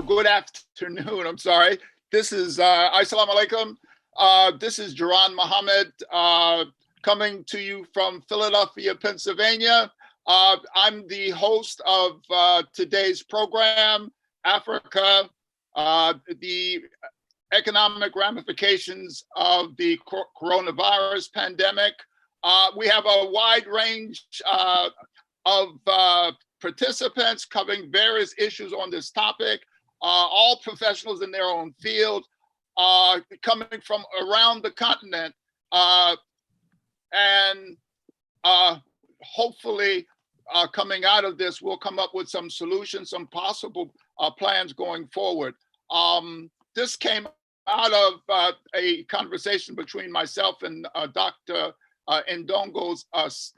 or good afternoon, I'm sorry. This is, Assalamu alaikum. This is Jaran Mohammed coming to you from Philadelphia, Pennsylvania. I'm the host of today's program, Africa, the economic ramifications of the coronavirus pandemic. We have a wide range of participants covering various issues on this topic, all professionals in their own field, coming from around the continent, and hopefully coming out of this, we'll come up with some solutions, some possible plans going forward. This came out of a conversation between myself and Dr. Ndongo's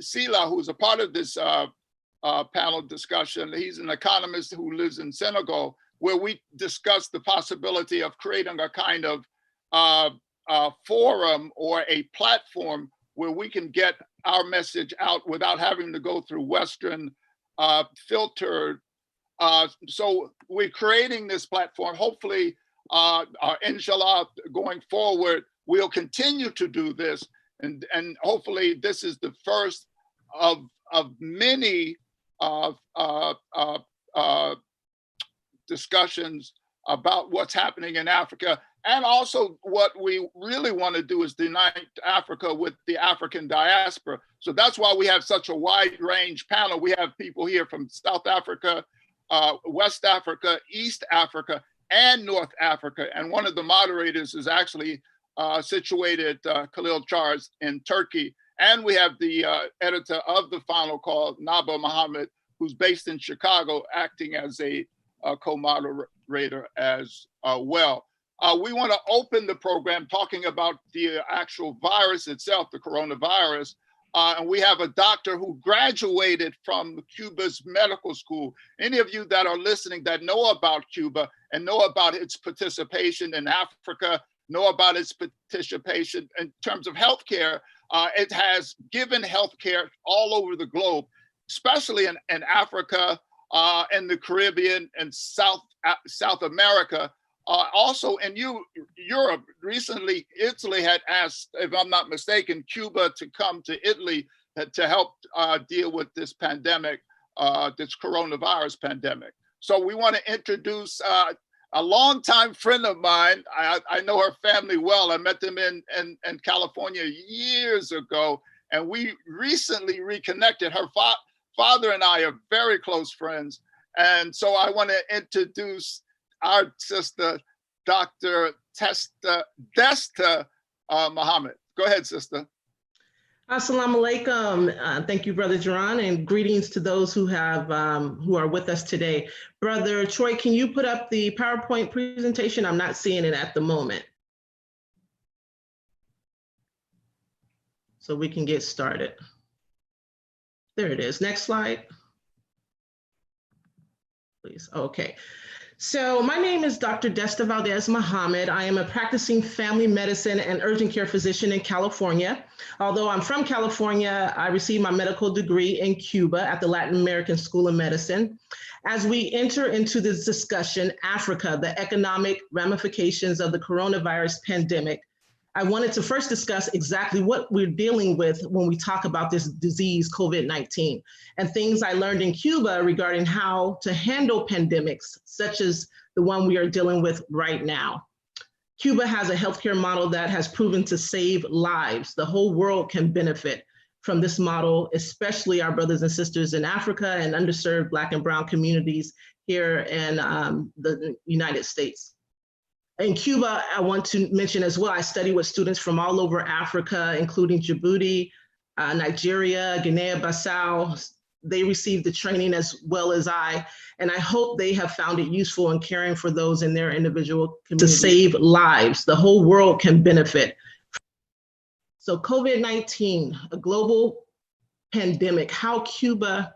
Sila, who's a part of this panel discussion. He's an economist who lives in Senegal, where we discussed the possibility of creating a kind of forum or a platform where we can get our message out without having to go through Western filtered. So we're creating this platform. Hopefully, inshallah, going forward, we'll continue to do this. And hopefully this is the first of many discussions about what's happening in Africa. And also what we really want to do is unite Africa with the African diaspora. So that's why we have such a wide range panel. We have people here from South Africa, West Africa, East Africa, and North Africa. And one of the moderators is actually situated, Khalil Charles, in Turkey. And we have the editor of the Final Call, Naba Mohammed, who's based in Chicago, acting as a co-moderator as well. We want to open the program talking about the actual virus itself, the coronavirus. And we have a doctor who graduated from Cuba's medical school. Any of you that are listening that know about Cuba and know about its participation in Africa, know about its participation in terms of healthcare, it has given healthcare all over the globe, especially in Africa, in the Caribbean, and South America. Also in Europe, recently, Italy had asked, if I'm not mistaken, Cuba to come to Italy to help deal with this pandemic, this coronavirus pandemic. So we want to introduce a longtime friend of mine. I know her family well. I met them in California years ago, and we recently reconnected. Her father and I are very close friends. And so I want to introduce our sister, Dr. Desta Mohammed. Go ahead, sister. Assalamu alaikum. Thank you, Brother Jaran, and greetings to those who are with us today. Brother Troy, can you put up the PowerPoint presentation? I'm not seeing it at the moment. So we can get started. There it is. Next slide, please. Okay. So my name is Dr. Desta Valdez Mohammed. I am a practicing family medicine and urgent care physician in California. Although I'm from California, I received my medical degree in Cuba at the Latin American School of Medicine. As we enter into this discussion, Africa, the economic ramifications of the coronavirus pandemic, I wanted to first discuss exactly what we're dealing with when we talk about this disease, COVID-19, and things I learned in Cuba regarding how to handle pandemics, such as the one we are dealing with right now. Cuba has a healthcare model that has proven to save lives. The whole world can benefit from this model, especially our brothers and sisters in Africa and underserved Black and Brown communities here in the United States. In Cuba, I want to mention as well, I study with students from all over Africa, including Djibouti, Nigeria, Guinea-Bissau. They received the training as well as I, and I hope they have found it useful in caring for those in their individual communities. To save lives, the whole world can benefit. So COVID-19, a global pandemic, how Cuba,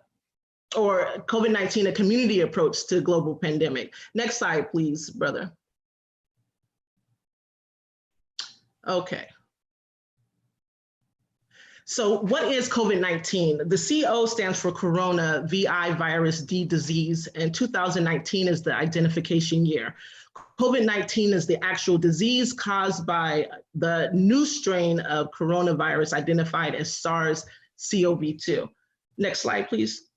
or COVID-19, a community approach to global pandemic. Next slide, please, brother. Okay. So what is COVID-19? The CO stands for Corona VI Virus D disease, and 2019 is the identification year. COVID-19 is the actual disease caused by the new strain of coronavirus identified as SARS-CoV-2. Next slide, please.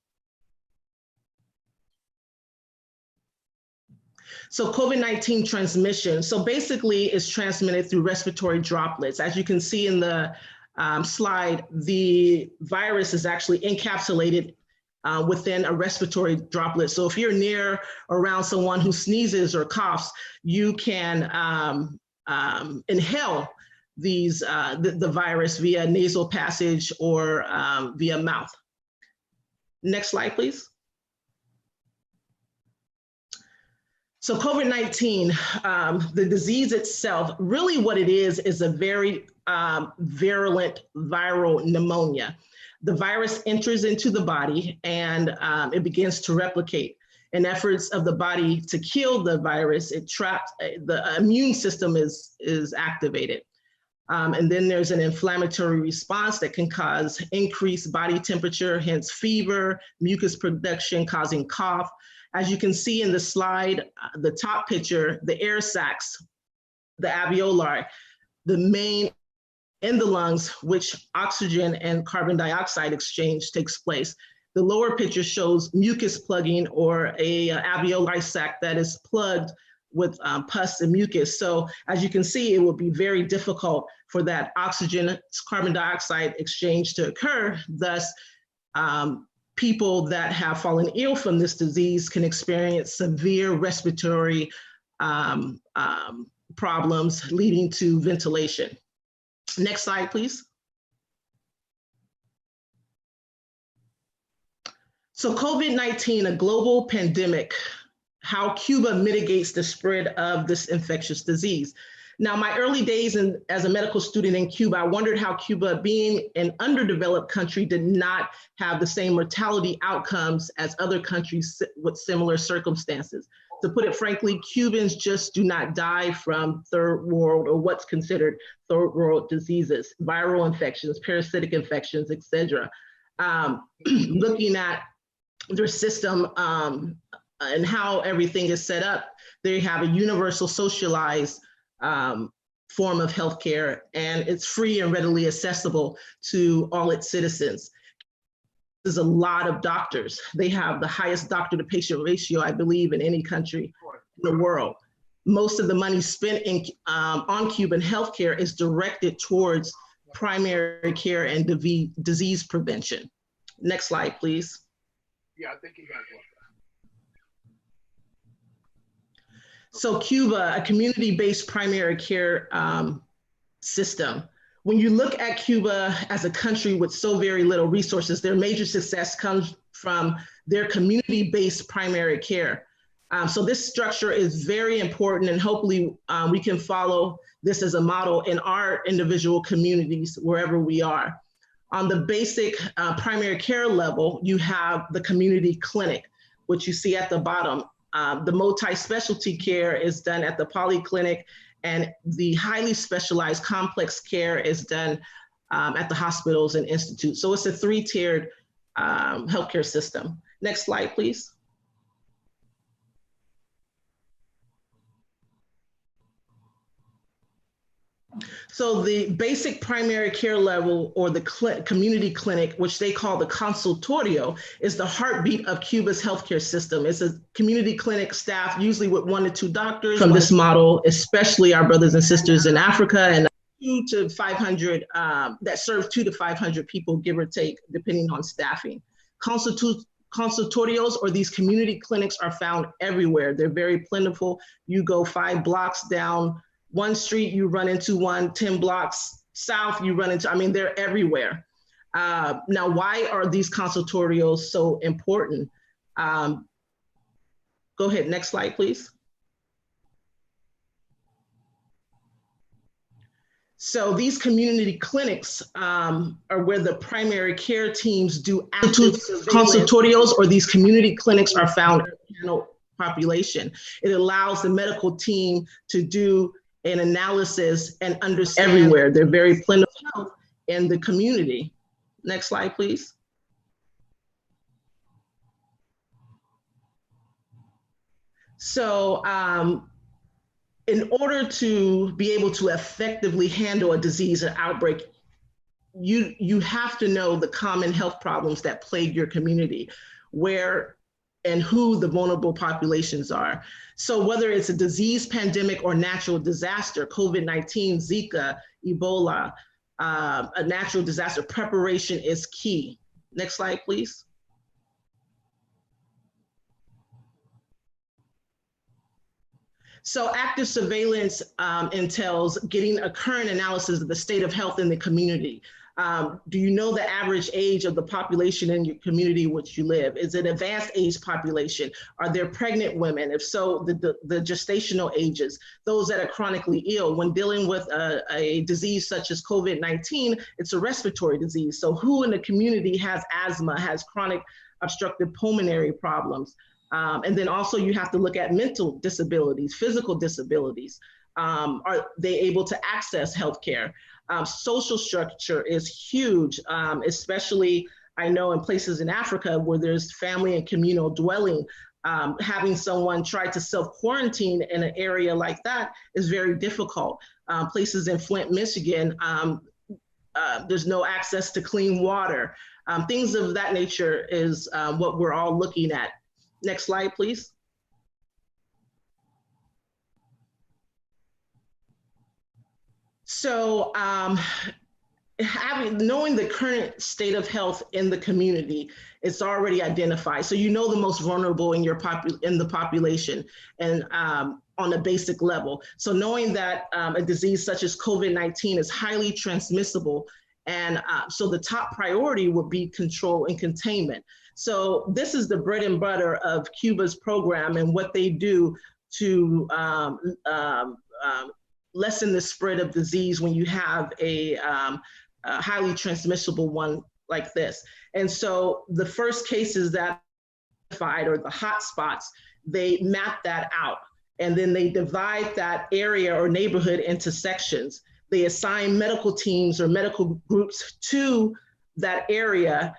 So COVID-19 transmission. So basically it's transmitted through respiratory droplets. As you can see in the slide, the virus is actually encapsulated within a respiratory droplet. So if you're near around someone who sneezes or coughs, you can inhale the virus via nasal passage or via mouth. Next slide, please. So COVID-19, the disease itself, really what it is a very virulent viral pneumonia. The virus enters into the body and it begins to replicate. In efforts of the body to kill the virus, it traps, the immune system is activated. And then there's an inflammatory response that can cause increased body temperature, hence fever, mucus production causing cough. As you can see in the slide, the top picture, the air sacs, the alveoli, the main in the lungs, which oxygen and carbon dioxide exchange takes place. The lower picture shows mucus plugging, or a alveoli sac that is plugged with pus and mucus. So as you can see, it will be very difficult for that oxygen carbon dioxide exchange to occur. Thus, people that have fallen ill from this disease can experience severe respiratory problems leading to ventilation. Next slide, please. So COVID-19, a global pandemic, how Cuba mitigates the spread of this infectious disease. Now, my early days as a medical student in Cuba, I wondered how Cuba, being an underdeveloped country, did not have the same mortality outcomes as other countries with similar circumstances. To put it frankly, Cubans just do not die from third world, or what's considered third world diseases, viral infections, parasitic infections, etc. Looking at their system and how everything is set up, they have a universal socialized form of healthcare, and it's free and readily accessible to all its citizens. There's a lot of doctors. They have the highest doctor to patient ratio, I believe, in any country in the world. Most of the money spent on Cuban healthcare is directed towards primary care and disease prevention. Next slide, please. Yeah, I think you got one. So Cuba, a community-based primary care system. When you look at Cuba as a country with so very little resources, their major success comes from their community-based primary care. So this structure is very important, and hopefully we can follow this as a model in our individual communities, wherever we are. On the basic primary care level, you have the community clinic, which you see at the bottom. The multi-specialty care is done at the polyclinic, and the highly specialized complex care is done at the hospitals and institutes. So it's a three-tiered healthcare system. Next slide, please. So the basic primary care level, or the community clinic, which they call the consultorio, is the heartbeat of Cuba's healthcare system. It's a community clinic staff, usually with 1 to 2 doctors. From this model, especially our brothers and sisters in Africa, and 2 to 500, that serve 2 to 500 people, give or take, depending on staffing. Consultorios, or these community clinics, are found everywhere. They're very plentiful. You go 5 blocks down one street, you run into one, 10 blocks south, you run into, I mean, they're everywhere. Now, why are these consultorios so important? Go ahead, next slide, please. So these community clinics are where the primary care teams do active consultorios, or these community clinics are found in the population. It allows the medical team to do an analysis and understand everywhere. They're very plentiful in the community. Next slide, please. So in order to be able to effectively handle a disease or outbreak, you have to know the common health problems that plague your community, where and who the vulnerable populations are. So whether it's a disease, pandemic, or natural disaster, COVID-19, Zika, Ebola, a natural disaster, preparation is key. Next slide, please. So active surveillance entails getting a current analysis of the state of health in the community. Do you know the average age of the population in your community in which you live? Is it advanced age population? Are there pregnant women? If so, the gestational ages, those that are chronically ill. When dealing with a disease such as COVID-19, it's a respiratory disease. So who in the community has asthma, has chronic obstructive pulmonary problems? And then also you have to look at mental disabilities, physical disabilities. Are they able to access healthcare? Social structure is huge, especially I know in places in Africa where there's family and communal dwelling. Having someone try to self-quarantine in an area like that is very difficult. Places in Flint, Michigan, there's no access to clean water. Things of that nature is what we're all looking at. Next slide, please. So knowing the current state of health in the community, it's already identified. So you know the most vulnerable in the population and on a basic level. So knowing that a disease such as COVID-19 is highly transmissible, and so the top priority would be control and containment. So this is the bread and butter of Cuba's program and what they do to lessen the spread of disease when you have a highly transmissible one like this. And so the first cases that identified, or the hot spots, they map that out. And then they divide that area or neighborhood into sections. They assign medical teams or medical groups to that area.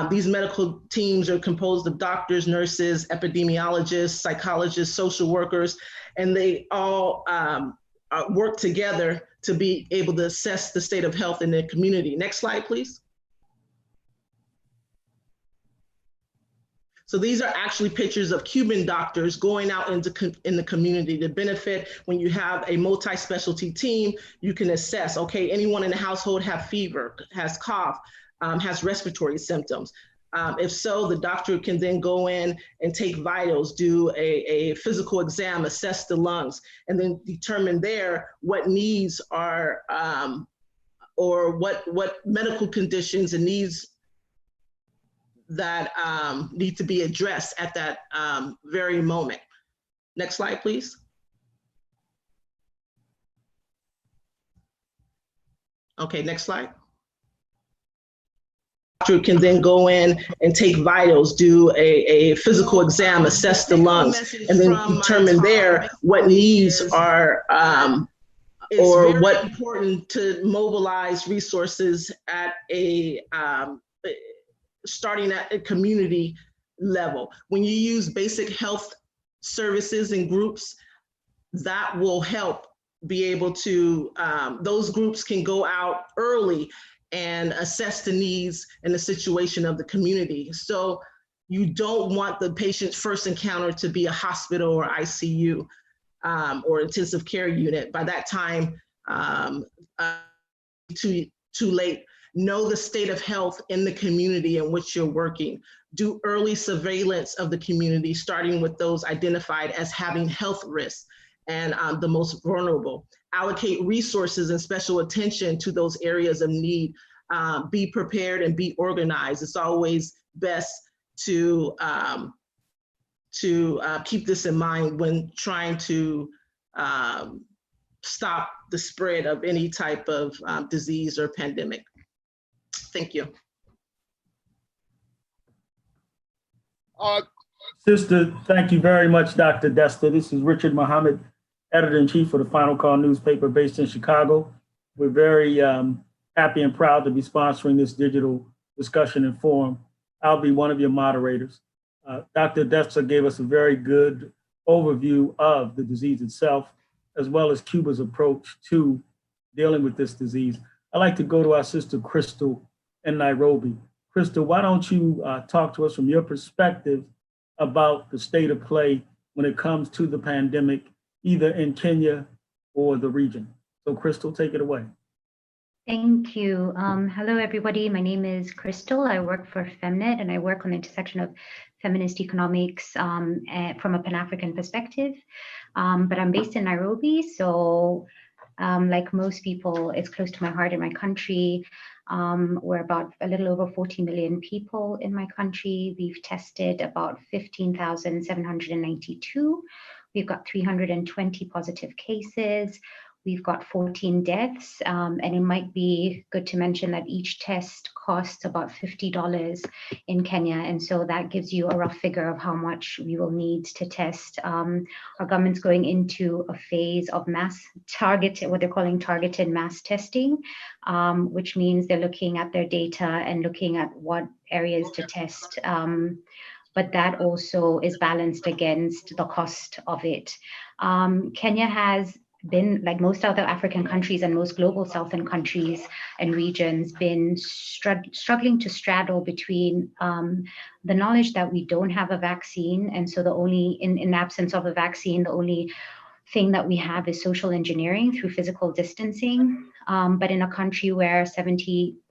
These medical teams are composed of doctors, nurses, epidemiologists, psychologists, social workers, and they all work together to be able to assess the state of health in the community. Next slide, please. So these are actually pictures of Cuban doctors going out in the community to benefit. When you have a multi-specialty team, you can assess, okay, anyone in the household have fever, has cough, has respiratory symptoms. If so, the doctor can then go in and take vitals, do a physical exam, assess the lungs, and then determine there what needs are, or what medical conditions and needs that need to be addressed at that very moment. Next slide, please. Okay, next slide. Doctor can then go in and take vitals, do a physical exam, assess the lungs, and then determine there what needs are, or what important to mobilize resources at a starting at a community level. When you use basic health services and groups, that will help be able to, those groups can go out early and assess the needs and the situation of the community. So you don't want the patient's first encounter to be a hospital or ICU or intensive care unit. By that time, too late. Know the state of health in the community in which you're working. Do early surveillance of the community, starting with those identified as having health risks and the most vulnerable. Allocate resources and special attention to those areas of need. Be prepared and be organized. It's always best to keep this in mind when trying to stop the spread of any type of disease or pandemic. Thank you. Sister, thank you very much, Dr. Desta. This is Richard Muhammad, Editor-in-Chief for the Final Call newspaper based in Chicago. We're very happy and proud to be sponsoring this digital discussion and forum. I'll be one of your moderators. Dr. Desta gave us a very good overview of the disease itself, as well as Cuba's approach to dealing with this disease. I'd like to go to our sister Crystal in Nairobi. Crystal, why don't you talk to us from your perspective about the state of play when it comes to the pandemic, either in Kenya or the region? So Crystal, take it away. Thank you. Hello, everybody. My name is Crystal. I work for FemNet, and I work on the intersection of feminist economics from a Pan-African perspective. But I'm based in Nairobi, so like most people, it's close to my heart in my country. We're about a little over 40 million people in my country. We've tested about 15,792. We've got 320 positive cases. We've got 14 deaths, and it might be good to mention that each test costs about $50 in Kenya. And so that gives you a rough figure of how much we will need to test. Our government's going into a phase of mass targeted, what they're calling targeted mass testing, which means they're looking at their data and looking at what areas to test. But that also is balanced against the cost of it. Kenya has been, like most other African countries and most global southern countries and regions, been struggling to straddle between the knowledge that we don't have a vaccine, and so the only, in absence of a vaccine, the only thing that we have is social engineering through physical distancing. But in a country where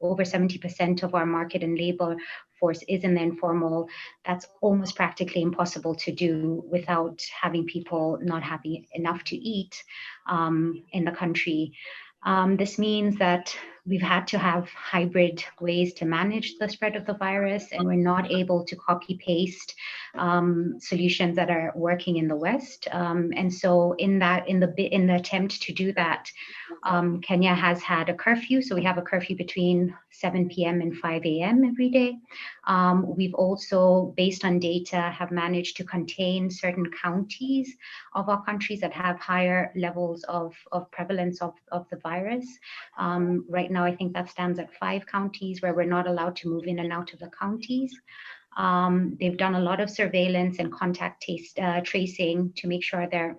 over 70% of our market and labor force is in the informal, that's almost practically impossible to do without having people not having enough to eat in the country. This means that we've had to have hybrid ways to manage the spread of the virus, and we're not able to copy paste solutions that are working in the West. And so in the attempt to do that, Kenya has had a curfew. So we have a curfew between 7 p.m. and 5 a.m. every day. We've also, based on data, have managed to contain certain counties of our countries that have higher levels of prevalence of the virus. Right now, I think that stands at 5 counties where we're not allowed to move in and out of the counties. They've done a lot of surveillance and contact tracing to make sure they're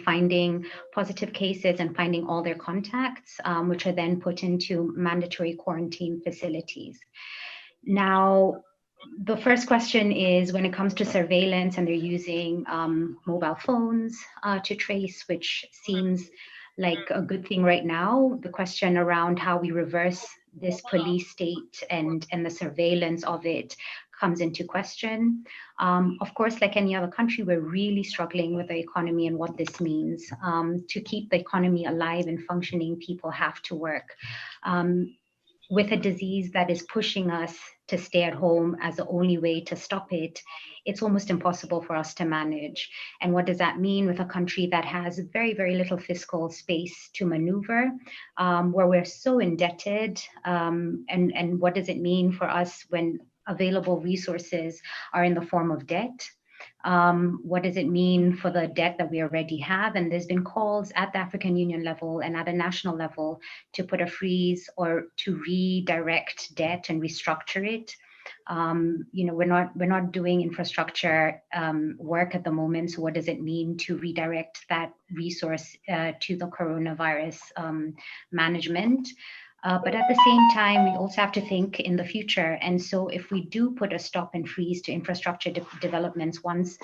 finding positive cases and finding all their contacts, which are then put into mandatory quarantine facilities. Now, the first question is, when it comes to surveillance and they're using mobile phones to trace, which seems like a good thing right now, the question around how we reverse this police state and the surveillance of it comes into question. Of course, like any other country, we're really struggling with the economy and what this means. To keep the economy alive and functioning, people have to work. With a disease that is pushing us to stay at home as the only way to stop it, it's almost impossible for us to manage. And what does that mean with a country that has very, very little fiscal space to maneuver, where we're so indebted? And what does it mean for us when available resources are in the form of debt? What does it mean for the debt that we already have? And there's been calls at the African Union level and at a national level to put a freeze or to redirect debt and restructure it. We're not doing infrastructure work at the moment. So what does it mean to redirect that resource to the coronavirus management? But at the same time, we also have to think in the future. And so if we do put a stop and freeze to infrastructure developments, once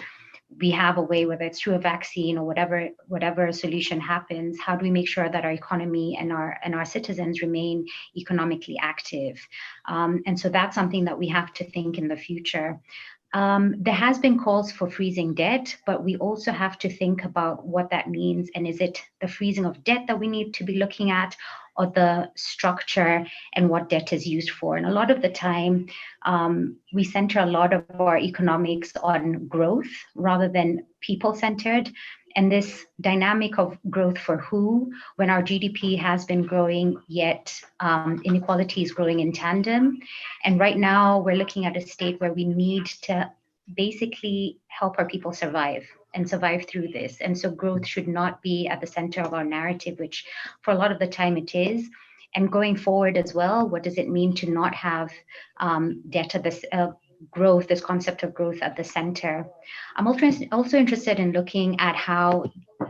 we have a way, whether it's through a vaccine or whatever solution happens, how do we make sure that our economy and our citizens remain economically active? And so that's something that we have to think in the future. There has been calls for freezing debt, but we also have to think about what that means. And is it the freezing of debt that we need to be looking at, or the structure and what debt is used for? And a lot of the time, we center a lot of our economics on growth rather than people-centered. And this dynamic of growth for who, when our GDP has been growing, yet inequality is growing in tandem. And right now, we're looking at a state where we need to basically help our people survive and survive through this. And so growth should not be at the center of our narrative, which for a lot of the time it is. And going forward as well, what does it mean to not have debt at this growth, this concept of growth at the center? I'm also interested in looking at how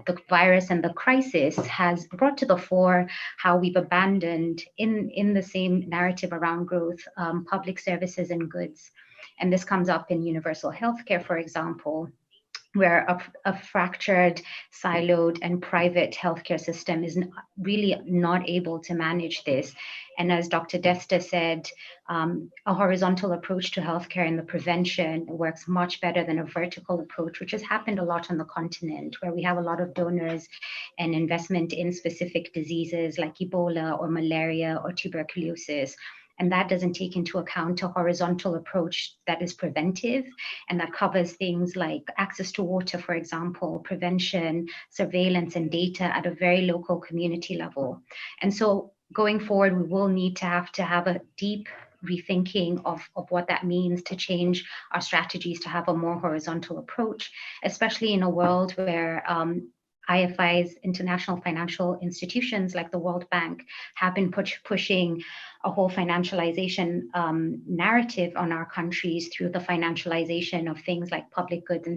the virus and the crisis has brought to the fore how we've abandoned in the same narrative around growth, public services and goods. And this comes up in universal healthcare, for example, where a fractured, siloed, and private healthcare system is really not able to manage this. And as Dr. Desta said, a horizontal approach to healthcare and the prevention works much better than a vertical approach, which has happened a lot on the continent, where we have a lot of donors and investment in specific diseases like Ebola or malaria or tuberculosis. And that doesn't take into account a horizontal approach that is preventive and that covers things like access to water, for example, prevention, surveillance, and data at a very local community level. And so going forward, we will need to have a deep rethinking of what that means to change our strategies to have a more horizontal approach, especially in a world where IFIs, international financial institutions like the World Bank, have been pushing a whole financialization narrative on our countries through the financialization of things like public goods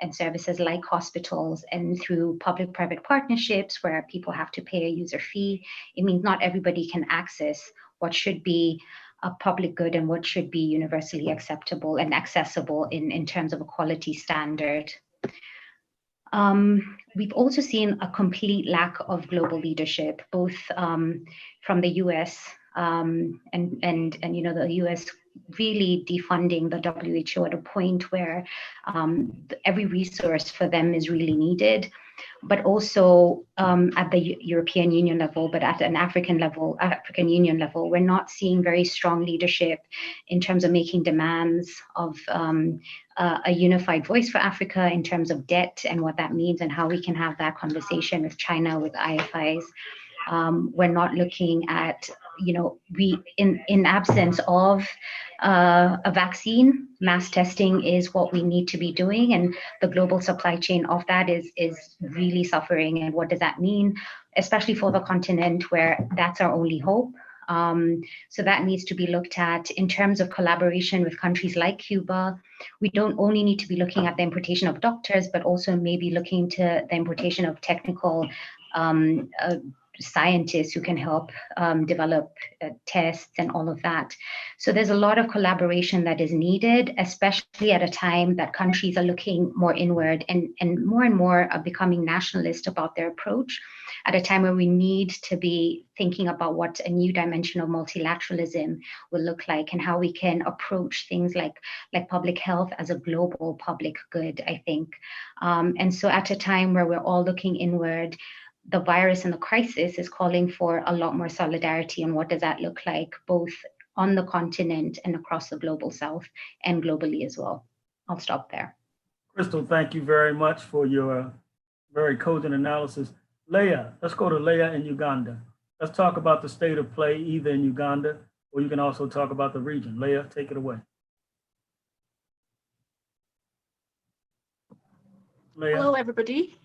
and services like hospitals, and through public-private partnerships where people have to pay a user fee. It means not everybody can access what should be a public good and what should be universally acceptable and accessible in terms of a quality standard. We've also seen a complete lack of global leadership, both from the US and you know, the US really defunding the WHO at a point where every resource for them is really needed, but also at the European Union level, but at an African Union level, we're not seeing very strong leadership in terms of making demands of a unified voice for Africa in terms of debt and what that means and how we can have that conversation with China, with IFIs. We're not looking at, you know, in absence of a vaccine, mass testing is what we need to be doing, and the global supply chain of that is really suffering. And what does that mean, especially for the continent where that's our only hope? So that needs to be looked at in terms of collaboration with countries like Cuba. We don't only need to be looking at the importation of doctors, but also maybe looking to the importation of technical scientists who can help develop tests and all of that. So there's a lot of collaboration that is needed, especially at a time that countries are looking more inward and more are becoming nationalist about their approach, at a time where we need to be thinking about what a new dimension of multilateralism will look like and how we can approach things like public health as a global public good, I think. And so at a time where we're all looking inward, the virus and the crisis is calling for a lot more solidarity. And what does that look like, both on the continent and across the global south and globally as well? I'll stop there. Crystal, thank you very much for your very cogent analysis. Leah, let's go to Leah in Uganda. Let's talk about the state of play either in Uganda, or you can also talk about the region. Leah, take it away. Leah. Hello, everybody.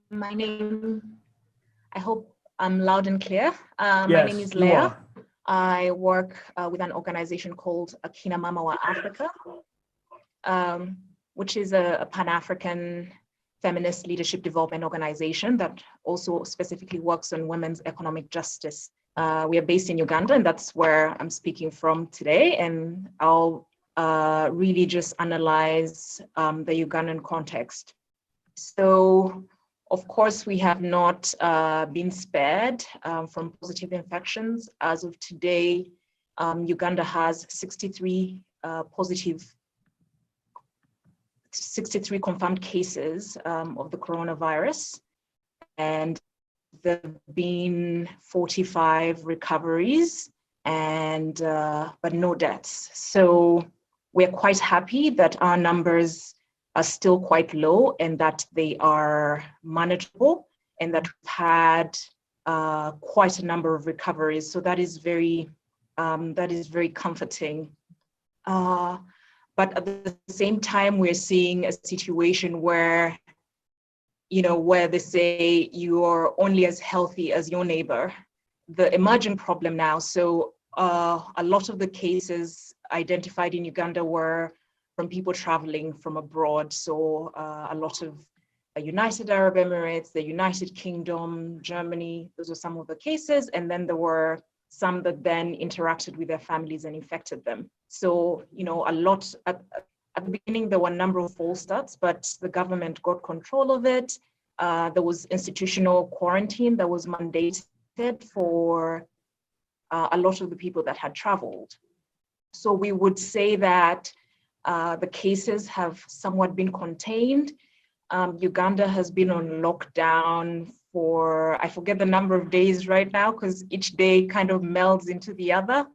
My name, I hope I'm loud and clear. Yes, my name is Leah. are. I work with an organization called Akina Mama wa Africa, which is a Pan-African feminist leadership development organization that also specifically works on women's economic justice. We are based in Uganda, and that's where I'm speaking from today. And I'll really just analyze the Ugandan context. So, of course, we have not been spared from positive infections. As of today, Uganda has 63 confirmed cases of the coronavirus, and there have been 45 recoveries, and but no deaths. So we're quite happy that our numbers are still quite low and that they are manageable, and that we've had quite a number of recoveries. So that is very comforting. But at the same time, we're seeing a situation where, where they say you are only as healthy as your neighbor, the emerging problem now. So a lot of the cases identified in Uganda were from people traveling from abroad. So a lot of United Arab Emirates, the United Kingdom, Germany, those are some of the cases. And then there were some that then interacted with their families and infected them. So, a lot, at the beginning, there were a number of false starts, but the government got control of it. There was institutional quarantine that was mandated for a lot of the people that had traveled. So we would say that the cases have somewhat been contained. Uganda has been on lockdown for, I forget the number of days right now, because each day kind of melds into the other.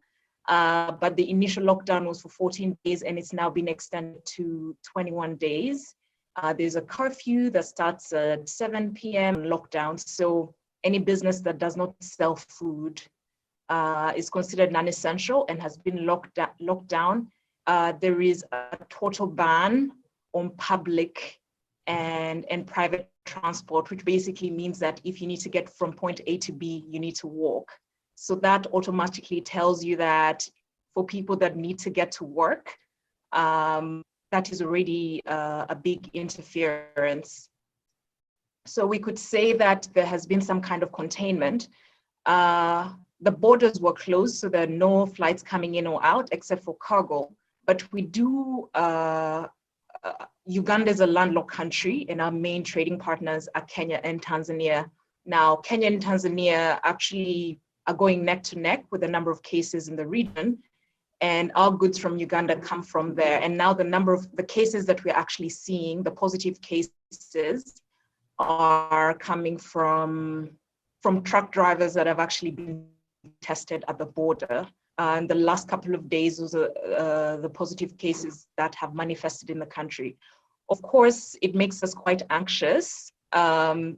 But the initial lockdown was for 14 days and it's now been extended to 21 days. There's a curfew that starts at 7 p.m. lockdown. So any business that does not sell food is considered non-essential and has been locked down. There is a total ban on public and private transport, which basically means that if you need to get from point A to B, you need to walk. So that automatically tells you that for people that need to get to work, that is already a big interference. So we could say that there has been some kind of containment. The borders were closed, so there are no flights coming in or out except for cargo. But we do, Uganda is a landlocked country and our main trading partners are Kenya and Tanzania. Now, Kenya and Tanzania actually are going neck to neck with a number of cases in the region, and our goods from Uganda come from there. And now the number of the cases that we're actually seeing, the positive cases, are coming from truck drivers that have actually been tested at the border. And the last couple of days was the positive cases that have manifested in the country. Of course, it makes us quite anxious and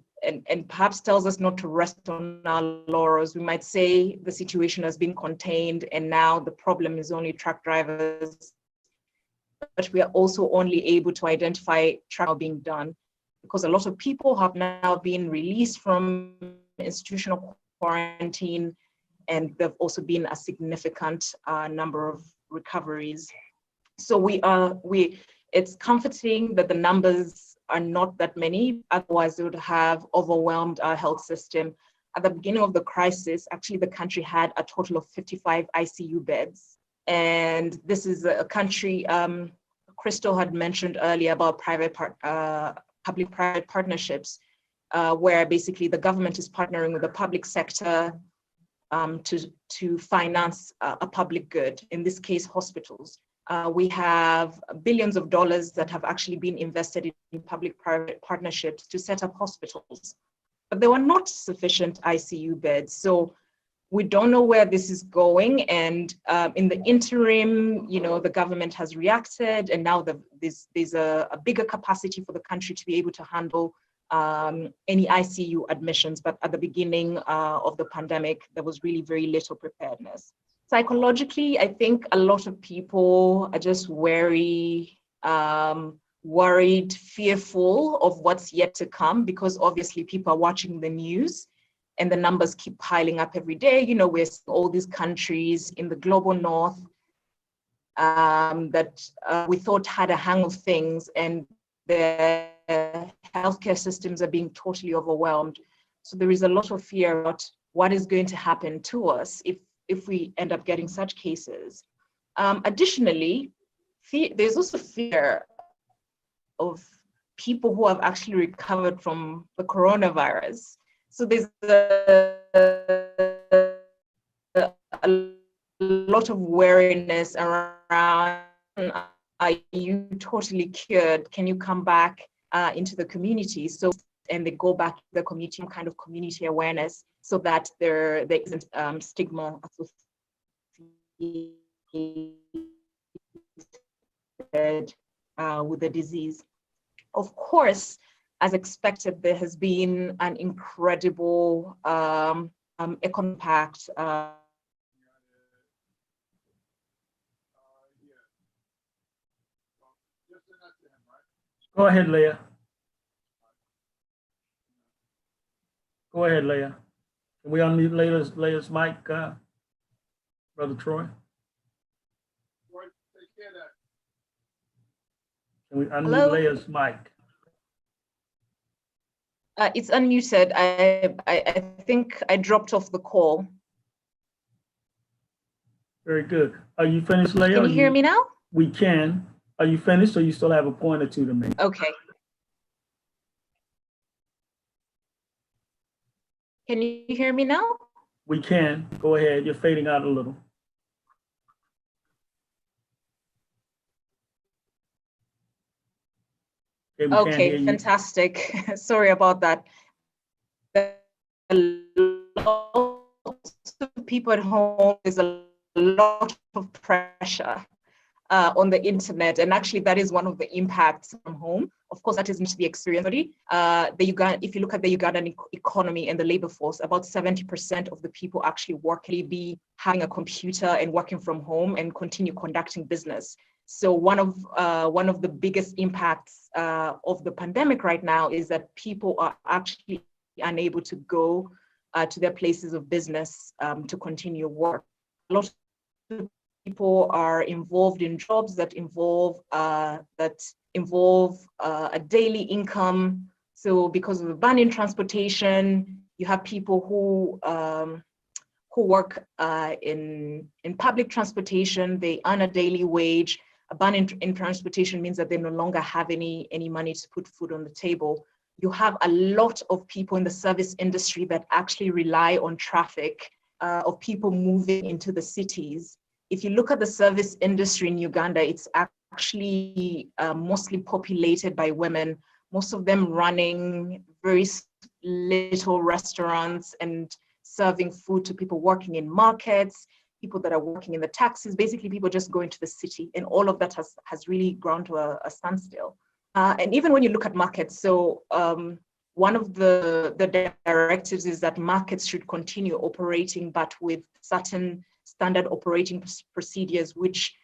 perhaps tells us not to rest on our laurels. We might say the situation has been contained and now the problem is only truck drivers, but we are also only able to identify travel being done because a lot of people have now been released from institutional quarantine, and there've also been a significant number of recoveries. So it's comforting that the numbers are not that many, otherwise it would have overwhelmed our health system. At the beginning of the crisis, actually the country had a total of 55 ICU beds. And this is a country, Crystal had mentioned earlier about public-private partnerships, where basically the government is partnering with the public sector to finance a public good, in this case, hospitals. We have billions of dollars that have actually been invested in public-private partnerships to set up hospitals, but there were not sufficient ICU beds. So we don't know where this is going. And in the interim, the government has reacted, and now there's a bigger capacity for the country to be able to handle any ICU admissions. But at the beginning of the pandemic, there was really very little preparedness. Psychologically, I think a lot of people are just wary, worried, fearful of what's yet to come, because obviously people are watching the news and the numbers keep piling up every day. We're seeing all these countries in the global north that we thought had a hang of things, and their healthcare systems are being totally overwhelmed. So there is a lot of fear about what is going to happen to us if we end up getting such cases. Additionally, there's also fear of people who have actually recovered from the coronavirus. So there's a lot of wariness around, are you totally cured? Can you come back into the community? So, and they go back to the community, some kind of community awareness, so that there isn't stigma associated with the disease. Of course, as expected, there has been an incredible economic impact. Go ahead, Leah. Go ahead, Leah. Can we unmute Leah's mic, Brother Troy? Can we unmute Hello? Leah's mic? It's unmuted. I think I dropped off the call. Very good. Are you finished, Leah? Can you hear me now? We can. Are you finished, or you still have a point or two to make? Okay. Can you hear me now? We can. Go ahead. You're fading out a little. Okay, fantastic. Sorry about that. A lot of people at home, there's a lot of pressure on the internet, and actually that is one of the impacts from home. Of course, that isn't the experience. If you look at the Ugandan economy and the labor force, about 70% of the people actually be having a computer and working from home and continue conducting business. So one of the biggest impacts of the pandemic right now is that people are actually unable to go to their places of business to continue work. A lot of people are involved in jobs that involve a daily income. So because of the ban in transportation, you have people who work in public transportation. They earn a daily wage. A ban in transportation means that they no longer have any money to put food on the table. You have a lot of people in the service industry that actually rely on traffic of people moving into the cities. If you look at the service industry in Uganda, it's actually mostly populated by women, most of them running very little restaurants and serving food to people working in markets, people that are working in the taxis, basically people just going to the city, and all of that has really ground to a standstill. And even when you look at markets, so one of the directives is that markets should continue operating, but with certain standard operating procedures which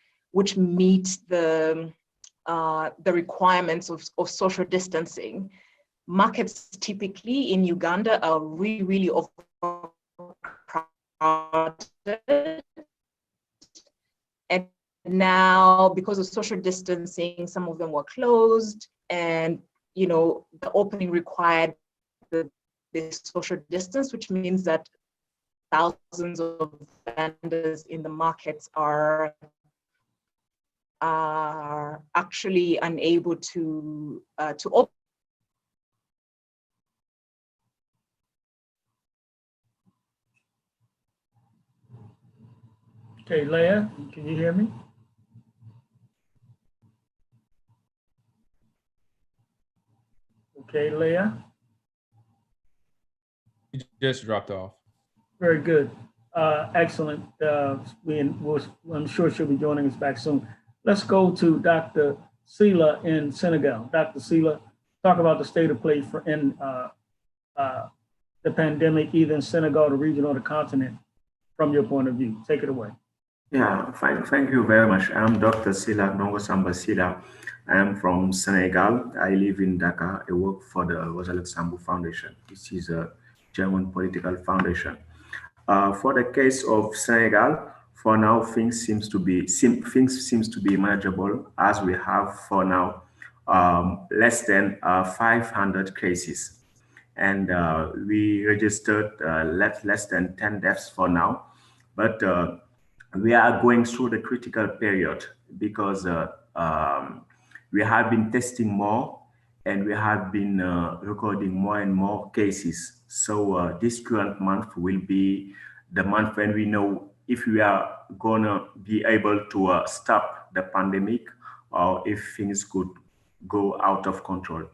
meet the requirements of social distancing. Markets typically in Uganda are really overcrowded. And now, because of social distancing, some of them were closed, and the opening required the social distance, which means that thousands of vendors in the markets are actually unable to open. Okay, Leah, can you hear me? Okay, Leah. You just dropped off. Very good. Excellent. I'm sure she'll be joining us back soon. Let's go to Dr. Sila in Senegal. Dr. Sila, talk about the state of play in the pandemic, either in Senegal, the region, or the continent, from your point of view. Take it away. Yeah, fine. Thank you very much. I'm Dr. Sila Nongosamba Sila. I am from Senegal. I live in Dakar. I work for the Rosa Luxembourg Foundation. This is a German political foundation. For the case of Senegal, for now things seems to be manageable, as we have for now less than 500 cases, and we registered less than 10 deaths for now, but we are going through the critical period because we have been testing more, and we have been recording more and more cases. So this current month will be the month when we know if we are gonna be able to stop the pandemic, or if things could go out of control.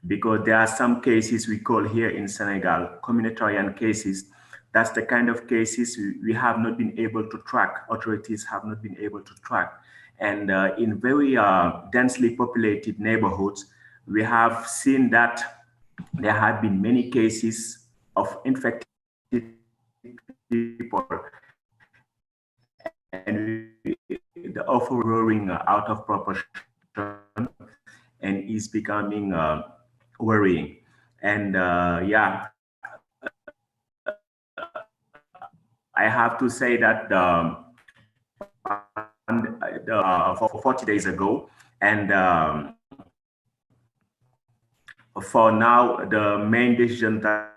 Because there are some cases we call here in Senegal communitarian cases. That's the kind of cases we have not been able to track, authorities have not been able to track. And in very densely populated neighborhoods, we have seen that there have been many cases of infected people, and the overrowing out of proportion, and is becoming worrying. And I have to say that for 40 days ago, and for now, the main decision that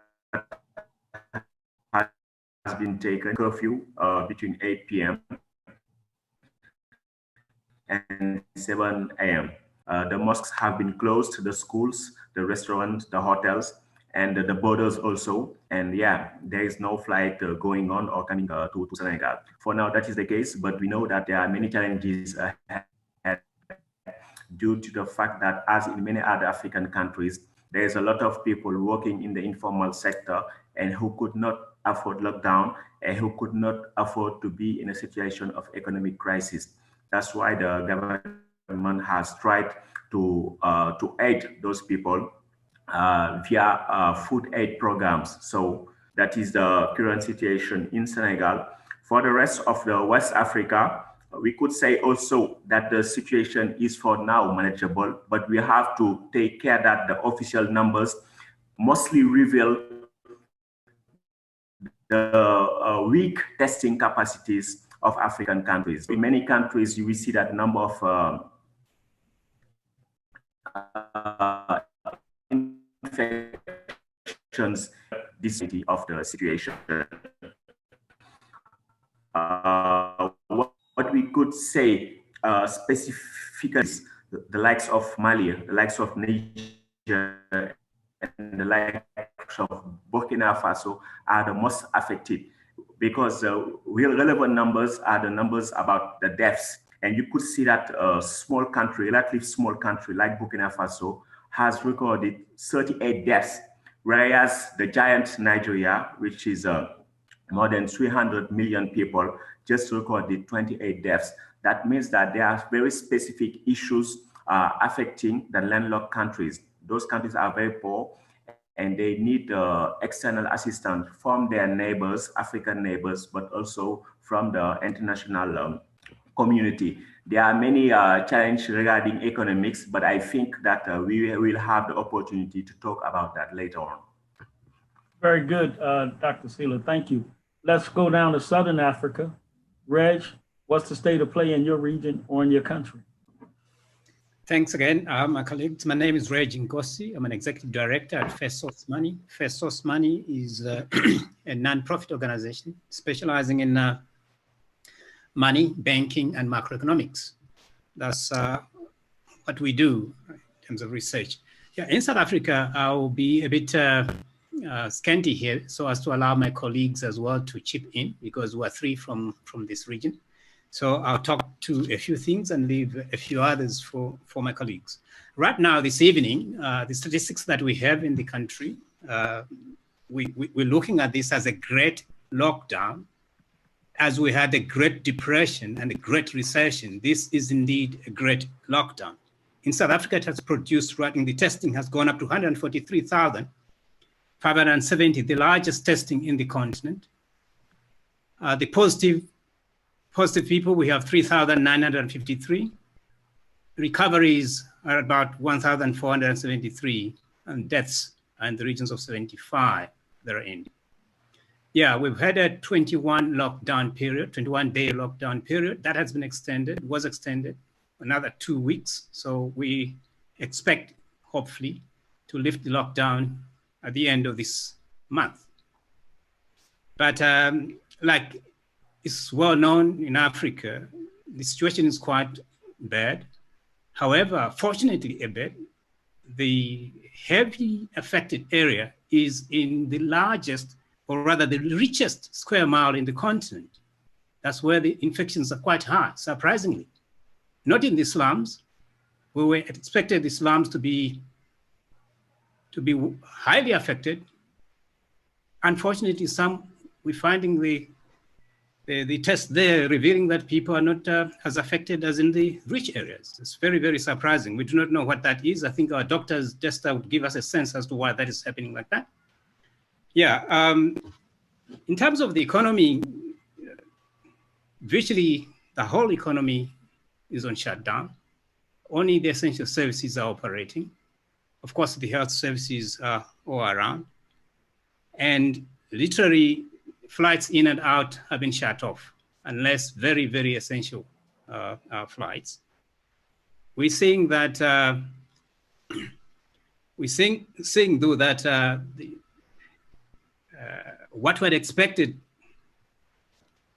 has been taken, curfew between 8 p.m. and 7 a.m. The mosques have been closed, the schools, the restaurants, the hotels, and the borders also. And yeah, there is no flight going on or coming to Senegal. For now, that is the case, but we know that there are many challenges ahead due to the fact that, as in many other African countries, there is a lot of people working in the informal sector and who could not afford lockdown and who could not afford to be in a situation of economic crisis. That's why the government has tried to aid those people via food aid programs. So that is the current situation in Senegal. For the rest of the West Africa, we could say also that the situation is for now manageable, but we have to take care that the official numbers mostly reveal the weak testing capacities of African countries. In many countries, you will see that number of infections, this of the situation. What we could say specifically is the likes of Mali, the likes of Niger, and the likes of Burkina Faso are the most affected because real relevant numbers are the numbers about the deaths. And you could see that a small country, relatively small country like Burkina Faso has recorded 38 deaths, whereas the giant Nigeria, which is more than 300 million people, just recorded 28 deaths. That means that there are very specific issues affecting the landlocked countries. Those countries are very poor and they need external assistance from their neighbors, African neighbors, but also from the international community. There are many challenges regarding economics, but I think that we will have the opportunity to talk about that later on. Very good, Dr. Sila, thank you. Let's go down to Southern Africa. Reg, what's the state of play in your region or in your country? Thanks again, my colleagues. My name is Reg Ngosi. I'm an executive director at First Source Money. First Source Money is a non-profit organization specializing in money, banking, and macroeconomics. That's what we do in terms of research. Yeah, in South Africa, I'll be a bit scanty here so as to allow my colleagues as well to chip in because we're three from this region. So I'll talk to a few things and leave a few others for my colleagues. Right now, this evening, the statistics that we have in the country, we're looking at this as a great lockdown. As we had a Great Depression and a Great Recession, this is indeed a great lockdown. In South Africa, it has produced, right, in the testing has gone up to 143,570, the largest testing in the continent. The positive people, we have 3,953. Recoveries are about 1,473, and deaths are in the regions of 75 that are ending. Yeah, we've had a 21-day lockdown period. That has been extended, was extended another 2 weeks. So we expect, hopefully, to lift the lockdown at the end of this month. But like it's well known in Africa, the situation is quite bad. However, fortunately a bit, the heavily affected area is in the largest, or rather the richest square mile in the continent. That's where the infections are quite high, surprisingly. Not in the slums. We were expected the slums to be highly affected. Unfortunately, we're finding the test there revealing that people are not as affected as in the rich areas. It's very, very surprising. We do not know what that is. I think our doctors just would give us a sense as to why that is happening like that. Yeah, in terms of the economy, virtually the whole economy is on shutdown. Only the essential services are operating. Of course, the health services are all around. And literally, flights in and out have been shut off, unless very, very essential flights. We're seeing that though that what we had expected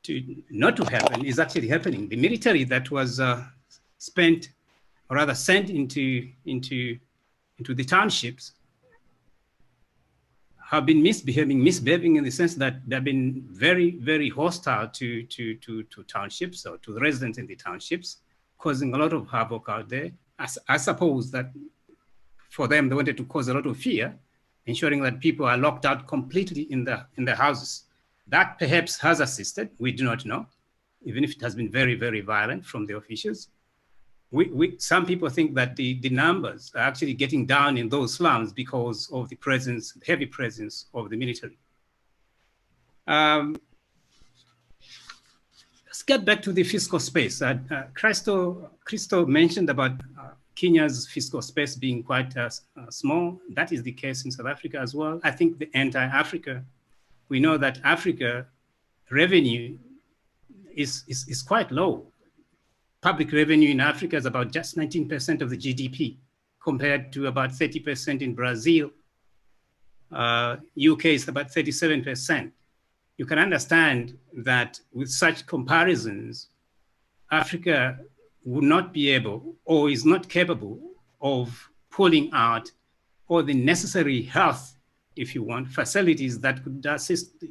to not to happen is actually happening. The military that was spent, or rather sent into the townships, have been misbehaving in the sense that they've been very, very hostile to townships, or to the residents in the townships, causing a lot of havoc out there. I suppose that for them, they wanted to cause a lot of fear, ensuring that people are locked out completely in their houses. That perhaps has assisted, we do not know, even if it has been very, very violent from the officials. Some people think that the numbers are actually getting down in those slums because of the heavy presence of the military. Let's get back to the fiscal space. Christo mentioned about Kenya's fiscal space being quite small. That is the case in South Africa as well. I think the entire Africa, we know that Africa revenue is quite low. Public revenue in Africa is about just 19% of the GDP, compared to about 30% in Brazil. UK is about 37%. You can understand that with such comparisons, Africa would not be able, or is not capable, of pulling out all the necessary health, if you want, facilities that could assist the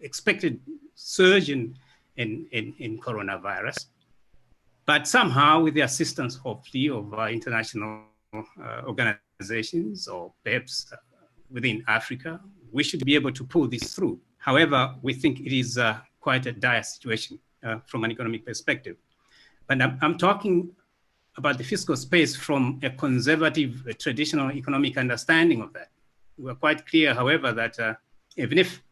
expected surge in coronavirus. But somehow, with the assistance, hopefully, of international organizations, or perhaps within Africa, we should be able to pull this through. However, we think it is quite a dire situation from an economic perspective. But I'm talking about the fiscal space from a conservative, traditional economic understanding of that. We're quite clear, however, that even if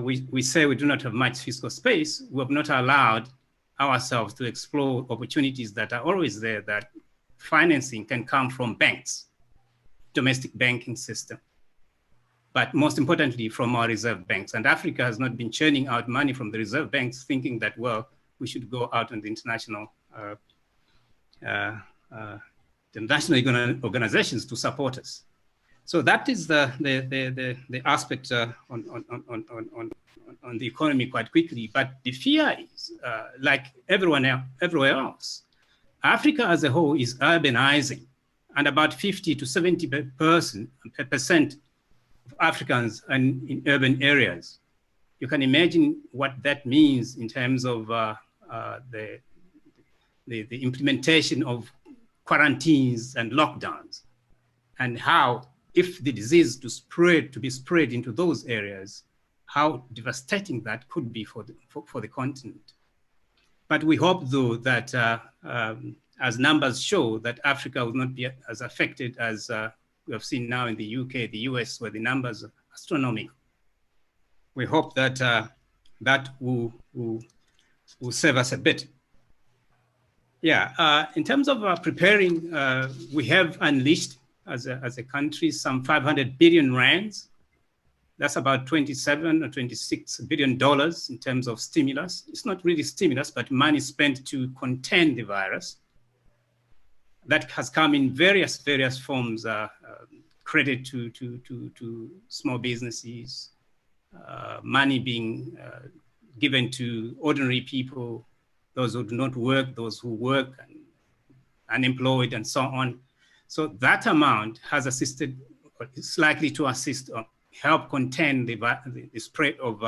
we say we do not have much fiscal space, we have not allowed ourselves to explore opportunities that are always there, that financing can come from banks, domestic banking system, but most importantly from our reserve banks. And Africa has not been churning out money from the reserve banks thinking that, well, we should go out on the international organizations to support us. So that is the aspect on the economy quite quickly. But the fear is, like everywhere else, Africa as a whole is urbanizing, and about 50 to 70% of Africans are in urban areas. You can imagine what that means in terms of the implementation of quarantines and lockdowns, and how, if the disease to be spread into those areas, how devastating that could be for the continent. But we hope, though, that as numbers show, that Africa will not be as affected as we have seen now in the UK, the US, where the numbers are astronomical. We hope that that will save us a bit. Yeah, in terms of preparing, we have unleashed as a country some 500 billion rands. That's about $27 or $26 billion in terms of stimulus. It's not really stimulus, but money spent to contain the virus. That has come in various forms, credit to small businesses, money being given to ordinary people, those who do not work, those who work, and unemployed, and so on. So that amount has assisted, or is likely to assist, or help contain the spread of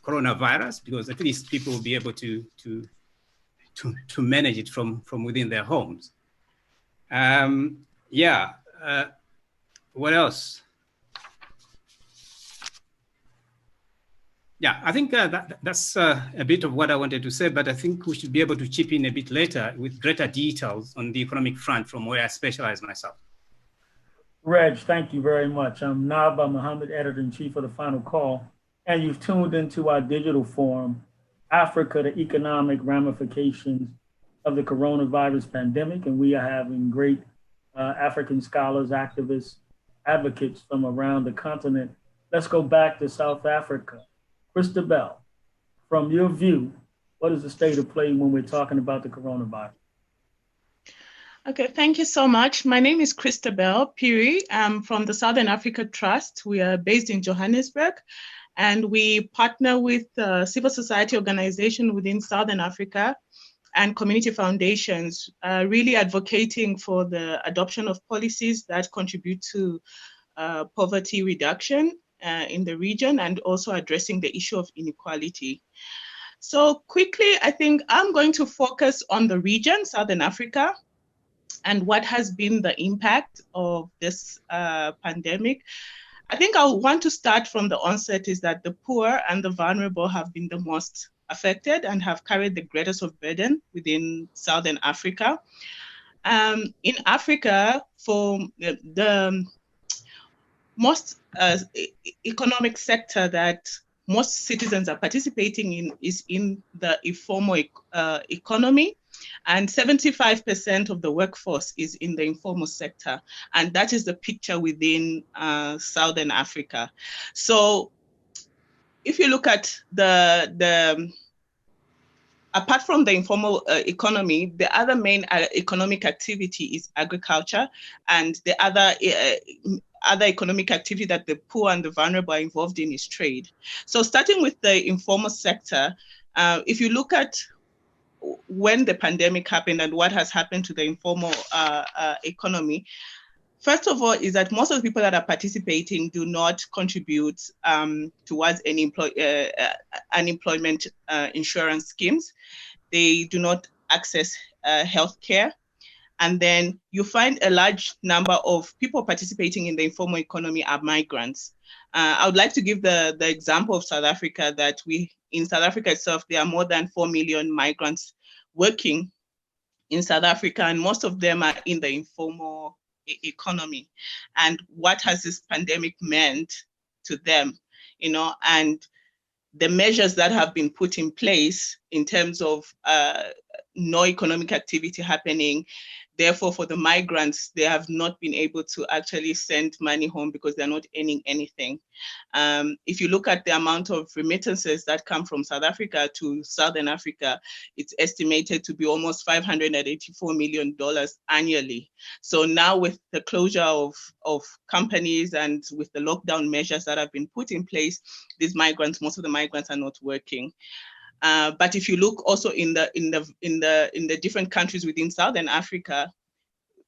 coronavirus, because at least people will be able to manage it from within their homes. What else? Yeah, I think that's a bit of what I wanted to say, but I think we should be able to chip in a bit later with greater details on the economic front from where I specialize myself. Reg, thank you very much. I'm Naba Mohammed, Editor-in-Chief of The Final Call, and you've tuned into our digital forum, Africa, the Economic Ramifications of the Coronavirus Pandemic, and we are having great African scholars, activists, advocates from around the continent let's go back to South Africa. Christabel, from your view, what is the state of play when we're talking about the coronavirus? Okay, thank you so much. My name is Christabel Piri. I'm from the Southern Africa Trust. We are based in Johannesburg, and we partner with civil society organizations within Southern Africa and community foundations, really advocating for the adoption of policies that contribute to poverty reduction in the region, and also addressing the issue of inequality. So quickly, I think I'm going to focus on the region, Southern Africa, and what has been the impact of this pandemic. I think I want to start from the onset is that the poor and the vulnerable have been the most affected and have carried the greatest of burden within Southern Africa. In Africa, for the most economic sector that most citizens are participating in is in the informal economy, and 75% of the workforce is in the informal sector, and that is the picture within Southern Africa. So if you look at the apart from the informal economy, the other main economic activity is agriculture, and the other economic activity that the poor and the vulnerable are involved in is trade. So starting with the informal sector, if you look at when the pandemic happened and what has happened to the informal economy, first of all, is that most of the people that are participating do not contribute towards any unemployment insurance schemes. They do not access healthcare. And then you find a large number of people participating in the informal economy are migrants. I would like to give the example of South Africa, that in South Africa itself, there are more than 4 million migrants working in South Africa, and most of them are in the informal economy. And what has this pandemic meant to them, and the measures that have been put in place in terms of no economic activity happening. Therefore, for the migrants, they have not been able to actually send money home because they're not earning anything. If you look at the amount of remittances that come from South Africa to Southern Africa, it's estimated to be almost $584 million annually. So now with the closure of companies and with the lockdown measures that have been put in place, most of the migrants are not working. But if you look also in the different countries within Southern Africa,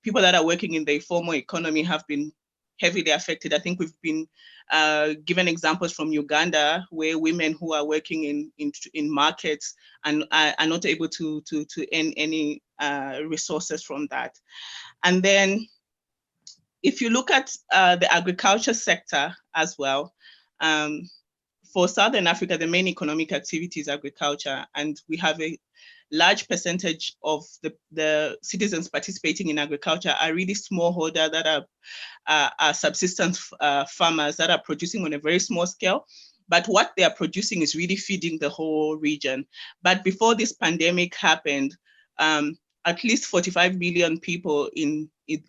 people that are working in the informal economy have been heavily affected. I think we've been given examples from Uganda, where women who are working in markets and are not able to earn any resources from that. And then if you look at the agriculture sector as well, for Southern Africa, the main economic activity is agriculture, and we have a large percentage of the citizens participating in agriculture are really smallholder that are subsistence farmers that are producing on a very small scale. But what they are producing is really feeding the whole region. But before this pandemic happened, at least 45 million people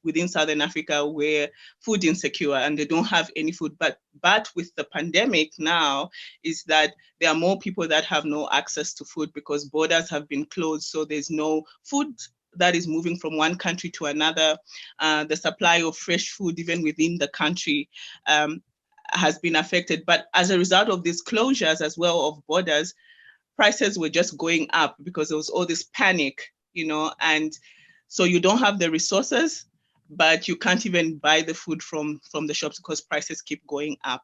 within Southern Africa were food insecure and they don't have any food. But with the pandemic now is that there are more people that have no access to food because borders have been closed. So there's no food that is moving from one country to another. The supply of fresh food, even within the country, has been affected. But as a result of these closures as well of borders, prices were just going up because there was all this panic, and so you don't have the resources, but you can't even buy the food from the shops because prices keep going up.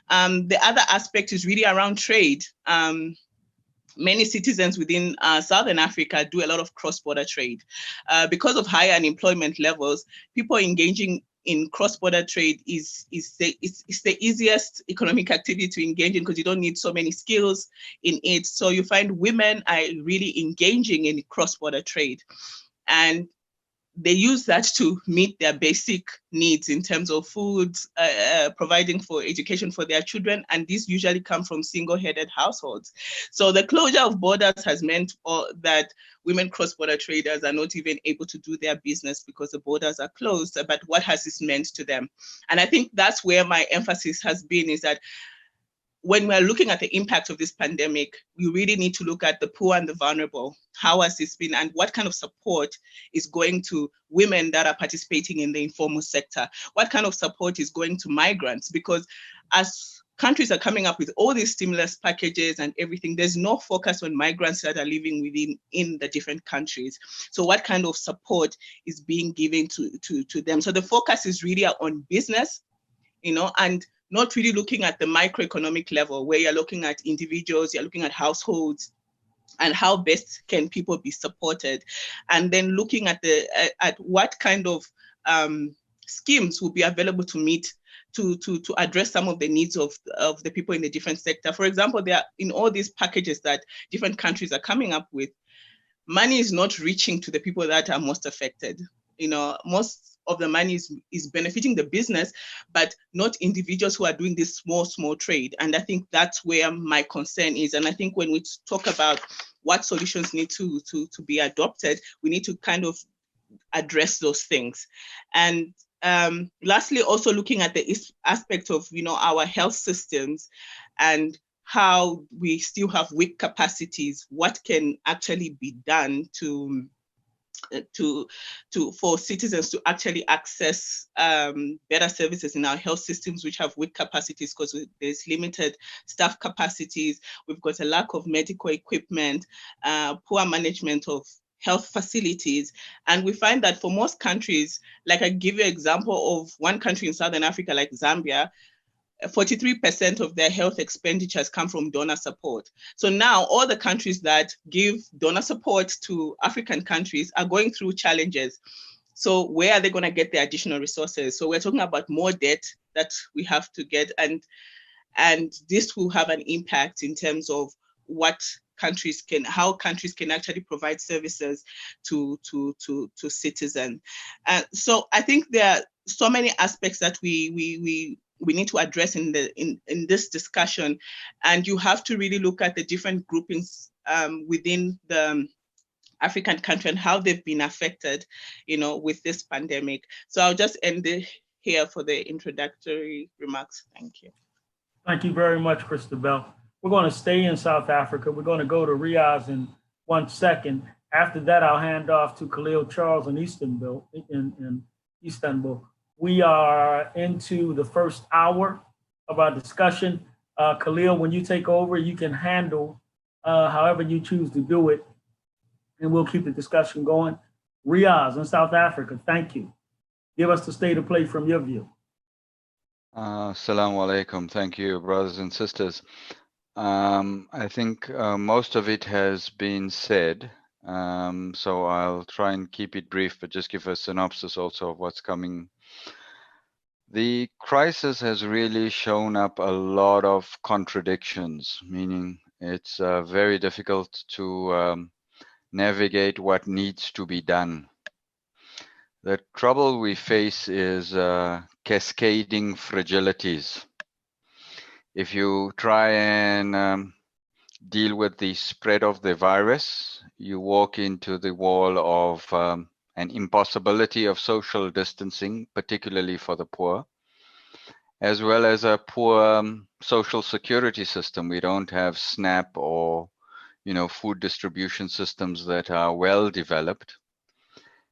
The other aspect is really around trade. Many citizens within Southern Africa do a lot of cross-border trade. Because of high unemployment levels, people engaging in cross-border trade is the easiest economic activity to engage in because you don't need so many skills in it. So you find women are really engaging in cross-border trade. And they use that to meet their basic needs in terms of food, providing for education for their children, and these usually come from single-headed households. So the closure of borders has meant that women cross-border traders are not even able to do their business because the borders are closed. But what has this meant to them? And I think that's where my emphasis has been, is that when we're looking at the impact of this pandemic, we really need to look at the poor and the vulnerable. How has this been, and what kind of support is going to women that are participating in the informal sector? What kind of support is going to migrants? Because as countries are coming up with all these stimulus packages and everything, there's no focus on migrants that are living in the different countries. So what kind of support is being given to them? So the focus is really on business, and not really looking at the microeconomic level, where you're looking at individuals, you're looking at households, and how best can people be supported, and then looking at what kind of schemes will be available to meet to address some of the needs of the people in the different sector. For example, there are, in all these packages that different countries are coming up with, money is not reaching to the people that are most affected. Most of the money is benefiting the business, but not individuals who are doing this small trade. And I think that's where my concern is. And I think when we talk about what solutions need to be adopted, we need to kind of address those things. And lastly, also looking at the aspect of our health systems and how we still have weak capacities. What can actually be done for citizens to actually access better services in our health systems, which have weak capacities because there's limited staff capacities. We've got a lack of medical equipment, poor management of health facilities. And we find that for most countries, like I give you an example of one country in Southern Africa, like Zambia, 43% of their health expenditures come from donor support. So now all the countries that give donor support to African countries are going through challenges. So where are they going to get the additional resources? So we're talking about more debt that we have to get, and this will have an impact in terms of how countries can actually provide services to citizens. So I think there are so many aspects that we need to address in this discussion, and you have to really look at the different groupings within the African country and how they've been affected, with this pandemic. So I'll just end here for the introductory remarks. Thank you. Thank you very much, Christabel. We're going to stay in South Africa. We're going to go to Riaz in 1 second. After that, I'll hand off to Khalil Charles in Istanbul. We are into the first hour of our discussion. Khalil, when you take over, you can handle however you choose to do it, and we'll keep the discussion going. Riaz in South Africa, thank you. Give us the state of play from your view. Assalamu alaikum. Thank you, brothers and sisters. I think most of it has been said, so I'll try and keep it brief, but just give a synopsis also of what's coming. The crisis has really shown up a lot of contradictions, meaning it's very difficult to navigate what needs to be done. The trouble we face is cascading fragilities. If you try and deal with the spread of the virus, you walk into the wall of an impossibility of social distancing, particularly for the poor, as well as a poor social security system. We don't have SNAP or, food distribution systems that are well developed.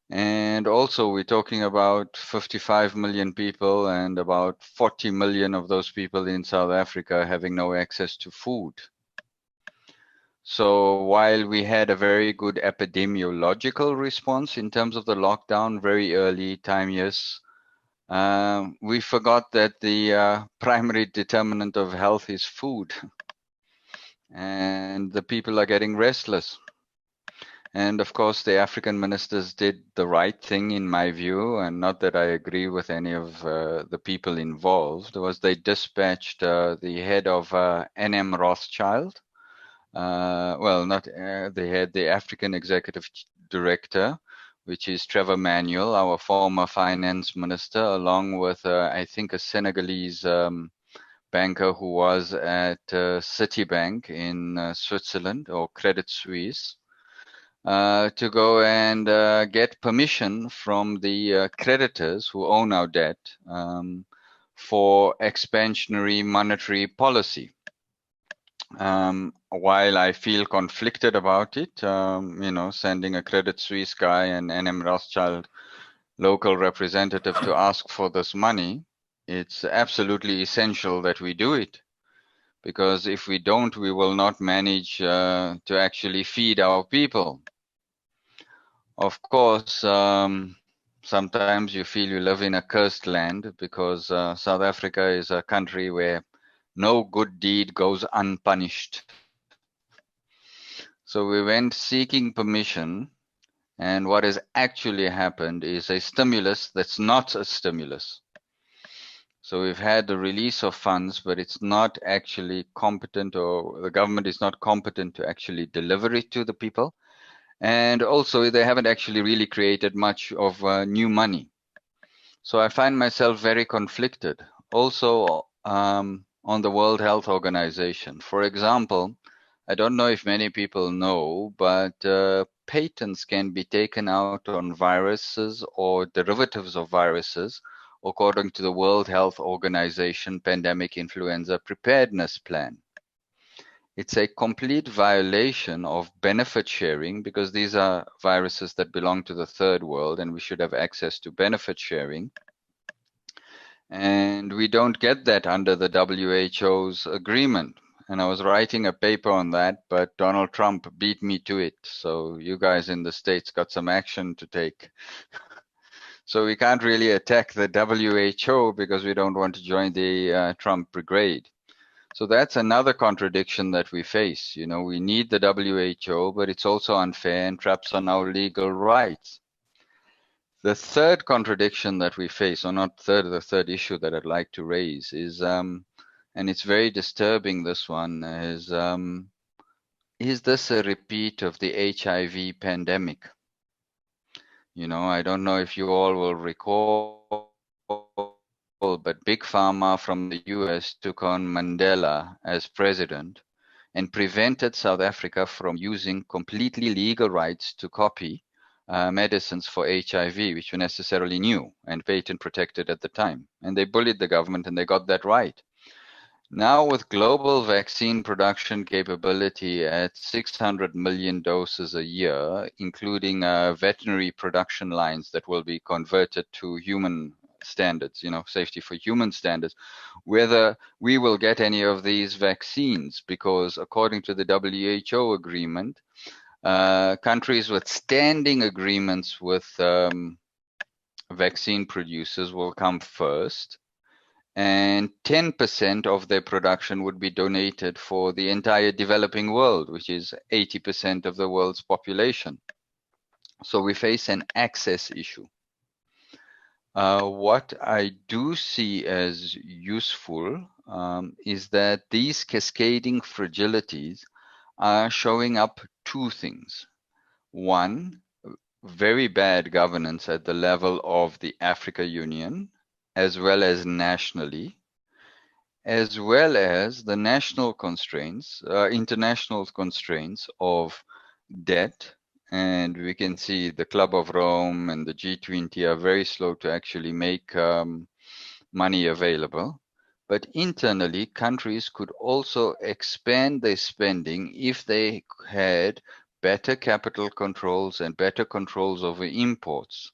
And also we're talking about 55 million people, and about 40 million of those people in South Africa having no access to food. So while we had a very good epidemiological response in terms of the lockdown, very early time years, we forgot that the primary determinant of health is food. And the people are getting restless. And of course, the African ministers did the right thing, in my view, and not that I agree with any of the people involved, was they dispatched the head of NM Rothschild. Well, not the head, the African executive director, which is Trevor Manuel, our former finance minister, along with, I think, a Senegalese banker who was at Citibank in Switzerland, or Credit Suisse, to go and get permission from the creditors who own our debt for expansionary monetary policy. While I feel conflicted about it, you know, sending a Credit Suisse guy and NM Rothschild local representative to ask for this money, it's absolutely essential that we do it. Because if we don't, we will not manage to actually feed our people. Of course, sometimes you feel you live in a cursed land, because South Africa is a country where no good deed goes unpunished. So we went seeking permission, and what has actually happened is a stimulus that's not a stimulus. So we've had the release of funds, but it's not actually competent, or the government is not competent to actually deliver it to the people. And also they haven't actually really created much of new money. So I find myself very conflicted. Also on the World Health Organization, for example, I don't know if many people know, but patents can be taken out on viruses or derivatives of viruses according to the World Health Organization Pandemic Influenza Preparedness Plan. It's a complete violation of benefit sharing, because these are viruses that belong to the third world and we should have access to benefit sharing. And we don't get that under the WHO's agreement. And I was writing a paper on that, but Donald Trump beat me to it. So you guys in the States got some action to take. So we can't really attack the WHO because we don't want to join the Trump brigade. So that's another contradiction that we face. You know, we need the WHO, but it's also unfair and traps on our legal rights. The third contradiction that we face, or not third, the third issue that I'd like to raise is, and it's very disturbing, this one, is this a repeat of the HIV pandemic? You know, I don't know if you all will recall, but Big Pharma from the US took on Mandela as president and prevented South Africa from using completely legal rights to copy medicines for HIV, which were necessarily new and patent protected at the time. And they bullied the government, and they got that right. Now, with global vaccine production capability at 600 million doses a year, including veterinary production lines that will be converted to human standards, you know, safety for human standards, whether we will get any of these vaccines, because according to the WHO agreement, countries with standing agreements with vaccine producers will come first, and 10% of their production would be donated for the entire developing world, which is 80% of the world's population. So we face an access issue. What I do see as useful is that these cascading fragilities are showing up two things. One, very bad governance at the level of the Africa Union, as well as nationally, as well as the national constraints, international constraints of debt. And we can see the Club of Rome and the G20 are very slow to actually make money available. But internally, countries could also expand their spending if they had better capital controls and better controls over imports.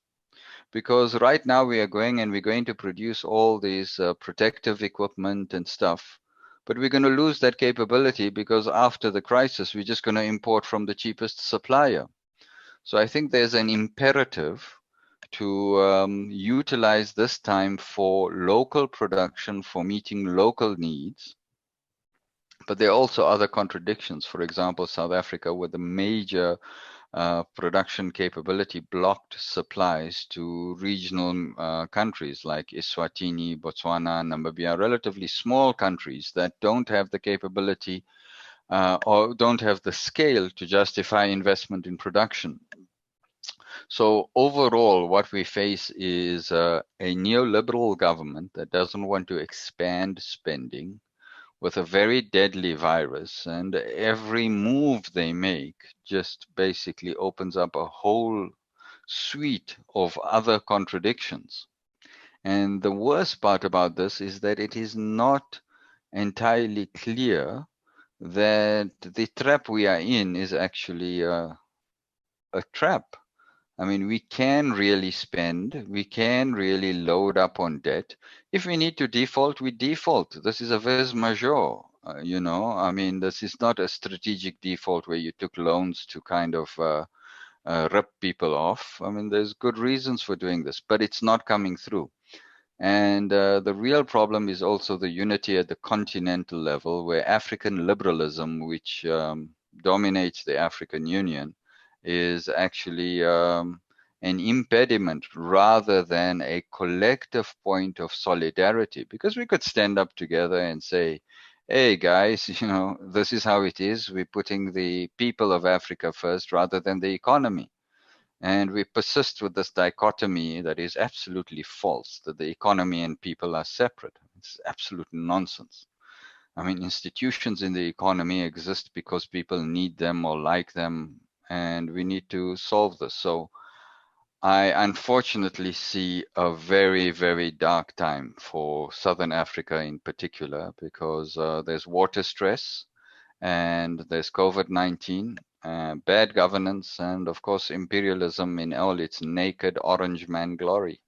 Because right now we're going to produce all these protective equipment and stuff, but we're going to lose that capability because after the crisis, we're just going to import from the cheapest supplier. So I think there's an imperative to utilize this time for local production, for meeting local needs. But there are also other contradictions. For example, South Africa, with a major production capability, blocked supplies to regional countries like Eswatini, Botswana, Namibia, relatively small countries that don't have the capability or don't have the scale to justify investment in production. So overall, what we face is a neoliberal government that doesn't want to expand spending with a very deadly virus, and every move they make just basically opens up a whole suite of other contradictions. And the worst part about this is that it is not entirely clear that the trap we are in is actually a trap. I mean, we can really spend, we can really load up on debt. If we need to default, we default. This is a vis majeur, you know. I mean, this is not a strategic default where you took loans to kind of rip people off. I mean, there's good reasons for doing this, but it's not coming through. And the real problem is also the unity at the continental level, where African liberalism, which dominates the African Union, is actually an impediment rather than a collective point of solidarity. Because we could stand up together and say, hey guys, you know, this is how it is. We're putting the people of Africa first rather than the economy. And we persist with this dichotomy that is absolutely false, that the economy and people are separate. It's absolute nonsense. I mean, institutions in the economy exist because people need them or like them, and we need to solve this. So I unfortunately see a very, very dark time for Southern Africa in particular, because there's water stress and there's COVID-19, bad governance, and of course, imperialism in all its naked orange man glory.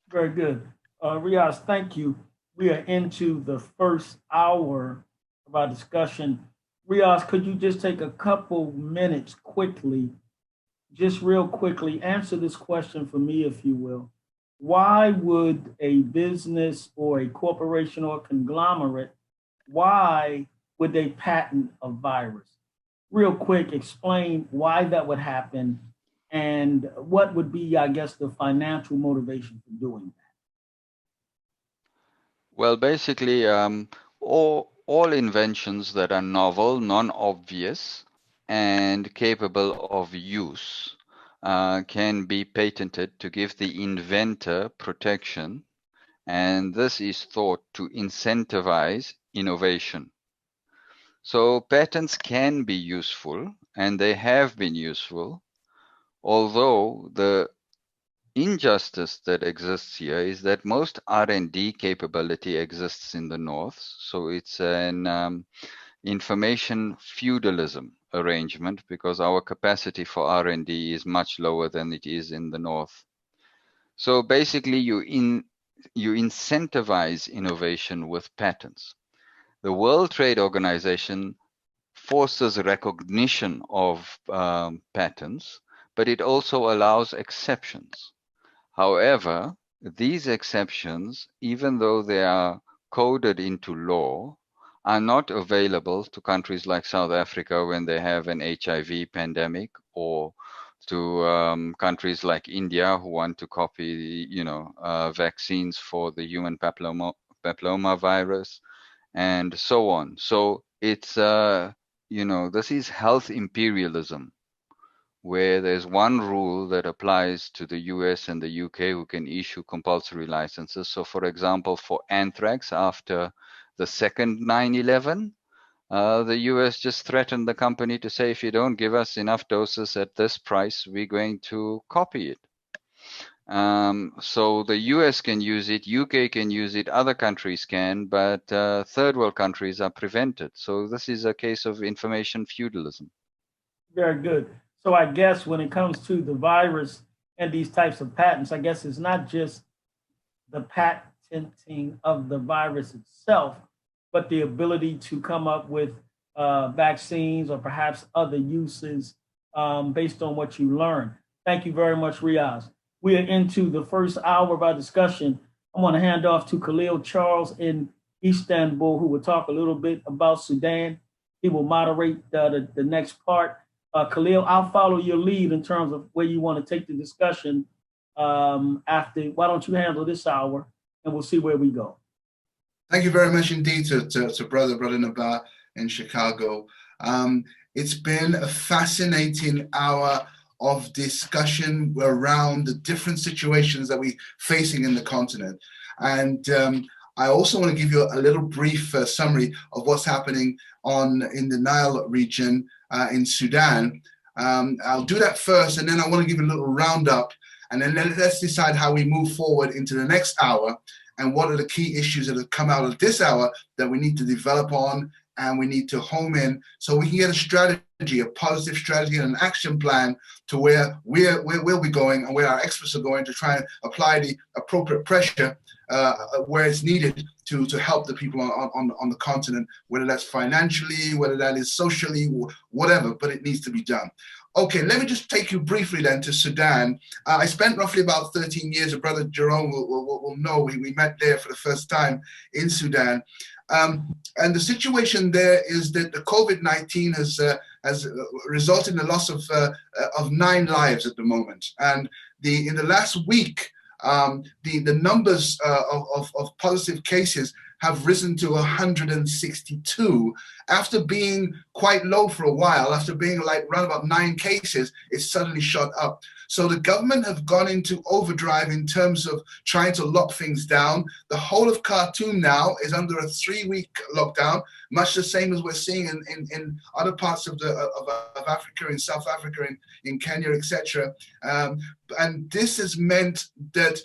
Very good. Riaz, thank you. We are into the first hour of our discussion. Riaz, could you just take a couple minutes quickly, just real quickly, answer this question for me, if you will. Why would a business or a corporation or conglomerate, why would they patent a virus? Real quick, explain why that would happen and what would be, I guess, the financial motivation for doing that. Well, basically, all inventions that are novel, non-obvious, and capable of use can be patented to give the inventor protection, and this is thought to incentivize innovation. So patents can be useful, and they have been useful, although the injustice that exists here is that most R&D capability exists in the North, so it's an information feudalism arrangement, because our capacity for R&D is much lower than it is in the North. So basically you incentivize innovation with patents. The World Trade Organization forces recognition of patents, but it also allows exceptions. However, these exceptions, even though they are coded into law, are not available to countries like South Africa when they have an HIV pandemic, or to countries like India who want to copy, vaccines for the human papilloma virus, and so on. So it's, this is health imperialism, where there's one rule that applies to the US and the UK, who can issue compulsory licenses. So for example, for anthrax, after the second 9/11, the US just threatened the company to say, if you don't give us enough doses at this price, we're going to copy it. So the US can use it, UK can use it, other countries can, but third world countries are prevented. So this is a case of information feudalism. Very good. So I guess when it comes to the virus and these types of patents, I guess it's not just the patenting of the virus itself, but the ability to come up with vaccines or perhaps other uses based on what you learn. Thank you very much, Riaz. We are into the first hour of our discussion. I want to hand off to Khalil Charles in Istanbul, who will talk a little bit about Sudan. He will moderate the next part. Khalil, I'll follow your lead in terms of where you want to take the discussion after. Why don't you handle this hour, and we'll see where we go. Thank you very much indeed to Brother Nabar in Chicago. It's been a fascinating hour of discussion around the different situations that we're facing in the continent. And I also want to give you a little brief summary of what's happening in the Nile region in Sudan. I'll do that first, and then I want to give you a little roundup, and then let's decide how we move forward into the next hour and what are the key issues that have come out of this hour that we need to develop on and we need to home in so we can get a strategy, a positive strategy and an action plan to where we'll be going and where our experts are going to try and apply the appropriate pressure where it's needed to help the people on the continent, whether that's financially, whether that is socially, whatever, but it needs to be done. Okay, let me just take you briefly then to Sudan. I spent roughly about 13 years, Brother Jerome will know, we met there for the first time in Sudan. And the situation there is that the COVID-19 has resulted in the loss of 9 lives at the moment. And in the last week, the numbers of positive cases have risen to 162 after being quite low for a while. After being like around about 9 cases, it suddenly shot up. So the government have gone into overdrive in terms of trying to lock things down. The whole of Khartoum now is under a 3-week lockdown, much the same as we're seeing in other parts of Africa, in South Africa, in Kenya, etc. And this has meant that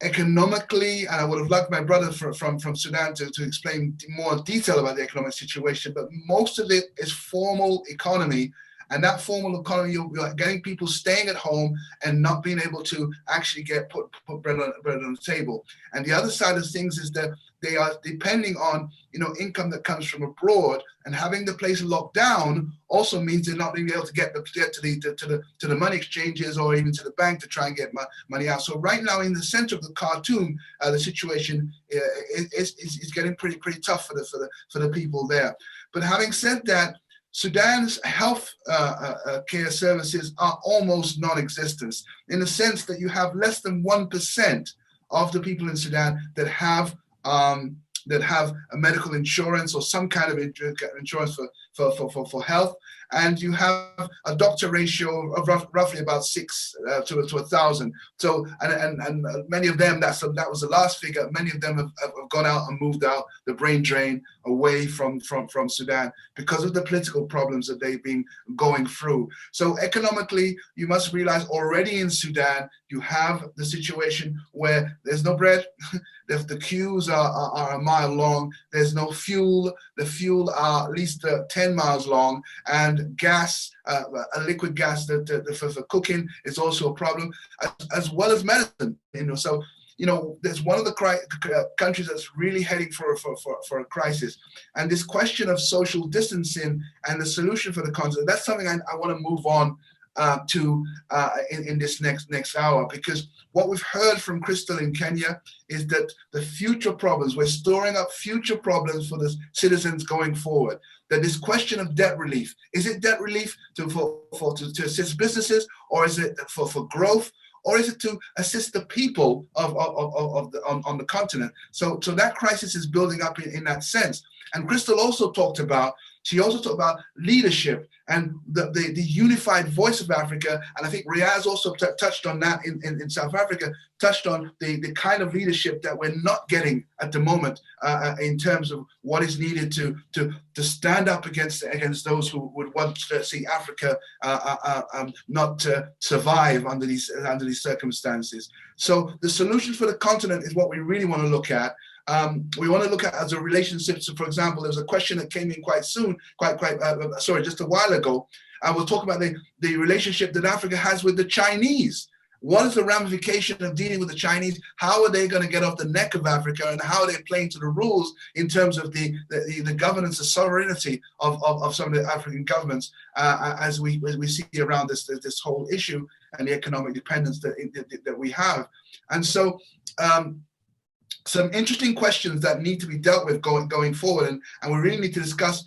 economically, and I would have liked my brother from Sudan to explain more detail about the economic situation, but most of it is formal economy. And that formal economy, you're getting people staying at home and not being able to actually put bread on the table. And the other side of things is that they are depending on income that comes from abroad, and having the place locked down also means they're not being able to get to the money exchanges or even to the bank to try and get money out. So right now in the center of the Khartoum, the situation is getting pretty tough for the people there. But having said that, Sudan's health care services are almost non-existent, in the sense that you have less than 1% of the people in Sudan that have a medical insurance or some kind of insurance for health, and you have a doctor ratio of roughly about 6 to 1,000. So and many of them, that was the last figure. Many of them have gone out and moved out the brain drain away from Sudan because of the political problems that they've been going through. So economically, you must realize already in Sudan you have the situation where there's no bread. The queues are a mile long. There's no fuel. The fuel are at least 10 miles long, and gas, a liquid gas for cooking is also a problem, as well as medicine. So there's one of the countries that's really heading for a crisis, and this question of social distancing and the solution for the continent. That's something I want to move on to in this next hour, because what we've heard from Crystal in Kenya is that the future problems, we're storing up future problems for the citizens going forward. That this question of debt relief, is it debt relief to assist businesses, or is it for growth, or is it to assist the people on the continent? So that crisis is building up in that sense. And Crystal also talked about leadership and the unified voice of Africa. And I think Riaz also touched on that in South Africa, touched on the kind of leadership that we're not getting at the moment in terms of what is needed to stand up against those who would want to see Africa not survive under these circumstances. So the solution for the continent is what we really want to look at. We want to look at as a relationship. So, for example, there was a question that came in just a while ago. I will talk about the relationship that Africa has with the Chinese. What is the ramification of dealing with the Chinese? How are they going to get off the neck of Africa, and how are they playing to the rules in terms of the governance, the sovereignty of some of the African governments as we see around this whole issue and the economic dependence that we have. And so some interesting questions that need to be dealt with going forward, and we really need to discuss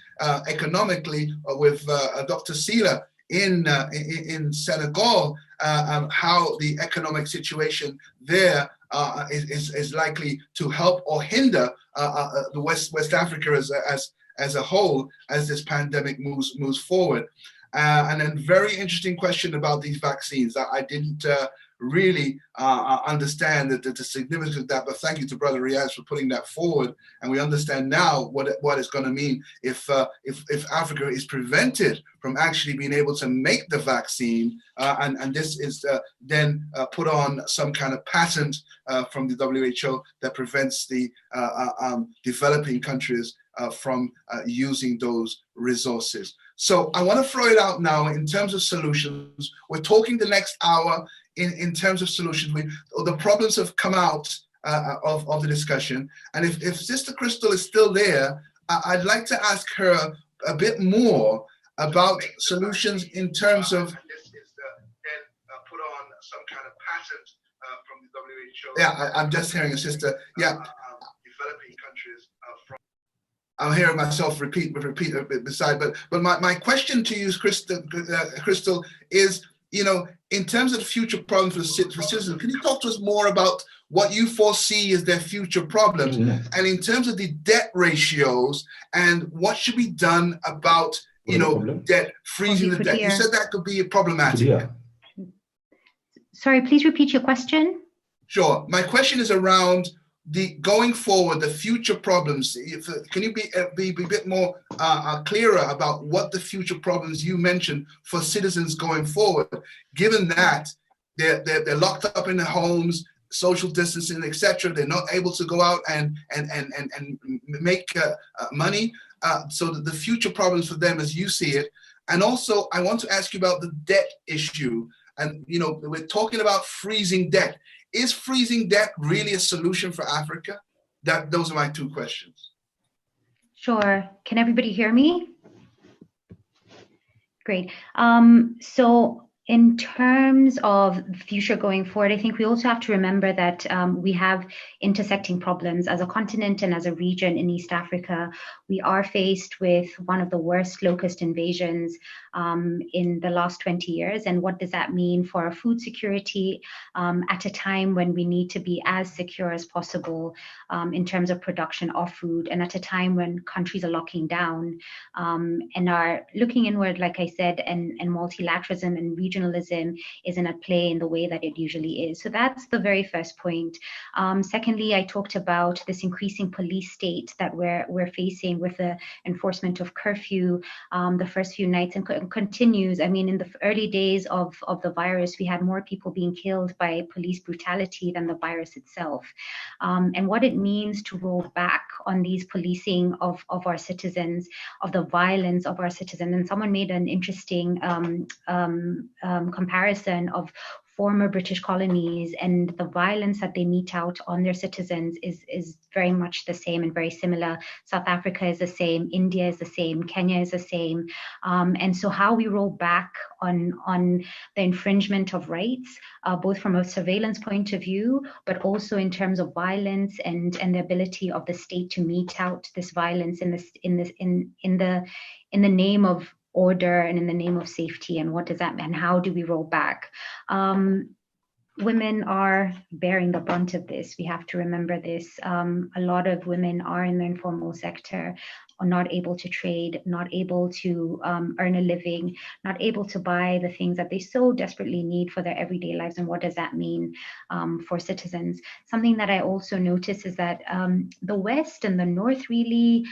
economically with Dr. Sila in Senegal, how the economic situation there is likely to help or hinder the West Africa as a whole as this pandemic moves forward. And a very interesting question about these vaccines. I didn't really understand the significance of that, but thank you to Brother Riaz for putting that forward. And we understand now what it's going to mean if Africa is prevented from actually being able to make the vaccine, and this is then put on some kind of patent from the WHO that prevents the developing countries from using those resources. So I want to throw it out now in terms of solutions. We're talking the next hour in terms of solutions. The problems have come out of the discussion. And if Sister Crystal is still there, I'd like to ask her a bit more about solutions in terms of put on some kind of patent from the WHO. Yeah, I'm just hearing a sister. Yeah, developing countries from. I'm hearing myself repeat a bit beside, but my question to you, Crystal, is, you know, in terms of the future problems for citizens, can you talk to us more about what you foresee as their future problems, and in terms of the debt ratios and what should be done about, you know, debt, freezing the debt? You said that could be problematic. Sorry, please repeat your question. Sure. My question is around the going forward, the future problems. Can you be a bit more clearer about what the future problems you mentioned for citizens going forward, given that they're locked up in their homes, social distancing, etc. They're not able to go out and make money. So the future problems for them as you see it. And also, I want to ask you about the debt issue. And, you know, we're talking about freezing debt. Is freezing debt really a solution for Africa? Those are my two questions. Sure. Can everybody hear me? Great. So in terms of future going forward, I think we also have to remember that we have intersecting problems as a continent and as a region in East Africa. We are faced with one of the worst locust invasions in the last 20 years. And what does that mean for our food security at a time when we need to be as secure as possible in terms of production of food, and at a time when countries are locking down and are looking inward, like I said, and multilateralism and regionalism isn't at play in the way that it usually is. So that's the very first point. Secondly, I talked about this increasing police state that we're facing with the enforcement of curfew the first few nights, and continues. I mean, in the early days of the virus, we had more people being killed by police brutality than the virus itself. And what it means to roll back on these policing of our citizens, of the violence of our citizens. And someone made an interesting comparison of former British colonies, and the violence that they mete out on their citizens is very much the same and very similar. South Africa is the same, India is the same, Kenya is the same. And so how we roll back on the infringement of rights, both from a surveillance point of view, but also in terms of violence and the ability of the state to mete out this violence in the name of order and in the name of safety, and what does that mean? How do we roll back? Women are bearing the brunt of this. We have to remember this. A lot of women are in the informal sector, are not able to trade, not able to earn a living, not able to buy the things that they so desperately need for their everyday lives. And what does that mean for citizens? Something that I also notice is that the West and the North really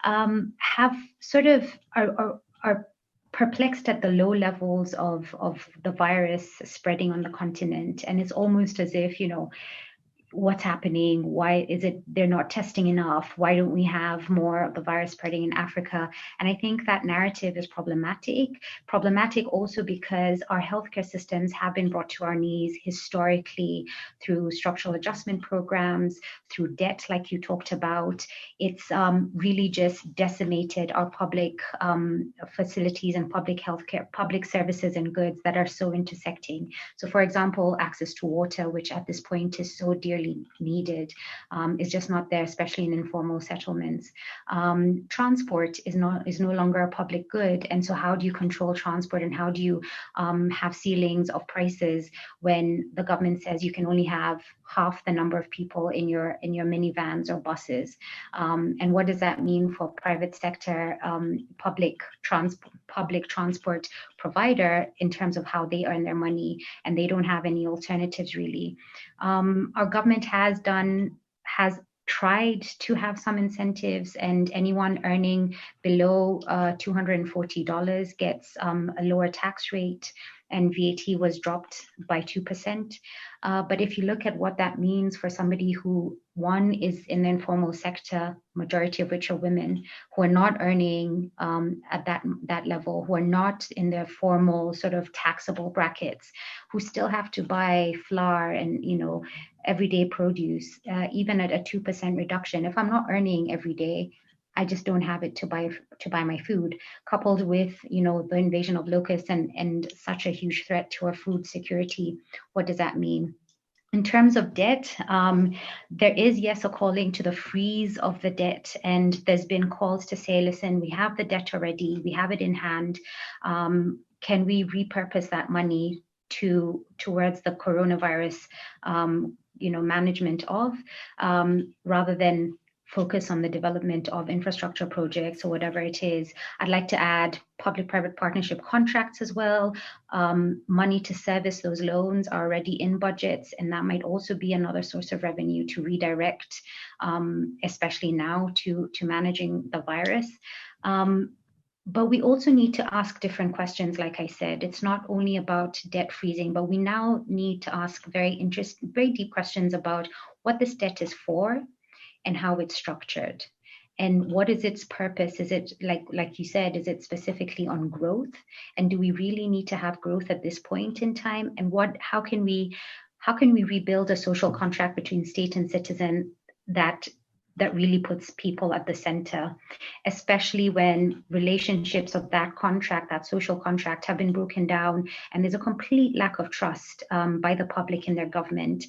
have sort of are perplexed at the low levels of the virus spreading on the continent. And it's almost as if, you know, what's happening? Why is it they're not testing enough? Why don't we have more of the virus spreading in Africa? And I think that narrative is problematic. Problematic also because our healthcare systems have been brought to our knees historically through structural adjustment programs, through debt, like you talked about. It's really just decimated our public facilities and public healthcare, public services and goods that are so intersecting. So for example, access to water, which at this point is so dearly necessarily needed, is just not there, especially in informal settlements. Transport is no longer a public good, and so how do you control transport, and how do you have ceilings of prices when the government says you can only have half the number of people in your minivans or buses? And what does that mean for private sector public transport provider in terms of how they earn their money, and they don't have any alternatives really? Our government has tried to have some incentives, and anyone earning below $240 gets a lower tax rate, and VAT was dropped by 2%. But if you look at what that means for somebody who, one, is in the informal sector, majority of which are women, who are not earning at that level, who are not in their formal sort of taxable brackets, who still have to buy flour and, everyday produce, even at a 2% reduction. If I'm not earning every day, I just don't have it to buy my food, coupled with, the invasion of locusts and such a huge threat to our food security. What does that mean? In terms of debt, there is, yes, a calling to the freeze of the debt. And there's been calls to say, listen, we have the debt already, we have it in hand. Can we repurpose that money towards the coronavirus, management of, rather than focus on the development of infrastructure projects or whatever it is? I'd like to add public-private partnership contracts as well. Money to service those loans are already in budgets, and that might also be another source of revenue to redirect, especially now to managing the virus. But we also need to ask different questions. Like I said, it's not only about debt freezing, but we now need to ask very deep questions about what this debt is for, and how it's structured, and what is its purpose. Is it, like you said, is it specifically on growth, and do we really need to have growth at this point in time? And how can we rebuild a social contract between state and citizen that really puts people at the center, especially when relationships of that contract, that social contract, have been broken down, and there's a complete lack of trust by the public in their government,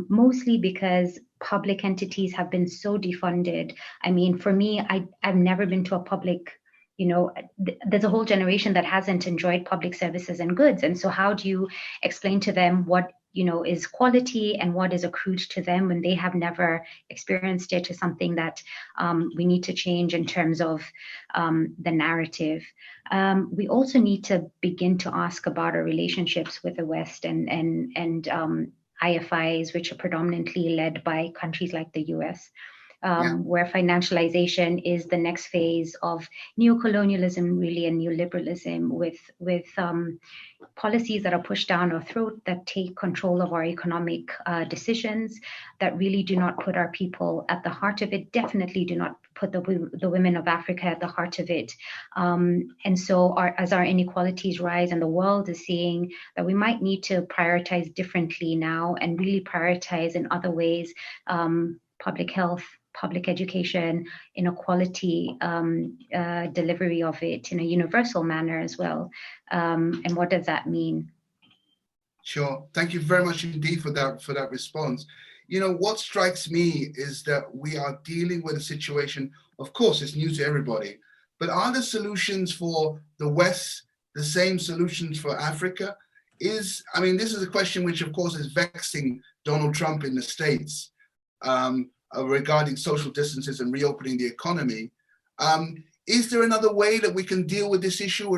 mostly because public entities have been so defunded. I mean, for me, I've never been to a public, there's a whole generation that hasn't enjoyed public services and goods. And so how do you explain to them what is quality and what is accrued to them when they have never experienced it? Is something that we need to change in terms of the narrative. We also need to begin to ask about our relationships with the West and IFIs, which are predominantly led by countries like the US. Where financialization is the next phase of neocolonialism, really, and neoliberalism, with policies that are pushed down our throat, that take control of our economic decisions, that really do not put our people at the heart of it, definitely do not put the women of Africa at the heart of it. And so as our inequalities rise, and the world is seeing that we might need to prioritize differently now, and really prioritize in other ways, public health, public education, inequality, delivery of it in a universal manner as well. And what does that mean? Sure. Thank you very much indeed for that response. What strikes me is that we are dealing with a situation, of course, it's new to everybody, but are the solutions for the West the same solutions for Africa? This is a question which, of course, is vexing Donald Trump in the States. Regarding social distances and reopening the economy. Is there another way that we can deal with this issue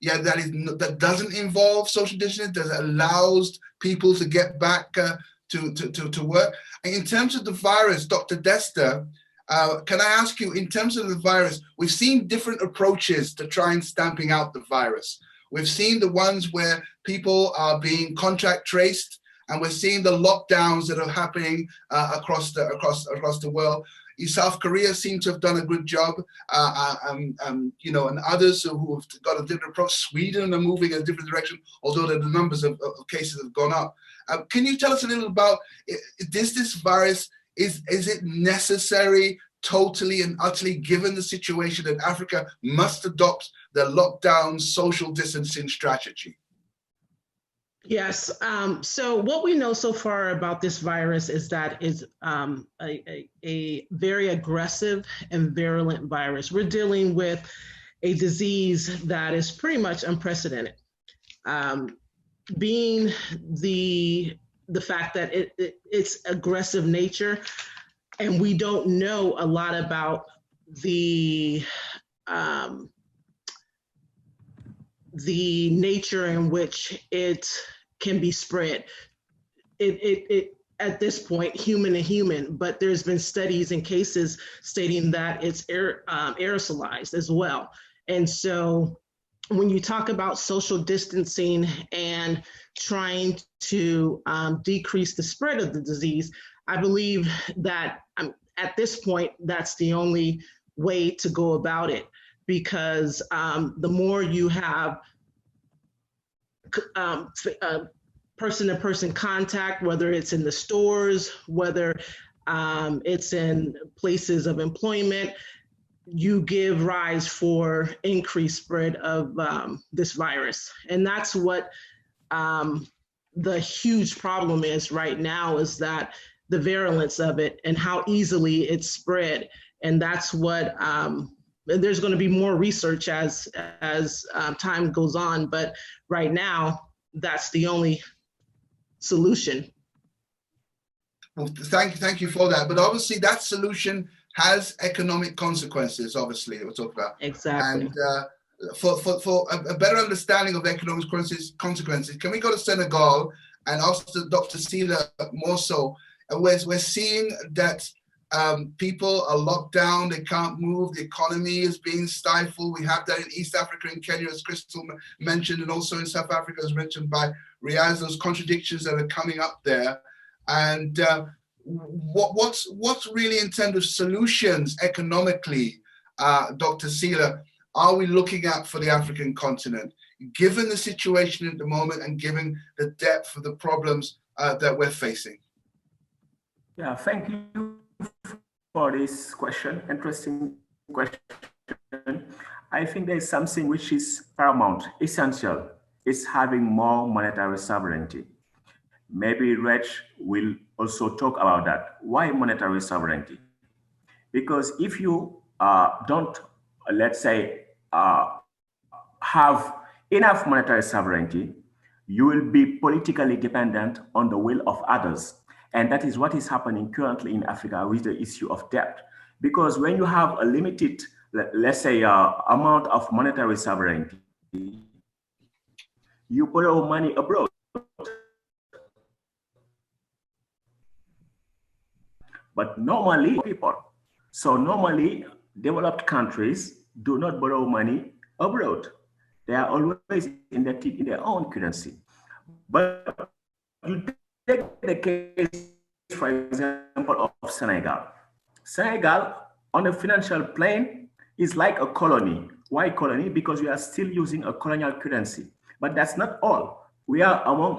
that doesn't involve social distancing, that allows people to get back to work? In terms of the virus, Dr. Desta, can I ask you, in terms of the virus, we've seen different approaches to try and stamping out the virus. We've seen the ones where people are being contact traced, and we're seeing the lockdowns that are happening across the world. South Korea seems to have done a good job, and others who have got a different approach. Sweden are moving in a different direction, although the numbers of cases have gone up. Can you tell us a little about, this virus, is it necessary, totally and utterly, given the situation that Africa must adopt the lockdown social distancing strategy? Yes. So what we know so far about this virus is that it's a very aggressive and virulent virus. We're dealing with a disease that is pretty much unprecedented. Being the fact that its aggressive nature, and we don't know a lot about the nature in which it can be spread. It at this point, human to human, but there's been studies and cases stating that it's aerosolized as well. And so when you talk about social distancing and trying to decrease the spread of the disease, I believe that at this point, that's the only way to go about it, because the more you have person-to-person contact, whether it's in the stores, whether it's in places of employment, you give rise for increased spread of this virus. And that's what the huge problem is right now, is that the virulence of it and how easily it's spread. And that's what there's going to be more research as time goes on, but right now that's the only solution. Well, thank you for that. But obviously that solution has economic consequences, obviously, that we'll talk about. Exactly. And for a better understanding of economic consequences, can we go to Senegal and ask Dr. Sila more so? We're seeing that people are locked down, they can't move, the economy is being stifled. We have that in East Africa and Kenya, as Crystal mentioned, and also in South Africa, as mentioned by Riaz, those contradictions that are coming up there. And what's really in terms of solutions economically, Dr. Sila, are we looking at for the African continent, given the situation at the moment and given the depth of the problems that we're facing? Yeah, thank you for this question, interesting question. I think there is something which is paramount, essential, is having more monetary sovereignty. Maybe Reg will also talk about that. Why monetary sovereignty? Because if you don't, let's say, have enough monetary sovereignty, you will be politically dependent on the will of others. And that is what is happening currently in Africa with the issue of debt. Because when you have a limited, let's say, amount of monetary sovereignty, you borrow money abroad. But normally, normally developed countries do not borrow money abroad. They are always indebted in their own currency. But you take the case, for example, of Senegal. Senegal, on the financial plane, is like a colony. Why colony? Because we are still using a colonial currency. But that's not all. We are among,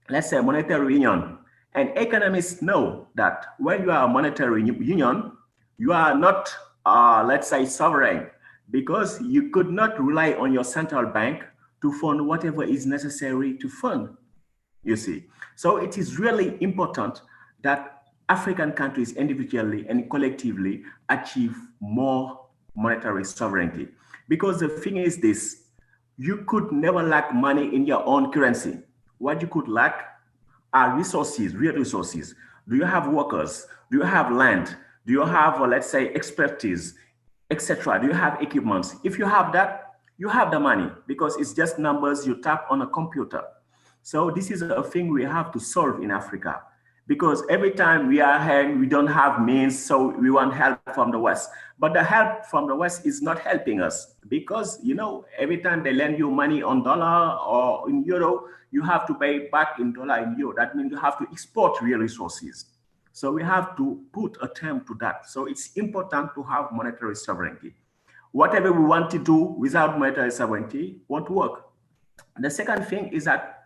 let's say, monetary union. And economists know that when you are a monetary union, you are not, let's say, sovereign, because you could not rely on your central bank to fund whatever is necessary to fund, you see. So it is really important that African countries individually and collectively achieve more monetary sovereignty. Because the thing is this, you could never lack money in your own currency. What you could lack are resources, real resources. Do you have workers? Do you have land? Do you have, let's say, expertise, etc.? Do you have equipment? If you have that, you have the money, because it's just numbers you tap on a computer. So this is a thing we have to solve in Africa, because every time we are here, we don't have means, so we want help from the West. But the help from the West is not helping us, because, you know, every time they lend you money on dollar or in euro, you have to pay back in dollar and euro. That means you have to export real resources. So we have to put a term to that. So it's important to have monetary sovereignty. Whatever we want to do without monetary sovereignty won't work. The second thing is that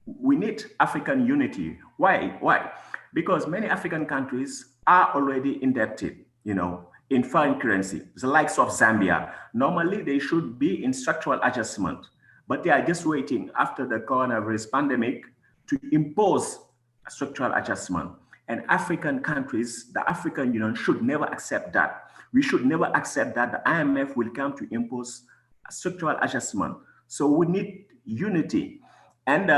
we need African unity. Why? Why? Because many African countries are already indebted, you know, in foreign currency, the likes of Zambia. Normally, they should be in structural adjustment. but they are just waiting after the coronavirus pandemic to impose a structural adjustment. And African countries, the African Union should never accept that. We should never accept that the IMF will come to impose a structural adjustment. So we need unity. And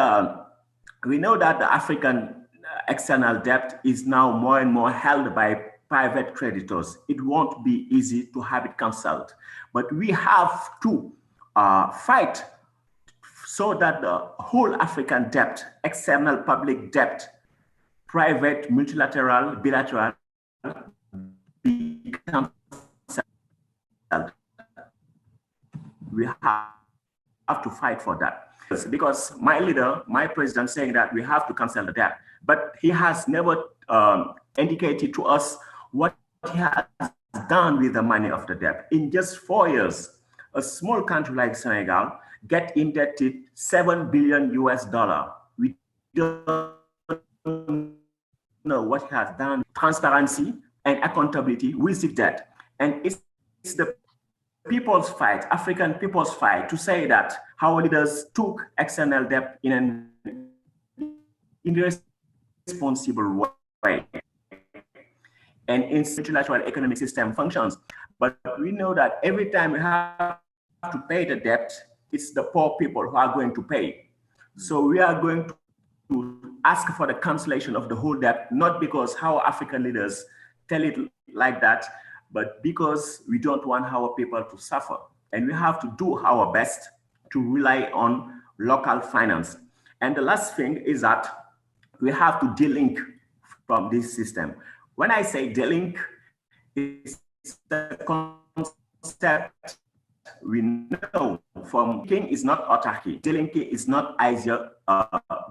we know that the African external debt is now more and more held by private creditors. It won't be easy to have it canceled, but we have to fight so that the whole African debt, external public debt, private, multilateral, bilateral, be canceled. We have to fight for that. Because my leader, my president, saying that we have to cancel the debt, but he has never indicated to us what he has done with the money of the debt. In just 4 years, a small country like Senegal get indebted $7 billion US. We don't know what he has done. Transparency and accountability with the debt. And it's the people's fight, African people's fight, to say that our leaders took external debt in an irresponsible way and in multilateral economic system functions. But we know that every time we have to pay the debt, it's the poor people who are going to pay. So we are going to ask for the cancellation of the whole debt, not because our African leaders tell it like that, but because we don't want our people to suffer. And we have to do our best to rely on local finance. And the last thing is that we have to delink from this system. When I say delink, it's the concept we know from king is not autarky. Delinking is not either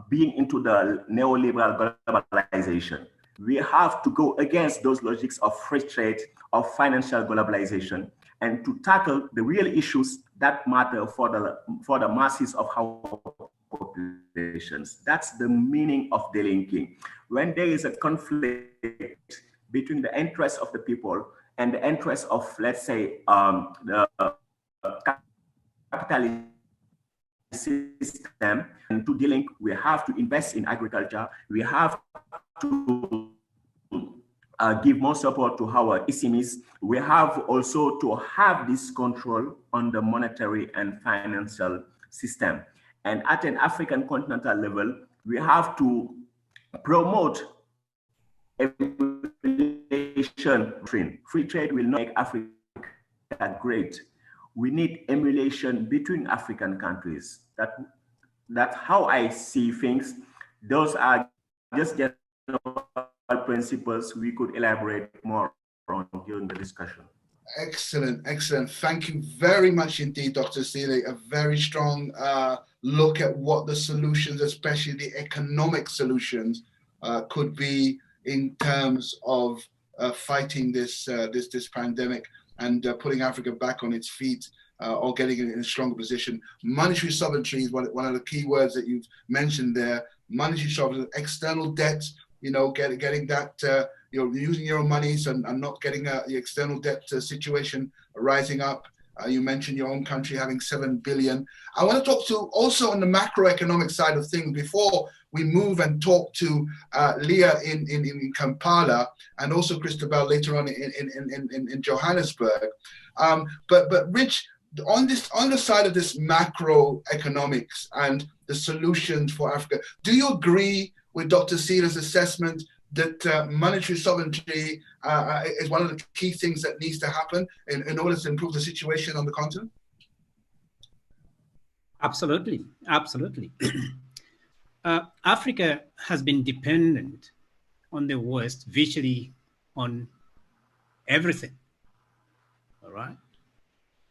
being into the neoliberal globalization. We have to go against those logics of free trade, of financial globalization, and to tackle the real issues that matter for the masses of our populations. That's the meaning of delinking. When there is a conflict between the interests of the people and the interests of, let's say, the capitalist system, and to delink, we have to invest in agriculture. We have to give more support to our SMEs. We have also to have this control on the monetary and financial system. And at an African continental level, we have to promote emulation. Free trade will not make Africa great. We need emulation between African countries. That's how I see things. Those are just general principles we could elaborate more on during the discussion. Excellent, excellent. Thank you very much indeed, Dr. Seeley. A very strong look at what the solutions, especially the economic solutions, could be in terms of fighting this pandemic and putting Africa back on its feet, or getting it in a stronger position. Monetary sovereignty is one of the key words that you've mentioned there. Monetary sovereignty, external debt, getting that, using your own monies and not getting the external debt situation rising up. You mentioned your own country having 7 billion. I want to talk to also on the macroeconomic side of things before we move and talk to Leah in Kampala and also Christabel later on in Johannesburg. But Rich, on the side of this macroeconomics and the solutions for Africa, do you agree with Dr. Seeley's assessment that monetary sovereignty is one of the key things that needs to happen in order to improve the situation on the continent? Absolutely, absolutely. Africa has been dependent on the West, virtually on everything, all right?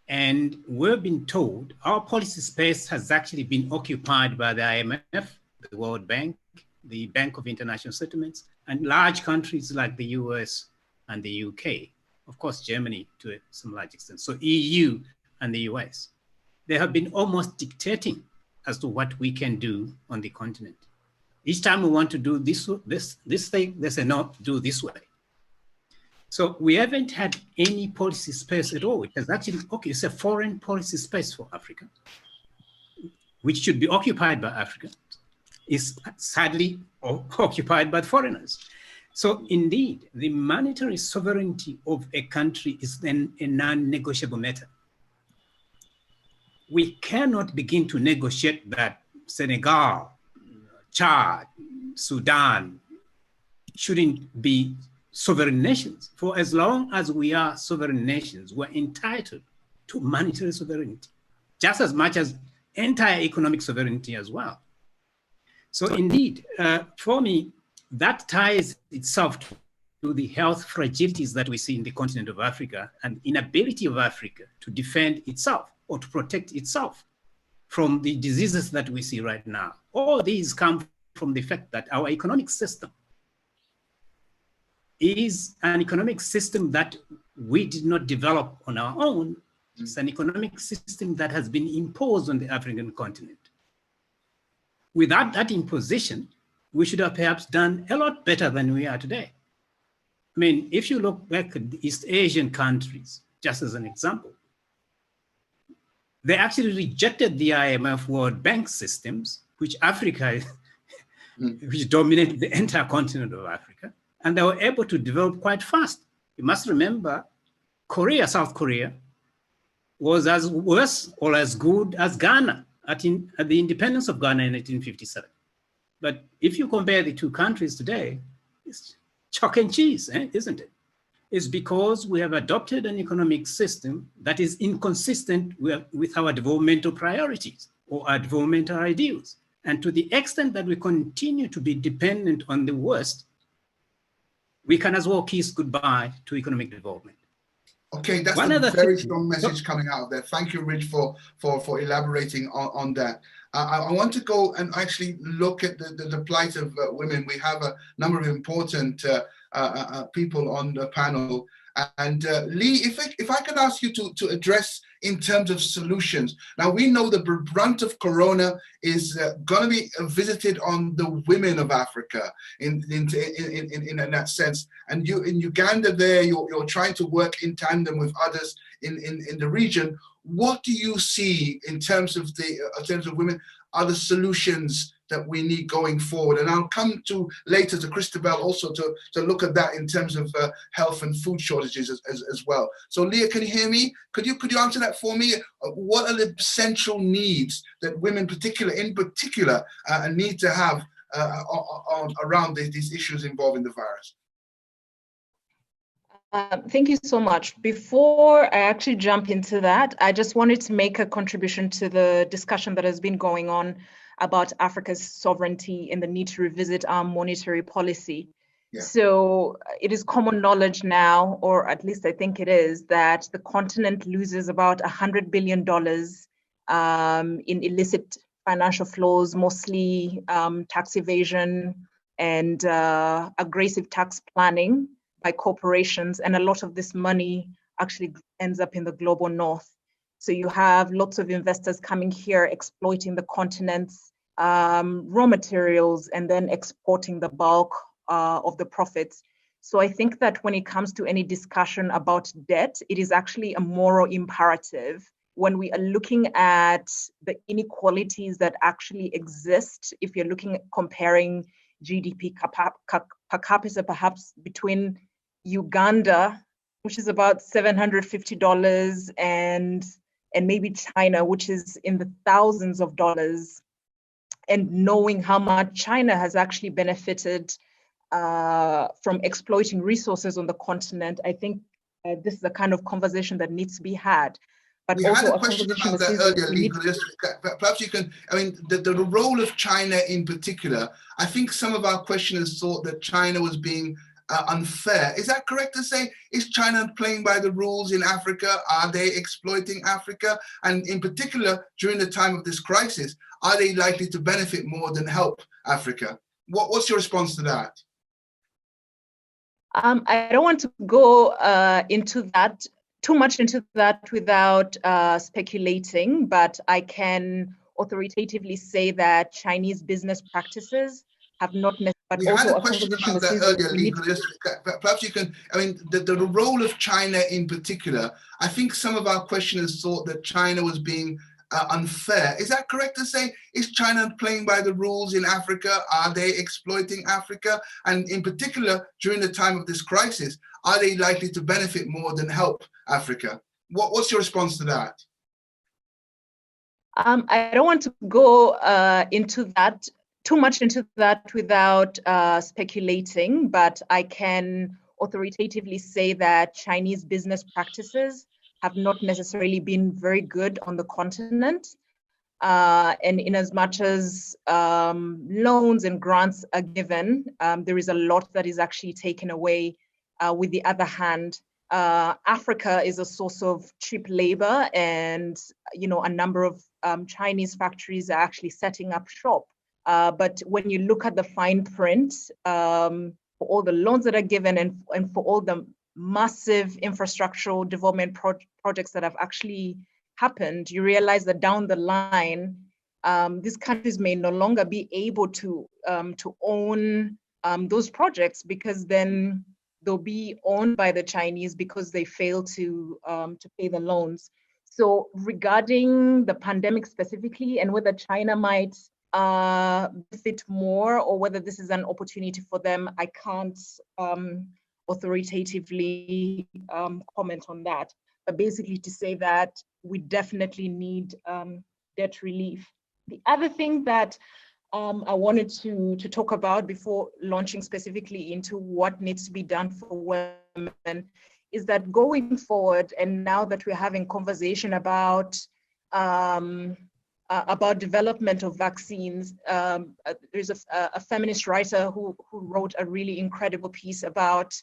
And we've been told our policy space has actually been occupied by the IMF, the World Bank, the Bank of International Settlements, and large countries like the US and the UK, of course, Germany to some large extent. So EU and the US, they have been almost dictating as to what we can do on the continent. Each time we want to do this thing, they say, no, do this way. So we haven't had any policy space at all. It has actually, okay, it's a foreign policy space for Africa. which should be occupied by Africans, is sadly occupied by foreigners. So indeed, the monetary sovereignty of a country is then a non-negotiable matter. We cannot begin to negotiate that Senegal, Chad, Sudan shouldn't be sovereign nations. For as long as we are sovereign nations, we're entitled to monetary sovereignty, just as much as entire economic sovereignty as well. So indeed, for me, that ties itself to the health fragilities that we see in the continent of Africa and inability of Africa to defend itself or to protect itself from the diseases that we see right now. All these come from the fact that our economic system is an economic system that we did not develop on our own. It's an economic system that has been imposed on the African continent. Without that imposition, we should have perhaps done a lot better than we are today. I mean, if you look back at the East Asian countries, just as an example, they actually rejected the IMF World Bank systems, which Africa, which dominated the entire continent of Africa, and they were able to develop quite fast. You must remember, Korea, South Korea, was as worse or as good as Ghana at the independence of Ghana in 1857. But if you compare the two countries today, it's chalk and cheese, isn't it? It's because we have adopted an economic system that is inconsistent with our developmental priorities or our developmental ideals. And to the extent that we continue to be dependent on the West, we can as well kiss goodbye to economic development. Okay, that's a very strong message coming out of there. Thank you, Rich, for elaborating on that. I want to go and actually look at the plight of women. We have a number of important people on the panel. And Lee, if I could ask you to address in terms of solutions. Now, we know the brunt of corona is going to be visited on the women of Africa in that sense. And you in Uganda there, you're trying to work in tandem with others in the region. What do you see in terms of women are the solutions that we need going forward? And I'll come to later to Christabel also to look at that in terms of health and food shortages as well. So Leah, can you hear me? Could you answer that for me? What are the central needs that women in particular need to have around these issues involving the virus? Thank you so much. Before I actually jump into that, I just wanted to make a contribution to the discussion that has been going on about Africa's sovereignty and the need to revisit our monetary policy. Yeah. So it is common knowledge now, or at least I think it is, that the continent loses about $100 billion in illicit financial flows, mostly tax evasion and aggressive tax planning by corporations. And a lot of this money actually ends up in the global north. So you have lots of investors coming here, exploiting the continent's raw materials and then exporting the bulk of the profits. So I think that when it comes to any discussion about debt, it is actually a moral imperative when we are looking at the inequalities that actually exist. If you're looking at comparing GDP per capita, perhaps between Uganda, which is about $750, and maybe China, which is in the thousands of dollars, and knowing how much China has actually benefited from exploiting resources on the continent, I think this is the kind of conversation that needs to be had. But we also had a question about that earlier, Lee. Perhaps you can, I mean, the role of China in particular, I think some of our questioners thought that China was being unfair. Is that correct to say? Is China playing by the rules in Africa? Are they exploiting Africa? And in particular, during the time of this crisis, are they likely to benefit more than help Africa? What's your response to that? I don't want to go into that too much into that without speculating, but I can authoritatively say that Chinese business practices have not necessarily. But we also had a question about that earlier, Lee. Perhaps you can, I mean, the role of China in particular, I think some of our questioners thought that China was being unfair. Is that correct to say? Is China playing by the rules in Africa? Are they exploiting Africa? And in particular, during the time of this crisis, are they likely to benefit more than help Africa? What's your response to that? I don't want to go into that too much into that without speculating, but I can authoritatively say that Chinese business practices have not necessarily been very good on the continent. And in as much as loans and grants are given, there is a lot that is actually taken away. With the other hand, Africa is a source of cheap labor, and a number of Chinese factories are actually setting up shop. But when you look at the fine print, for all the loans that are given and for all the massive infrastructural development projects that have actually happened, you realize that down the line, these countries may no longer be able to own those projects, because then they'll be owned by the Chinese because they fail to pay the loans. So regarding the pandemic specifically and whether China might benefit more or whether this is an opportunity for them, I can't authoritatively comment on that. But basically to say that we definitely need debt relief. The other thing that I wanted to talk about before launching specifically into what needs to be done for women is that going forward, and now that we're having conversation about development of vaccines, there's a feminist writer who wrote a really incredible piece about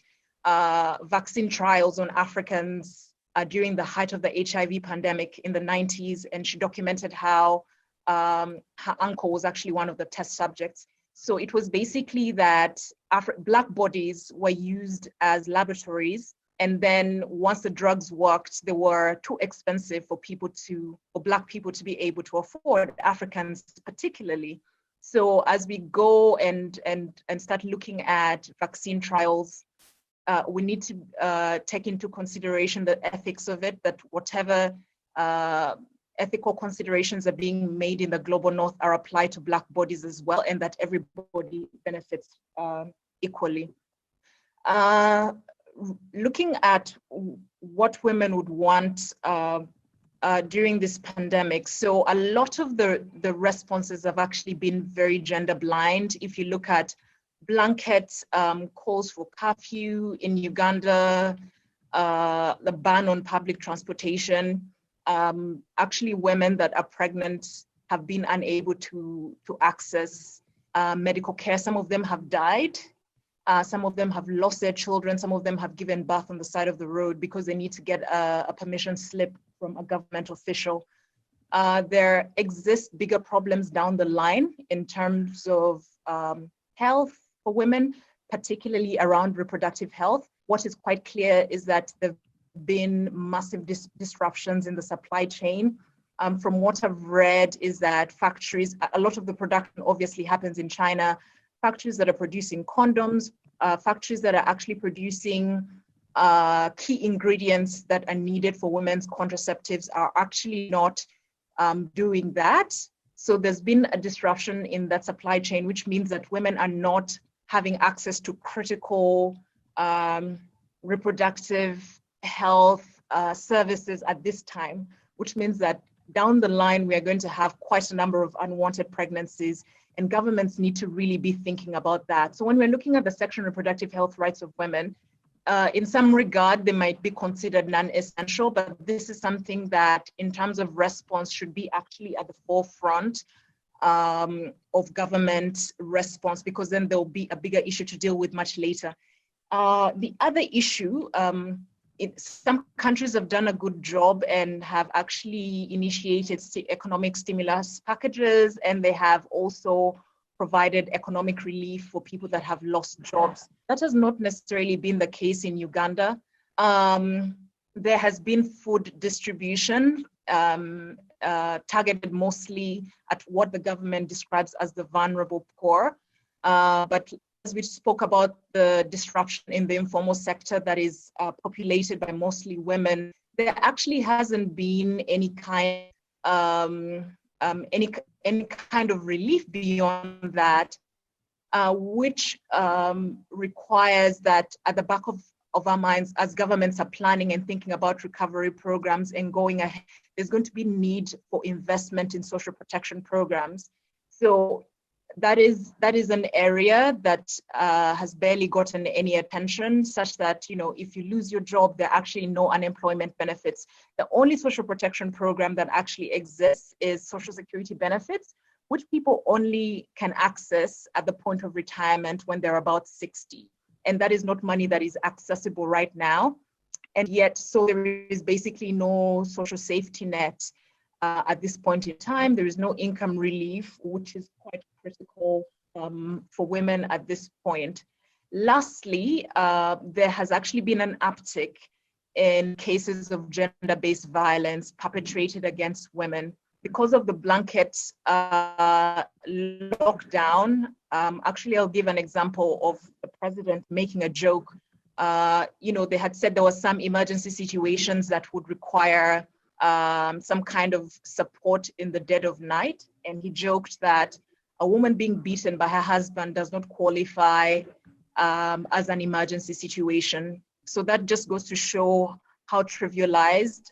vaccine trials on Africans during the height of the HIV pandemic in the 90s, and she documented how her uncle was actually one of the test subjects. So it was basically that Black bodies were used as laboratories, and then once the drugs worked, they were too expensive for Black people to be able to afford, Africans particularly. So as we go and start looking at vaccine trials, we need to take into consideration the ethics of it, that whatever ethical considerations are being made in the global north are applied to Black bodies as well, and that everybody benefits equally. Looking at what women would want during this pandemic, so a lot of the responses have actually been very gender blind. If you look at blanket calls for curfew in Uganda, the ban on public transportation, actually women that are pregnant have been unable to access medical care. Some of them have died. Some of them have lost their children. Some of them have given birth on the side of the road because they need to get a permission slip from a government official. There exist bigger problems down the line in terms of health for women, particularly around reproductive health. What is quite clear is that there have been massive disruptions in the supply chain. From what I've read is that factories, a lot of the production obviously happens in China, factories that are producing condoms, factories that are actually producing key ingredients that are needed for women's contraceptives are actually not doing that. So there's been a disruption in that supply chain, which means that women are not having access to critical reproductive health services at this time, which means that down the line, we are going to have quite a number of unwanted pregnancies, and governments need to really be thinking about that. So when we're looking at the section reproductive health rights of women, in some regard, they might be considered non-essential, but this is something that in terms of response should be actually at the forefront of government response, because then there'll be a bigger issue to deal with much later. The other issue, some countries have done a good job and have actually initiated economic stimulus packages, and they have also provided economic relief for people that have lost jobs. That has not necessarily been the case in Uganda. There has been food distribution targeted mostly at what the government describes as the vulnerable poor. But as we spoke about the disruption in the informal sector that is populated by mostly women, there actually hasn't been any kind any kind of relief beyond that, which requires that at the back of our minds, as governments are planning and thinking about recovery programs and going ahead, there's going to be need for investment in social protection programs. So that is an area that has barely gotten any attention, such that, you know, if you lose your job, there are actually no unemployment benefits. The only social protection program that actually exists is Social Security benefits, which people only can access at the point of retirement when they're about 60. And that is not money that is accessible right now. And yet, so there is basically no social safety net at this point in time. There is no income relief, which is quite critical for women at this point. Lastly, there has actually been an uptick in cases of gender-based violence perpetrated against women because of the blanket lockdown. Actually, I'll give an example of the president making a joke. You know, they had said there were some emergency situations that would require some kind of support in the dead of night. And he joked that a woman being beaten by her husband does not qualify as an emergency situation. So that just goes to show how trivialized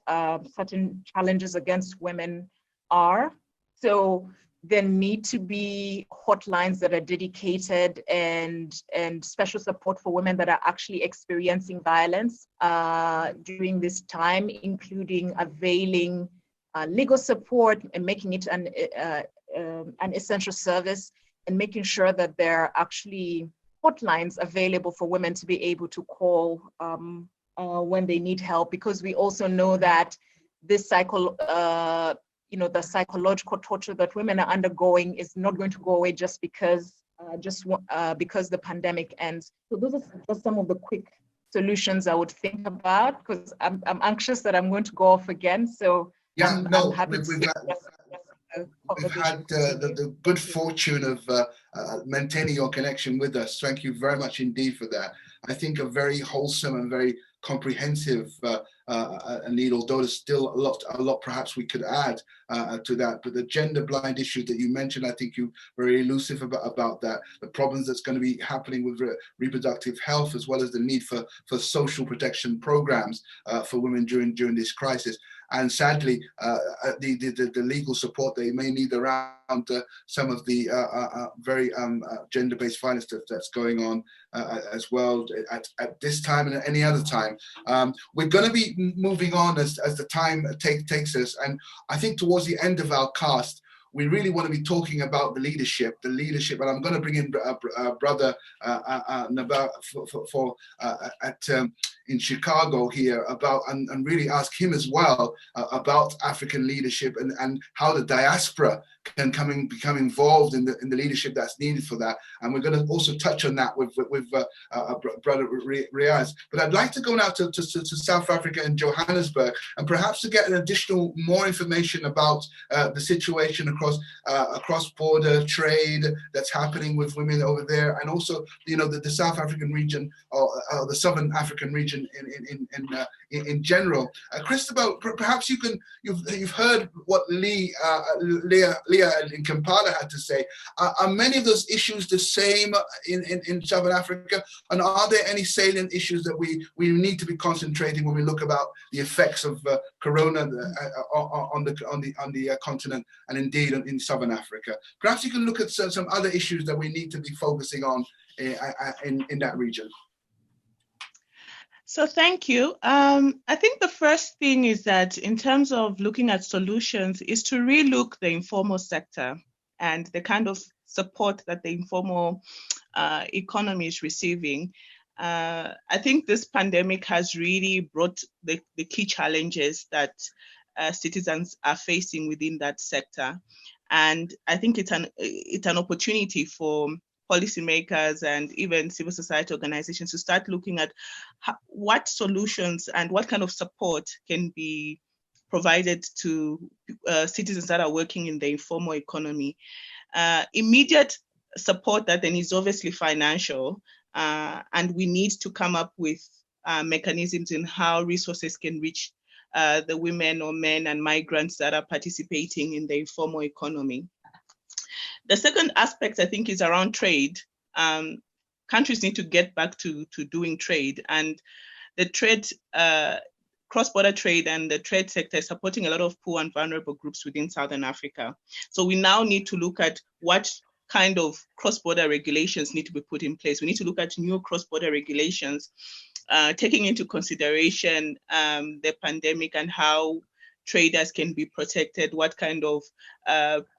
certain challenges against women are. So there need to be hotlines that are dedicated and special support for women that are actually experiencing violence during this time, including availing legal support and making it an essential service, and making sure that there are actually hotlines available for women to be able to call when they need help, because we also know that this cycle, the psychological torture that women are undergoing is not going to go away just because the pandemic ends. So those are just some of the quick solutions I would think about, because I'm anxious that I'm going to go off again. So yeah, I'm happy we've had the good fortune of maintaining your connection with us. Thank you very much indeed for that. I think a very wholesome and very comprehensive need, although there's still a lot perhaps we could add to that. But the gender blind issue that you mentioned, I think you're very elusive about that. The problems that's going to be happening with reproductive health, as well as the need for social protection programs for women during this crisis. And sadly, the legal support they may need around some of the very gender-based violence that's going on as well at this time and at any other time. We're going to be moving on as the time takes us. And I think towards the end of our cast, we really want to be talking about the leadership, and I'm going to bring in brother Naba in Chicago here about, and really ask him as well about African leadership and how the diaspora can become involved in the leadership that's needed for that. And we're going to also touch on that with brother Riaz. But I'd like to go now to South Africa and Johannesburg, and perhaps to get an additional more information about the situation across border trade that's happening with women over there, and also the South African region or the Southern African region in general. Christabel, perhaps you've heard what Leah in Kampala had to say. Are many of those issues the same in Southern Africa, and are there any salient issues that we need to be concentrating when we look about the effects of Corona on the continent and indeed in Southern Africa? Perhaps you can look at some other issues that we need to be focusing on in that region. So thank you. I think the first thing is that in terms of looking at solutions is to relook the informal sector and the kind of support that the informal economy is receiving. I think this pandemic has really brought the key challenges that citizens are facing within that sector. And I think it's an opportunity for policymakers and even civil society organizations to start looking at what solutions and what kind of support can be provided to citizens that are working in the informal economy. Immediate support that then is obviously financial, and we need to come up with mechanisms in how resources can reach the women or men and migrants that are participating in the informal economy. The second aspect, I think, is around trade. Countries need to get back to doing trade, and the trade, cross-border trade and the trade sector is supporting a lot of poor and vulnerable groups within Southern Africa. So we now need to look at what kind of cross-border regulations need to be put in place. We need to look at new cross-border regulations, taking into consideration the pandemic and how traders can be protected, what kind of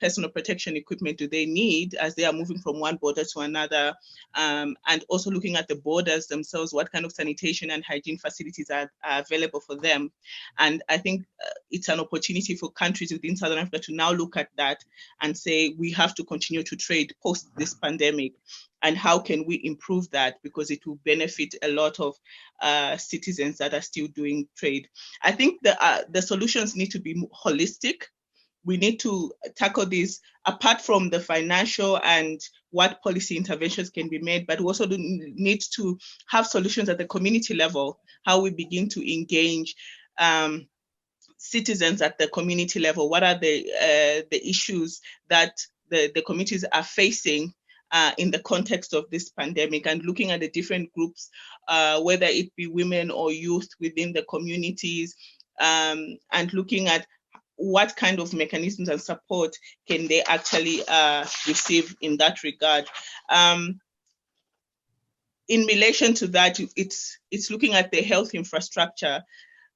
personal protection equipment do they need as they are moving from one border to another, and also looking at the borders themselves, what kind of sanitation and hygiene facilities are available for them. And I think it's an opportunity for countries within Southern Africa to now look at that and say, we have to continue to trade post this pandemic. And how can we improve that? Because it will benefit a lot of citizens that are still doing trade. I think the solutions need to be holistic. We need to tackle this apart from the financial and what policy interventions can be made, but we also need to have solutions at the community level, how we begin to engage citizens at the community level. What are the issues that the communities are facing in the context of this pandemic, and looking at the different groups, whether it be women or youth within the communities, and looking at what kind of mechanisms and support can they actually receive in that regard. In relation to that, it's looking at the health infrastructure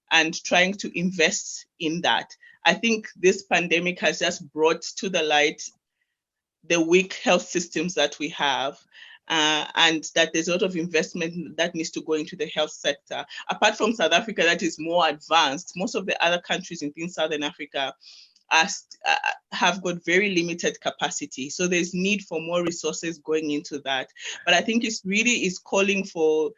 and trying to invest in that. I think this pandemic has just brought to the light the weak health systems that we have, and that there's a lot of investment that needs to go into the health sector. Apart from South Africa, that is more advanced, most of the other countries within Southern Africa have got very limited capacity. So there's need for more resources going into that. But I think it's really calling for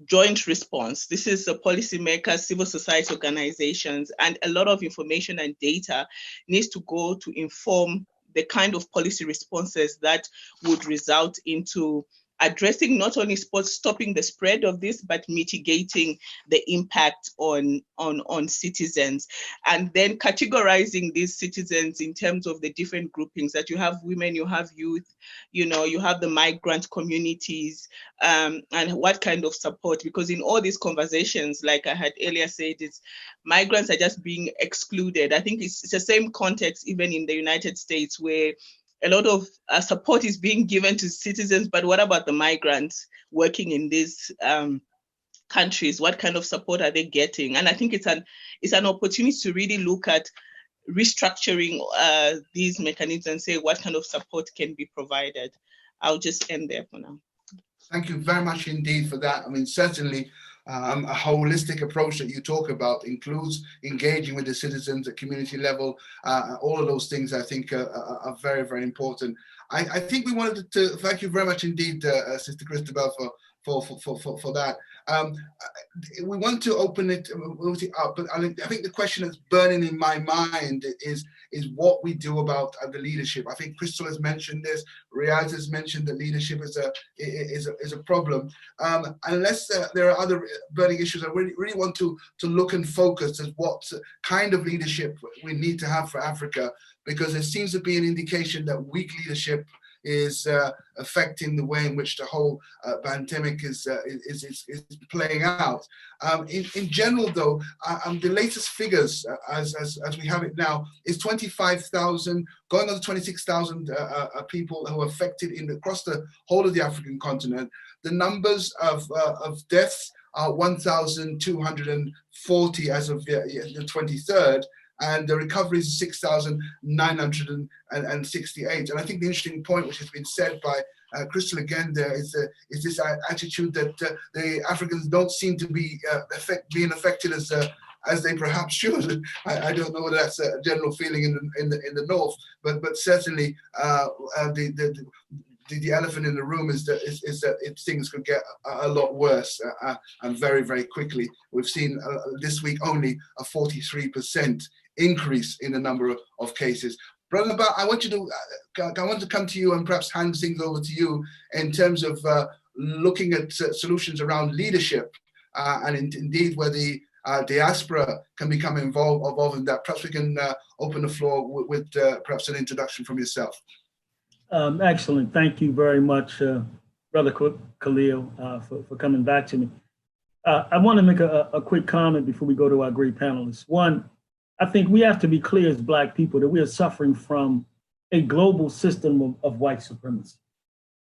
joint response. This is the policymakers, civil society organizations, and a lot of information and data needs to go to inform the kind of policy responses that would result into addressing not only stopping the spread of this, but mitigating the impact on citizens. And then categorizing these citizens in terms of the different groupings that you have: women, you have youth, you have the migrant communities, and what kind of support. Because in all these conversations, like I had earlier said, migrants are just being excluded. I think it's the same context even in the United States, where a lot of support is being given to citizens, but what about the migrants working in these countries? What kind of support are they getting? And I think it's an opportunity to really look at restructuring these mechanisms and say what kind of support can be provided. I'll just end there for now. Thank you very much indeed for that. I mean, certainly a holistic approach that you talk about includes engaging with the citizens at community level. All of those things I think are very, very important. I think we wanted to thank you very much indeed, Sister Christabel, for that. We want to open it up, but I think the question that's burning in my mind is what we do about the leadership. I think Crystal has mentioned this. Riaz has mentioned that leadership is a problem. Unless there are other burning issues, I really want to look and focus at what kind of leadership we need to have for Africa, because there seems to be an indication that weak leadership is affecting the way in which the whole pandemic is playing out. In general, though, the latest figures, as we have it now, is 25,000, going on to 26,000 people who are affected across the whole of the African continent. The numbers of deaths are 1,240 as of the 23rd. And the recovery is 6,968. And I think the interesting point, which has been said by Crystal again, there is this attitude that the Africans don't seem to be being affected as they perhaps should. I don't know whether that's a general feeling in the north, but certainly the elephant in the room is that things could get a lot worse and very, very quickly. We've seen this week only a 43% increase in the number of cases. Brother Ba, I want to come to you and perhaps hand things over to you in terms of looking at solutions around leadership and indeed where the diaspora can become involved in that. Perhaps we can open the floor with perhaps an introduction from yourself. Excellent. Thank you very much, Brother Khalil, for coming back to me. I want to make a quick comment before we go to our great panelists. One, I think we have to be clear as Black people that we are suffering from a global system of white supremacy.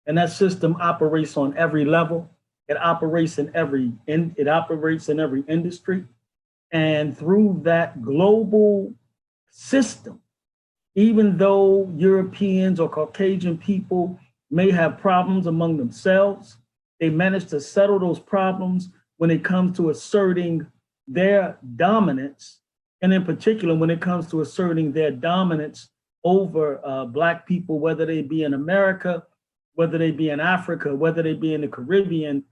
And that system operates on every level. It operates in every industry. And through that global system, even though Europeans or Caucasian people may have problems among themselves, they manage to settle those problems when it comes to asserting their dominance, and in particular, when it comes to asserting their dominance over Black people, whether they be in America, whether they be in Africa, whether they be in the Caribbean,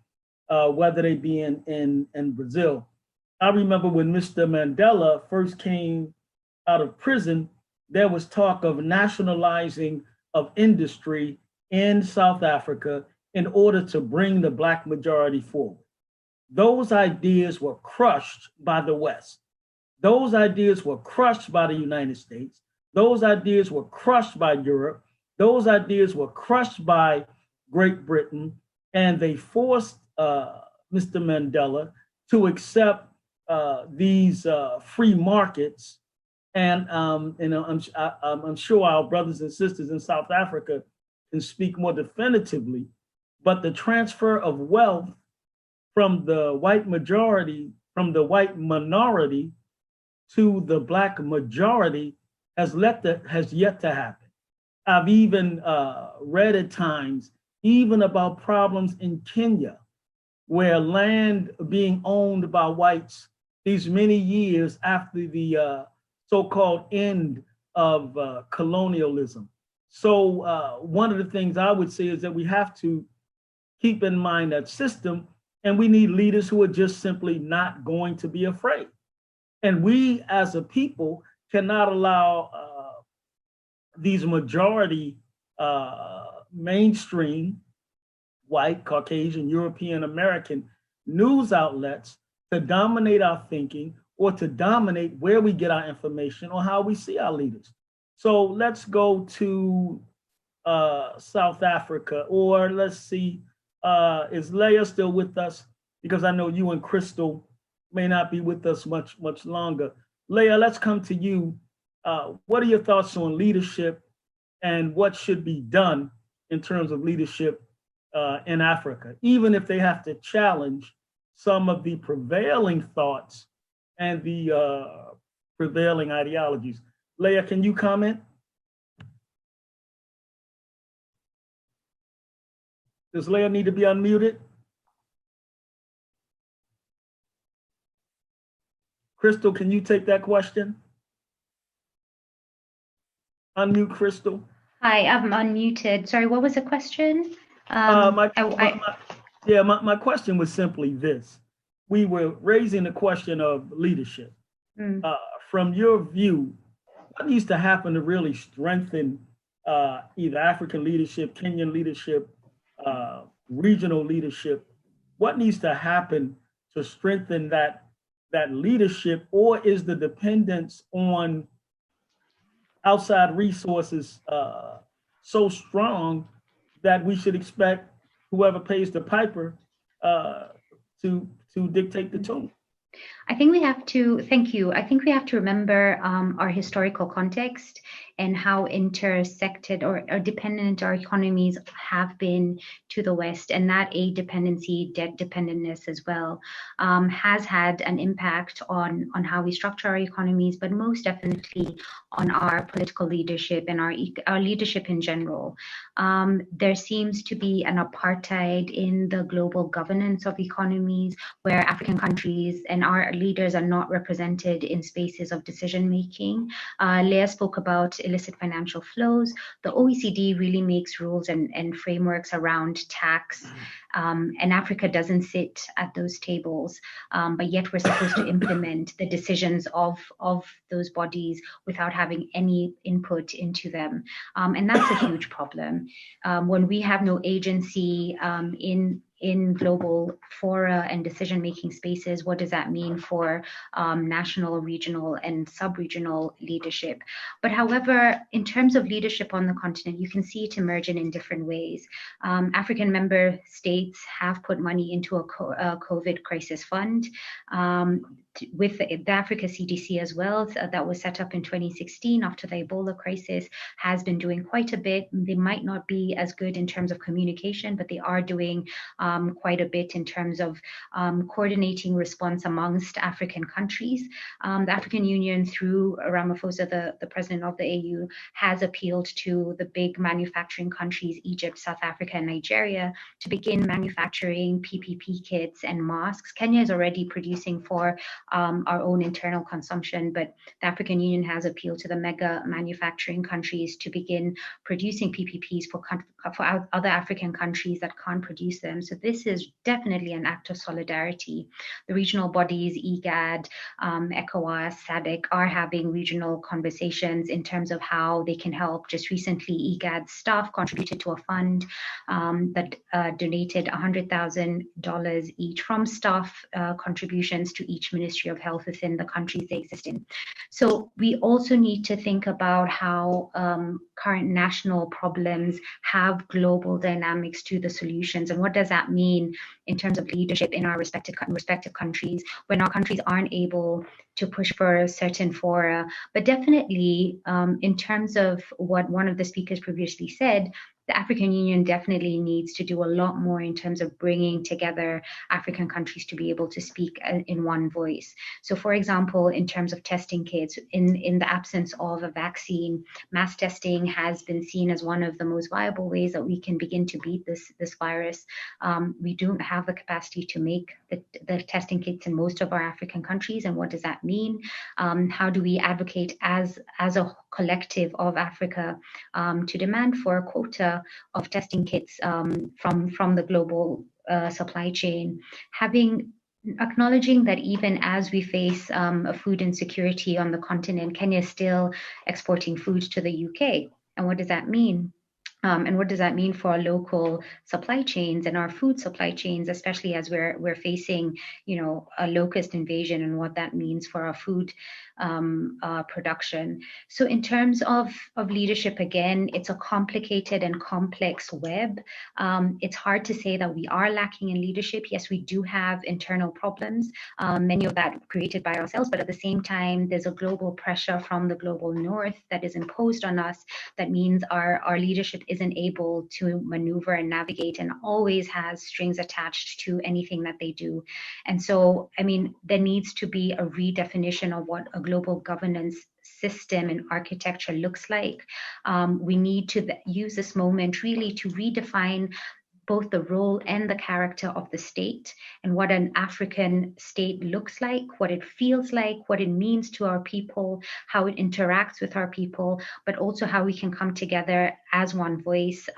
whether they be in Brazil. I remember when Mr. Mandela first came out of prison, there was talk of nationalizing of industry in South Africa in order to bring the Black majority forward. Those ideas were crushed by the West. Those ideas were crushed by the United States. Those ideas were crushed by Europe. Those ideas were crushed by Great Britain, and they forced Mr. Mandela to accept these free markets. And I'm sure our brothers and sisters in South Africa can speak more definitively, but the transfer of wealth from the white majority, from the white minority to the Black majority has yet to happen. I've even read at times, even about problems in Kenya, where land being owned by whites these many years after the so-called end of colonialism. So one of the things I would say is that we have to keep in mind that system, and we need leaders who are just simply not going to be afraid. And we as a people cannot allow these majority mainstream white, Caucasian, European, American news outlets to dominate our thinking or to dominate where we get our information or how we see our leaders. So let's go to South Africa, or let's see, is Leah still with us? Because I know you and Crystal may not be with us much longer. Leah, let's come to you. What are your thoughts on leadership and what should be done in terms of leadership in Africa, even if they have to challenge some of the prevailing thoughts and the prevailing ideologies? Leah, can you comment? Does Leah need to be unmuted? Crystal, can you take that question? Unmute Crystal. Hi, I'm unmuted. Sorry, what was the question? My question was simply this. We were raising the question of leadership. From your view, what needs to happen to really strengthen either African leadership, Kenyan leadership, regional leadership? What needs to happen to strengthen that leadership, or is the dependence on outside resources so strong that we should expect whoever pays the piper to dictate the tune? I think we have to, thank you. I think we have to remember our historical context and how intersected or dependent our economies have been to the West, and that aid dependency, debt dependentness as well, has had an impact on how we structure our economies, but most definitely on our political leadership and our leadership in general. There seems to be an apartheid in the global governance of economies, where African countries and our leaders are not represented in spaces of decision making. Leah spoke about illicit financial flows. The OECD really makes rules and frameworks around tax, and Africa doesn't sit at those tables, but yet we're supposed to implement the decisions of those bodies without having any input into them. And that's a huge problem. When we have no agency in global fora and decision-making spaces? What does that mean for national, regional, and sub-regional leadership? But however, in terms of leadership on the continent, you can see it emerging in different ways. African member states have put money into a COVID crisis fund with the Africa CDC as well, that was set up in 2016 after the Ebola crisis, has been doing quite a bit. They might not be as good in terms of communication, but they are doing quite a bit in terms of coordinating response amongst African countries. The African Union, through Ramaphosa, the president of the AU, has appealed to the big manufacturing countries, Egypt, South Africa, and Nigeria, to begin manufacturing PPP kits and masks. Kenya is already producing for our own internal consumption, but the African Union has appealed to the mega manufacturing countries to begin producing PPPs for other African countries that can't produce them. So this is definitely an act of solidarity. The regional bodies, IGAD, ECOWAS, SADC, are having regional conversations in terms of how they can help. Just recently, IGAD staff contributed to a fund that donated $100,000 each from staff contributions to each Ministry of Health within the countries they exist in. So we also need to think about how current national problems have global dynamics to the solutions, and what does that mean in terms of leadership in our respective countries when our countries aren't able to push for a certain fora. But definitely in terms of what one of the speakers previously said, the African Union definitely needs to do a lot more in terms of bringing together African countries to be able to speak in one voice. So for example, in terms of testing kits, in the absence of a vaccine, mass testing has been seen as one of the most viable ways that we can begin to beat this virus. We don't have the capacity to make the testing kits in most of our African countries. And what does that mean? How do we advocate as a collective of Africa to demand for a quota of testing kits from the global supply chain, acknowledging that even as we face a food insecurity on the continent, Kenya is still exporting food to the UK. And what does that mean? And what does that mean for our local supply chains and our food supply chains, especially as we're facing, a locust invasion, and what that means for our food production. So in terms of leadership, again, it's a complicated and complex web. It's hard to say that we are lacking in leadership. Yes, we do have internal problems, many of that created by ourselves, but at the same time, there's a global pressure from the global north that is imposed on us. That means our leadership isn't able to maneuver and navigate, and always has strings attached to anything that they do. And so, there needs to be a redefinition of what a global governance system and architecture looks like. We need to use this moment really to redefine both the role and the character of the state, and what an African state looks like, what it feels like, what it means to our people, how it interacts with our people, but also how we can come together as one voice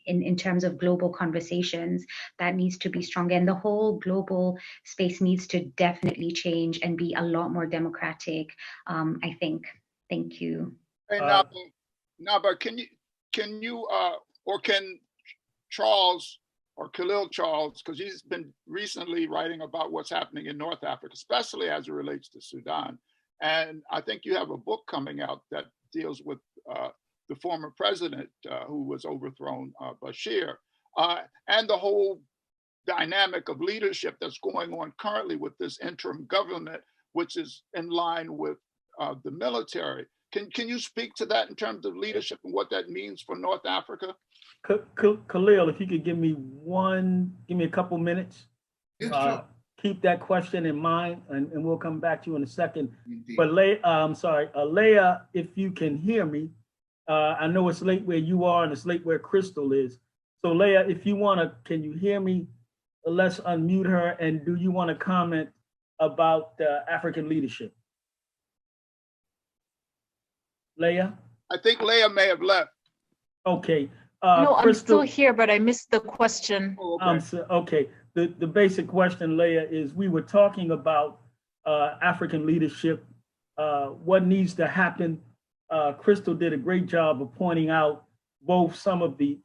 in terms of global conversations. That needs to be stronger, and the whole global space needs to definitely change and be a lot more democratic, I think. Thank you. Hey, Naba, can Charles or Khalil Charles, because he's been recently writing about what's happening in North Africa, especially as it relates to Sudan. And I think you have a book coming out that deals with the former president who was overthrown, Bashir, and the whole dynamic of leadership that's going on currently with this interim government, which is in line with the military. Can you speak to that in terms of leadership and what that means for North Africa? Khalil, if you could give me a couple minutes. Yeah, sure. Keep that question in mind, and we'll come back to you in a second. Indeed. But Leah, if you can hear me, I know it's late where you are and it's late where Crystal is. So Leah, if you can you hear me? Let's unmute her. And do you want to comment about African leadership? Leah? I think Leah may have left. Okay. No, I'm Crystal, still here, but I missed the question. Oh, okay. Okay. The basic question, Leah, is we were talking about African leadership, what needs to happen. Crystal did a great job of pointing out both some of the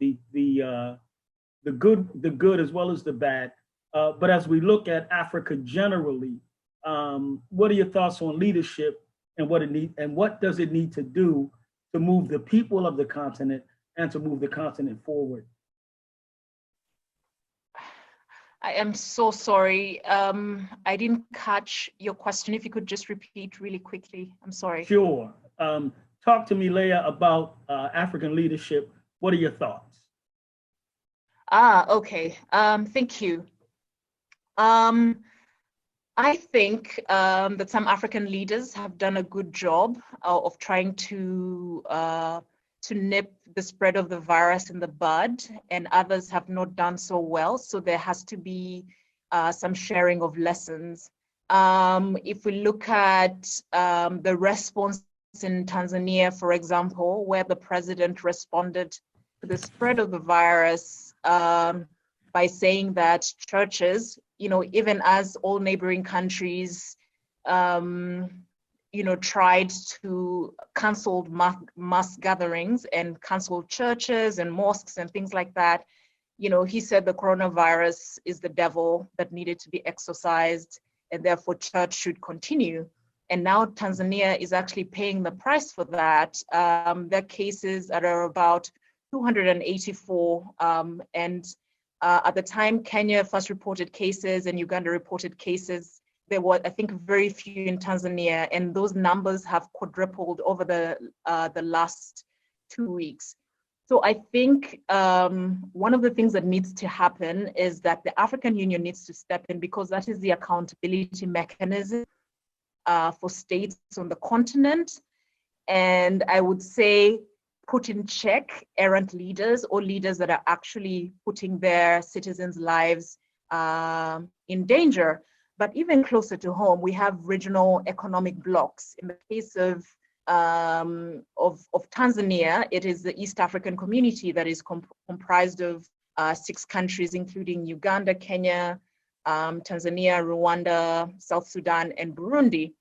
the good as well as the bad. But as we look at Africa generally, what are your thoughts on leadership and what does it need to do to move the people of the continent and to move the continent forward? I am so sorry. I didn't catch your question. If you could just repeat really quickly. I'm sorry. Sure. Talk to me, Leah, about African leadership. What are your thoughts? Okay. Thank you. I think that some African leaders have done a good job of trying to nip the spread of the virus in the bud, and others have not done so well. So there has to be some sharing of lessons. If we look at the response in Tanzania, for example, where the president responded to the spread of the virus by saying that churches, even as all neighboring countries, tried to cancel mass gatherings and cancel churches and mosques and things like that. He said the coronavirus is the devil that needed to be exorcised, and therefore church should continue. And now Tanzania is actually paying the price for that. There are cases that are about 284, and at the time Kenya first reported cases and Uganda reported cases, there were, I think, very few in Tanzania, and those numbers have quadrupled over the last 2 weeks. So I think one of the things that needs to happen is that the African Union needs to step in, because that is the accountability mechanism for states on the continent. And I would say put in check errant leaders or leaders that are actually putting their citizens' lives in danger. But even closer to home, we have regional economic blocks. In the case of Tanzania, it is the East African community that is comprised of 6 countries, including Uganda, Kenya, Tanzania, Rwanda, South Sudan, and Burundi.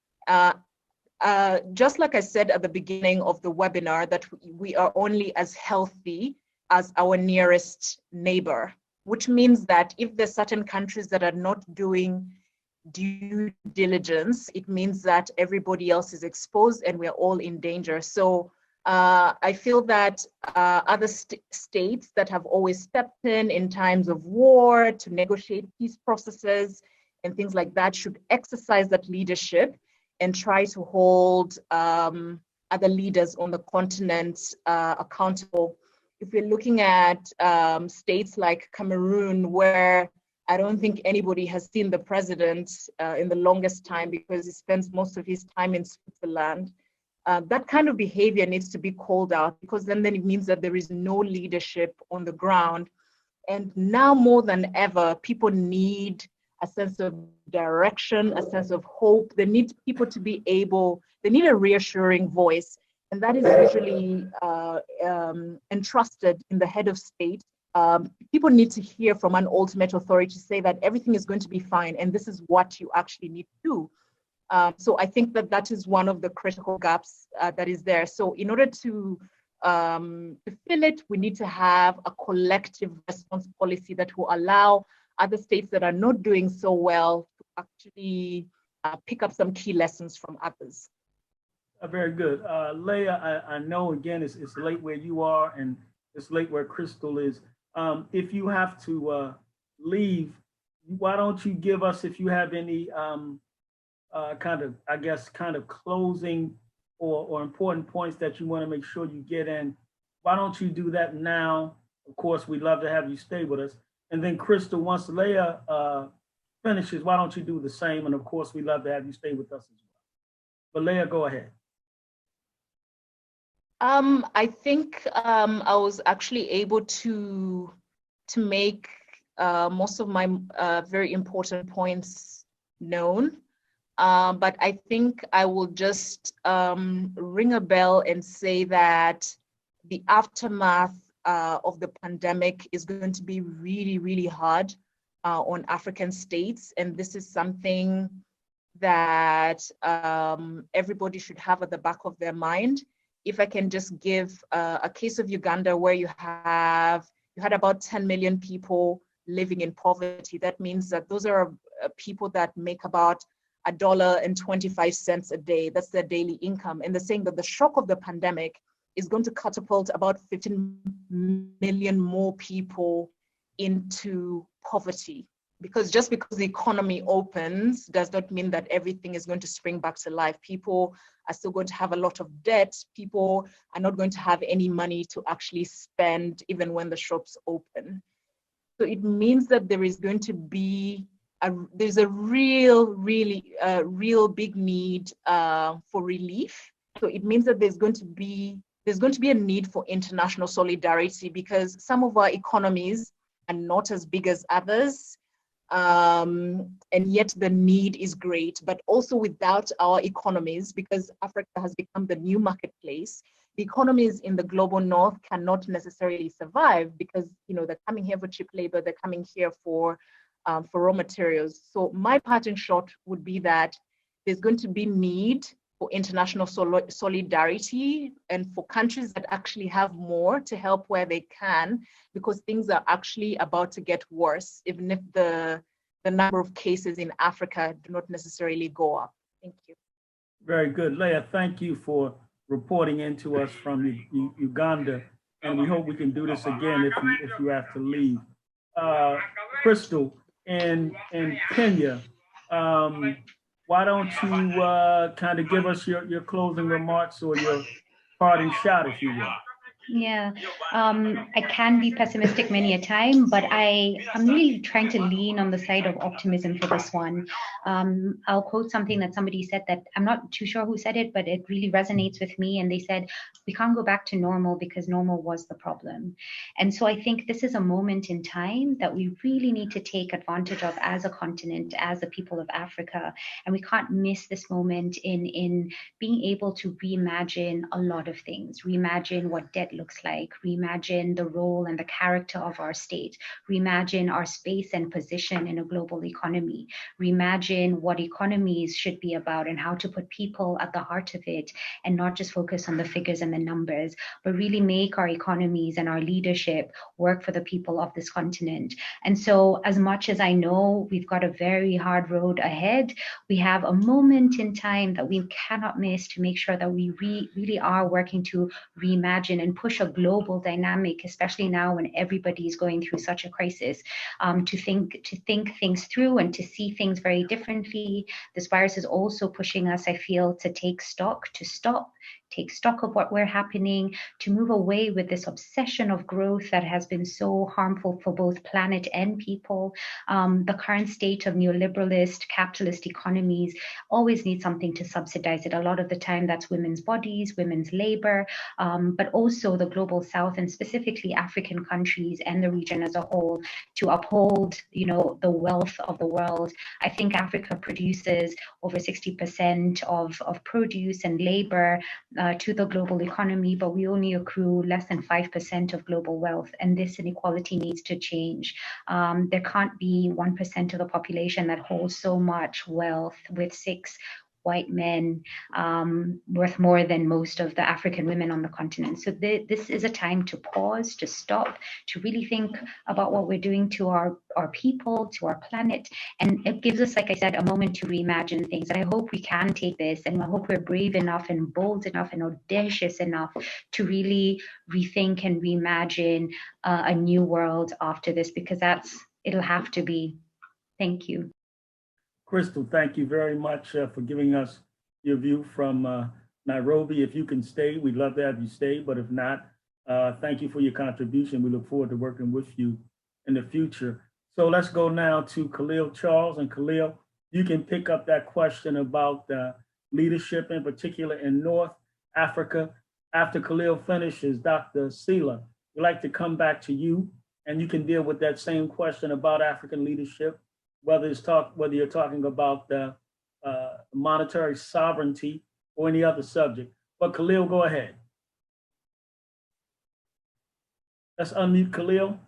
Just like I said at the beginning of the webinar, that we are only as healthy as our nearest neighbor, which means that if there's certain countries that are not doing due diligence, it means that everybody else is exposed and we're all in danger. So I feel that other states that have always stepped in times of war to negotiate peace processes and things like that should exercise that leadership and try to hold other leaders on the continent accountable. If we're looking at states like Cameroon, where I don't think anybody has seen the president in the longest time because he spends most of his time in Switzerland, that kind of behavior needs to be called out, because then it means that there is no leadership on the ground. And now more than ever, people need a sense of direction, a sense of hope. They need people to be able, they need a reassuring voice. And that is usually entrusted in the head of state. People need to hear from an ultimate authority to say that everything is going to be fine and this is what you actually need to do. So I think that is one of the critical gaps that is there. So in order to fill it, we need to have a collective response policy that will allow other states that are not doing so well to actually pick up some key lessons from others. Very good. Leah, I know, again, it's late where you are and it's late where Crystal is. If you have to leave, why don't you give us, if you have any kind of closing or important points that you want to make sure you get in, why don't you do that now? Of course, we'd love to have you stay with us. And then Crystal, once Leah finishes, why don't you do the same? And of course, we'd love to have you stay with us as well. But Leah, go ahead. I think I was actually able to make most of my very important points known. But I think I will just ring a bell and say that the aftermath of the pandemic is going to be really, really hard on African states. And this is something that everybody should have at the back of their mind. If I can just give a case of Uganda, where you have you had about 10 million people living in poverty. That means that those are people that make about $1.25 a day. That's their daily income. And they're saying that the shock of the pandemic is going to catapult about 15 million more people into poverty. Because just because the economy opens does not mean that everything is going to spring back to life. People are still going to have a lot of debt. People are not going to have any money to actually spend even when the shops open. So it means that there is going to be there's a real big need for relief. So it means that there's going to be a need for international solidarity, because some of our economies are not as big as others. And yet the need is great, but also without our economies, because Africa has become the new marketplace, the economies in the global north cannot necessarily survive, because they're coming here for cheap labor, they're coming here for raw materials. So my parting shot would be that there's going to be need for international solidarity and for countries that actually have more to help where they can, because things are actually about to get worse, even if the number of cases in Africa do not necessarily go up. Thank you. Very good. Leah, thank you for reporting into us from Uganda, and we hope we can do this again if you have to leave. Crystal, in Kenya, why don't you kind of give us your closing remarks or your parting shot, if you will? Yeah, I can be pessimistic many a time, but I'm really trying to lean on the side of optimism for this one. I'll quote something that somebody said that I'm not too sure who said it, but it really resonates with me. And they said, we can't go back to normal because normal was the problem. And so I think this is a moment in time that we really need to take advantage of as a continent, as the people of Africa. And we can't miss this moment in being able to reimagine a lot of things, reimagine what debt looks like, reimagine the role and the character of our state, reimagine our space and position in a global economy, reimagine what economies should be about and how to put people at the heart of it, and not just focus on the figures and the numbers, but really make our economies and our leadership work for the people of this continent. And so as much as I know we've got a very hard road ahead, we have a moment in time that we cannot miss to make sure that we really are working to reimagine and push a global dynamic, especially now when everybody is going through such a crisis, to think things through and to see things very differently. This virus is also pushing us, I feel, to take stock, to stop, take stock of what we're happening, to move away with this obsession of growth that has been so harmful for both planet and people. The current state of neoliberalist capitalist economies always need something to subsidize it. A lot of the time that's women's bodies, women's labor, but also the global south and specifically African countries and the region as a whole to uphold, the wealth of the world. I think Africa produces over 60% of produce and labor to the global economy, but we only accrue less than 5% of global wealth, and this inequality needs to change. There can't be 1% of the population that holds so much wealth with 6 white men worth more than most of the African women on the continent. So this is a time to pause, to stop, to really think about what we're doing to our people, to our planet. And it gives us, like I said, a moment to reimagine things. And I hope we can take this, and I hope we're brave enough and bold enough and audacious enough to really rethink and reimagine a new world after this, because it'll have to be. Thank you. Crystal, thank you very much for giving us your view from Nairobi. If you can stay, we'd love to have you stay, but if not, thank you for your contribution. We look forward to working with you in the future. So let's go now to Khalil Charles. And Khalil, you can pick up that question about leadership, in particular in North Africa. After Khalil finishes, Dr. Sila, we'd like to come back to you, and you can deal with that same question about African leadership, whether you're talking about monetary sovereignty or any other subject. But Khalil, go ahead. Let's unmute Khalil.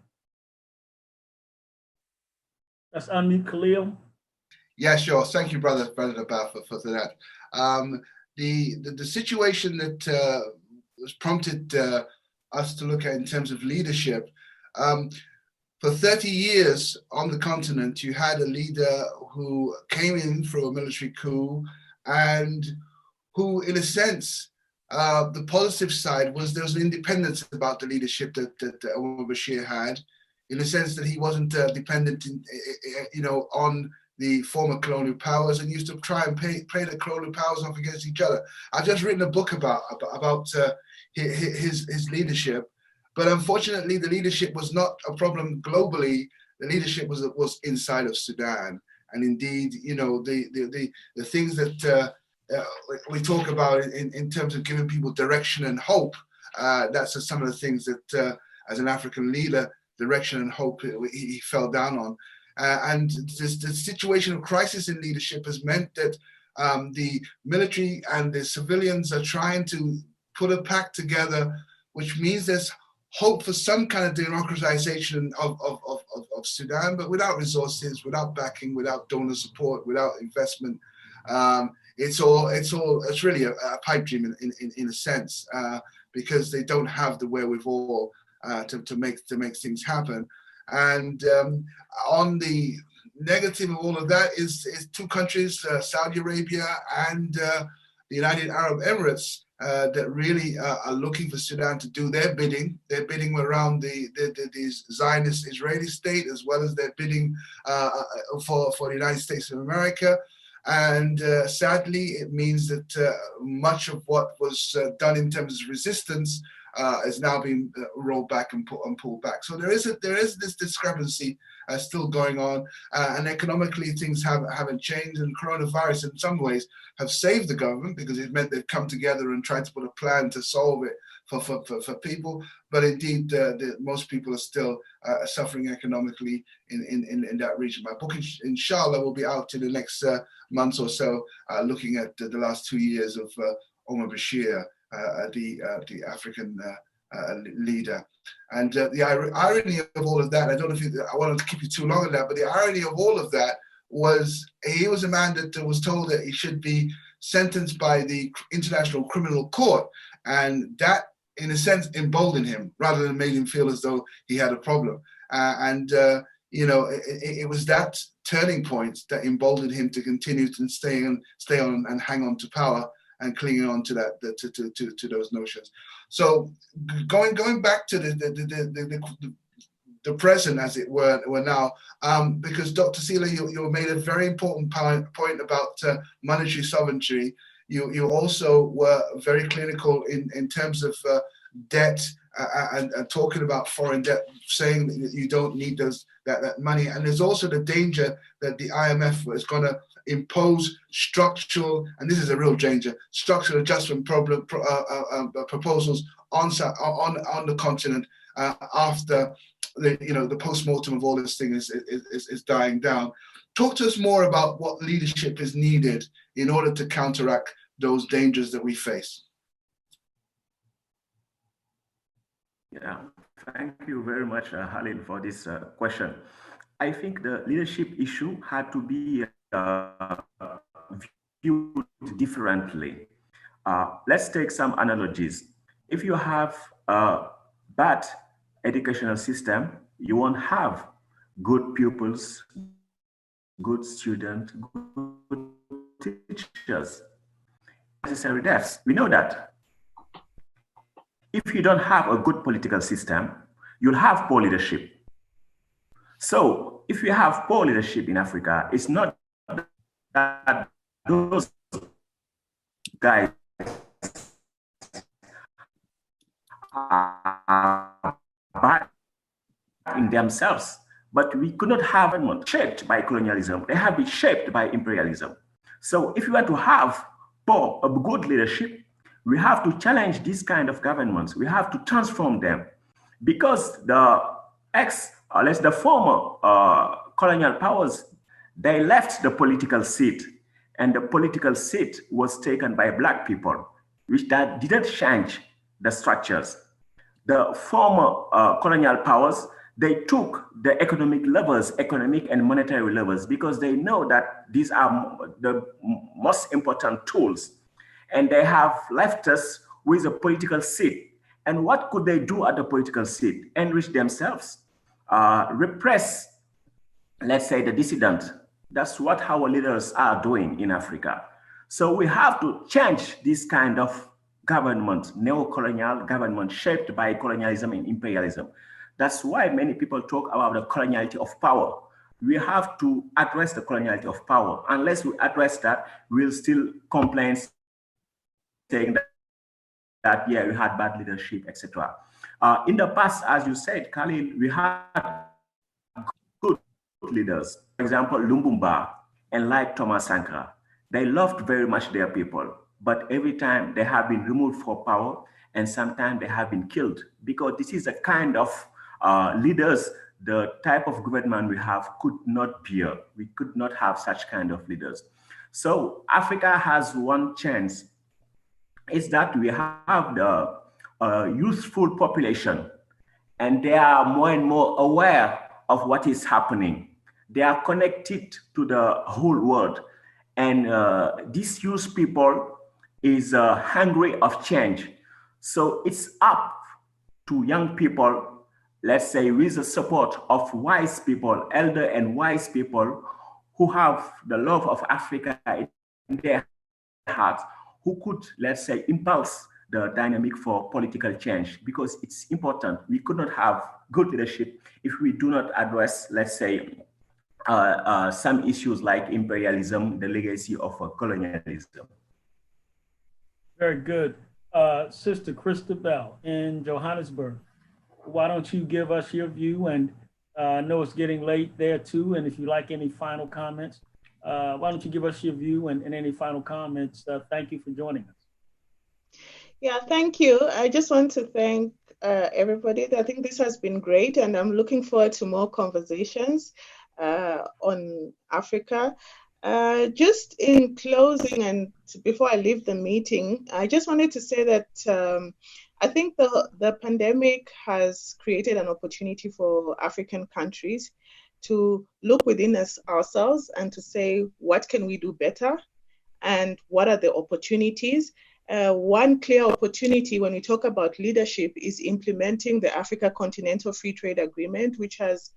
Yeah, sure. Thank you, Brother Abba, for that. The situation that was prompted us to look at in terms of leadership For 30 years on the continent, you had a leader who came in through a military coup and who, in a sense, the positive side was there was an independence about the leadership that Omar Bashir had, in the sense that he wasn't dependent, on the former colonial powers, and used to try and play the colonial powers off against each other. I've just written a book about his leadership, but unfortunately, the leadership was not a problem globally. The leadership was inside of Sudan, and indeed, the things that we talk about in terms of giving people direction and hope. That's some of the things that, as an African leader, direction and hope he fell down on. And the situation of crisis in leadership has meant that the military and the civilians are trying to put a pact together, which means there's hope for some kind of democratization of Sudan, but without resources, without backing, without donor support, without investment. It's really a pipe dream in a sense, because they don't have the wherewithal to make things happen. And on the negative of all of that is two countries, Saudi Arabia and the United Arab Emirates, that really are looking for Sudan to do their bidding. They're bidding around the Zionist Israeli state, as well as they're bidding for the United States of America. And sadly, it means that much of what was done in terms of resistance is now being rolled back and pulled back. So there is this discrepancy still going on, and economically things haven't changed. And coronavirus, in some ways, have saved the government, because it meant they've come together and tried to put a plan to solve it for people. But indeed, most people are still suffering economically in that region. My book, inshallah, will be out in the next months or so, looking at the last 2 years of Omar Bashir, the African leader. And the irony of all of that, I don't know if I wanted to keep you too long on that, but the irony of all of that was he was a man that was told that he should be sentenced by the International Criminal Court, and that, in a sense, emboldened him rather than made him feel as though he had a problem. It was that turning point that emboldened him to continue to stay on and hang on to power and clinging on to that to those notions. So going back to the present, as it were now, because Dr. Sila, you made a very important point about monetary sovereignty. You also were very clinical in terms of debt and talking about foreign debt, saying that you don't need that money. And there's also the danger that the IMF is going to impose structural, and this is a real danger, structural adjustment proposals on the continent after the post-mortem of all this thing is dying down. Talk to us more about what leadership is needed in order to counteract those dangers that we face. Yeah, thank you very much, Halil, for this question. I think the leadership issue had to be viewed differently. Let's take some analogies. If you have a bad educational system, you won't have good pupils, good students, good teachers. Necessary deaths, we know that. If you don't have a good political system, you'll have poor leadership. So if you have poor leadership in Africa, it's not that those guys are bad in themselves, but we could not have them shaped by colonialism. They have been shaped by imperialism. So if you want to have good leadership, we have to challenge these kind of governments. We have to transform them, because the former colonial powers, they left the political seat, and the political seat was taken by Black people, which that didn't change the structures. The former colonial powers, they took the economic levers, economic and monetary levers, because they know that these are the most important tools. And they have left us with a political seat. And what could they do at the political seat? Enrich themselves, repress, let's say, the dissident. That's what our leaders are doing in Africa. So we have to change this kind of government, neo-colonial government shaped by colonialism and imperialism. That's why many people talk about the coloniality of power. We have to address the coloniality of power. Unless we address that, we'll still complain saying that yeah, we had bad leadership, etc. In the past, as you said, Khalil, we had good leaders. For example, Lumumba and like Thomas Sankara. They loved very much their people, but every time they have been removed from power and sometimes they have been killed because this is a kind of leaders, the type of government we have could not bear. We could not have such kind of leaders. So Africa has one chance, is that we have the youthful population and they are more and more aware of what is happening. They are connected to the whole world. And these youth people is hungry of change. So it's up to young people, let's say with the support of wise people, elder and wise people who have the love of Africa in their hearts, who could, let's say, impulse the dynamic for political change, because it's important. We could not have good leadership if we do not address, let's say, some issues like imperialism, the legacy of colonialism. Very good. Sister Christabel in Johannesburg, why don't you give us your view? And I know it's getting late there too. And if you like any final comments, why don't you give us your view and any final comments? Thank you for joining us. Yeah, thank you. I just want to thank everybody. I think this has been great, and I'm looking forward to more conversations on Africa. Just in closing, and before I leave the meeting, I just wanted to say that I think the pandemic has created an opportunity for African countries to look within ourselves and to say, what can we do better? And what are the opportunities? One clear opportunity when we talk about leadership is implementing the Africa Continental Free Trade Agreement, which has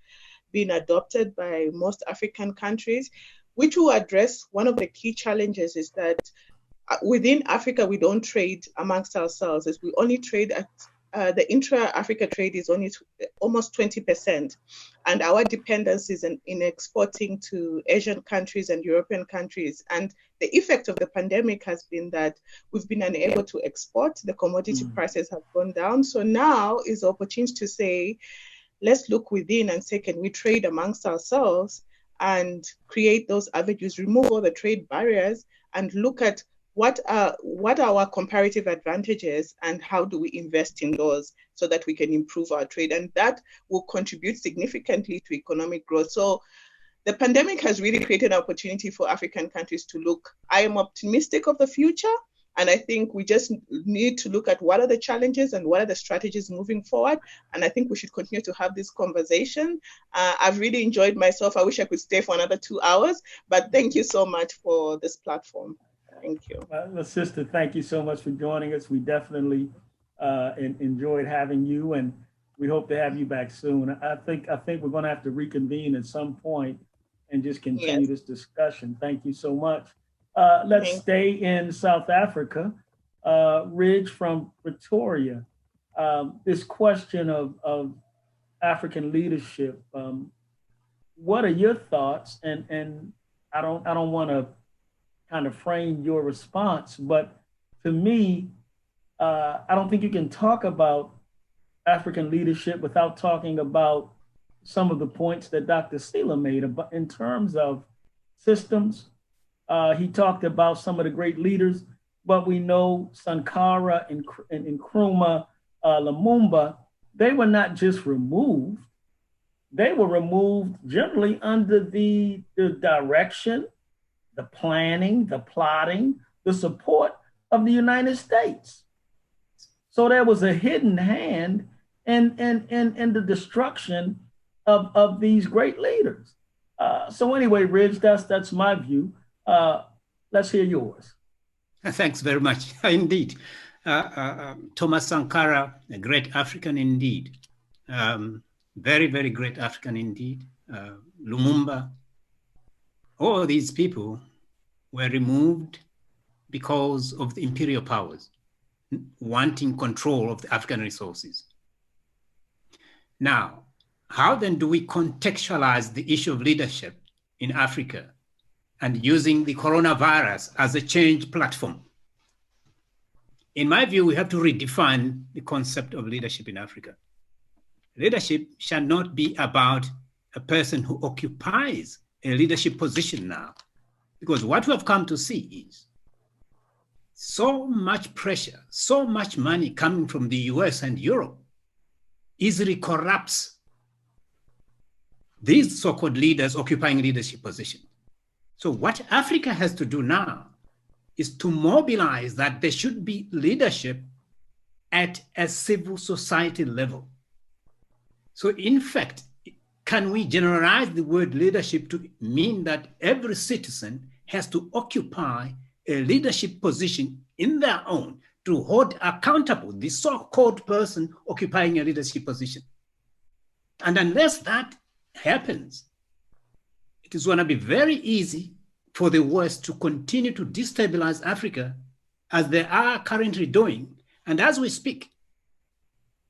been adopted by most African countries, which will address one of the key challenges is that within Africa, we don't trade amongst ourselves. As we only trade at the intra-Africa trade is only almost 20%. And our dependence is in exporting to Asian countries and European countries. And the effect of the pandemic has been that we've been unable to export. The commodity prices have gone down. So now is the opportunity to say, let's look within and say, can we trade amongst ourselves and create those avenues, remove all the trade barriers, and look at what are our comparative advantages and how do we invest in those so that we can improve our trade. And that will contribute significantly to economic growth. So the pandemic has really created an opportunity for African countries to look. I am optimistic of the future. And I think we just need to look at what are the challenges and what are the strategies moving forward. And I think we should continue to have this conversation. I've really enjoyed myself. I wish I could stay for another 2 hours, but thank you so much for this platform. Thank you. Sister, thank you so much for joining us. We definitely enjoyed having you, and we hope to have you back soon. I think we're going to have to reconvene at some point and just continue this discussion. Thank you so much. Let's stay in South Africa. Ridge from Pretoria. This question of African leadership. What are your thoughts? And I don't want to kind of frame your response, but to me, I don't think you can talk about African leadership without talking about some of the points that Dr. Sila made about in terms of systems. He talked about some of the great leaders, but we know Sankara and Nkrumah, Lumumba, they were not just removed. They were removed generally under the direction, the planning, the plotting, the support of the United States. So there was a hidden hand in the destruction of these great leaders. So anyway, Ridge, that's my view. Let's hear yours. Thanks very much. Indeed. Thomas Sankara, a great African indeed. very, very great African indeed, Lumumba. All these people were removed because of the imperial powers wanting control of the African resources. Now, how then do we contextualize the issue of leadership in Africa and using the coronavirus as a change platform? In my view, we have to redefine the concept of leadership in Africa. Leadership shall not be about a person who occupies a leadership position now, because what we have come to see is so much pressure, so much money coming from the US and Europe easily corrupts these so-called leaders occupying leadership positions. So what Africa has to do now is to mobilize that there should be leadership at a civil society level. So in fact, can we generalize the word leadership to mean that every citizen has to occupy a leadership position in their own to hold accountable the so-called person occupying a leadership position? And unless that happens, it is going to be very easy for the West to continue to destabilize Africa as they are currently doing. And as we speak,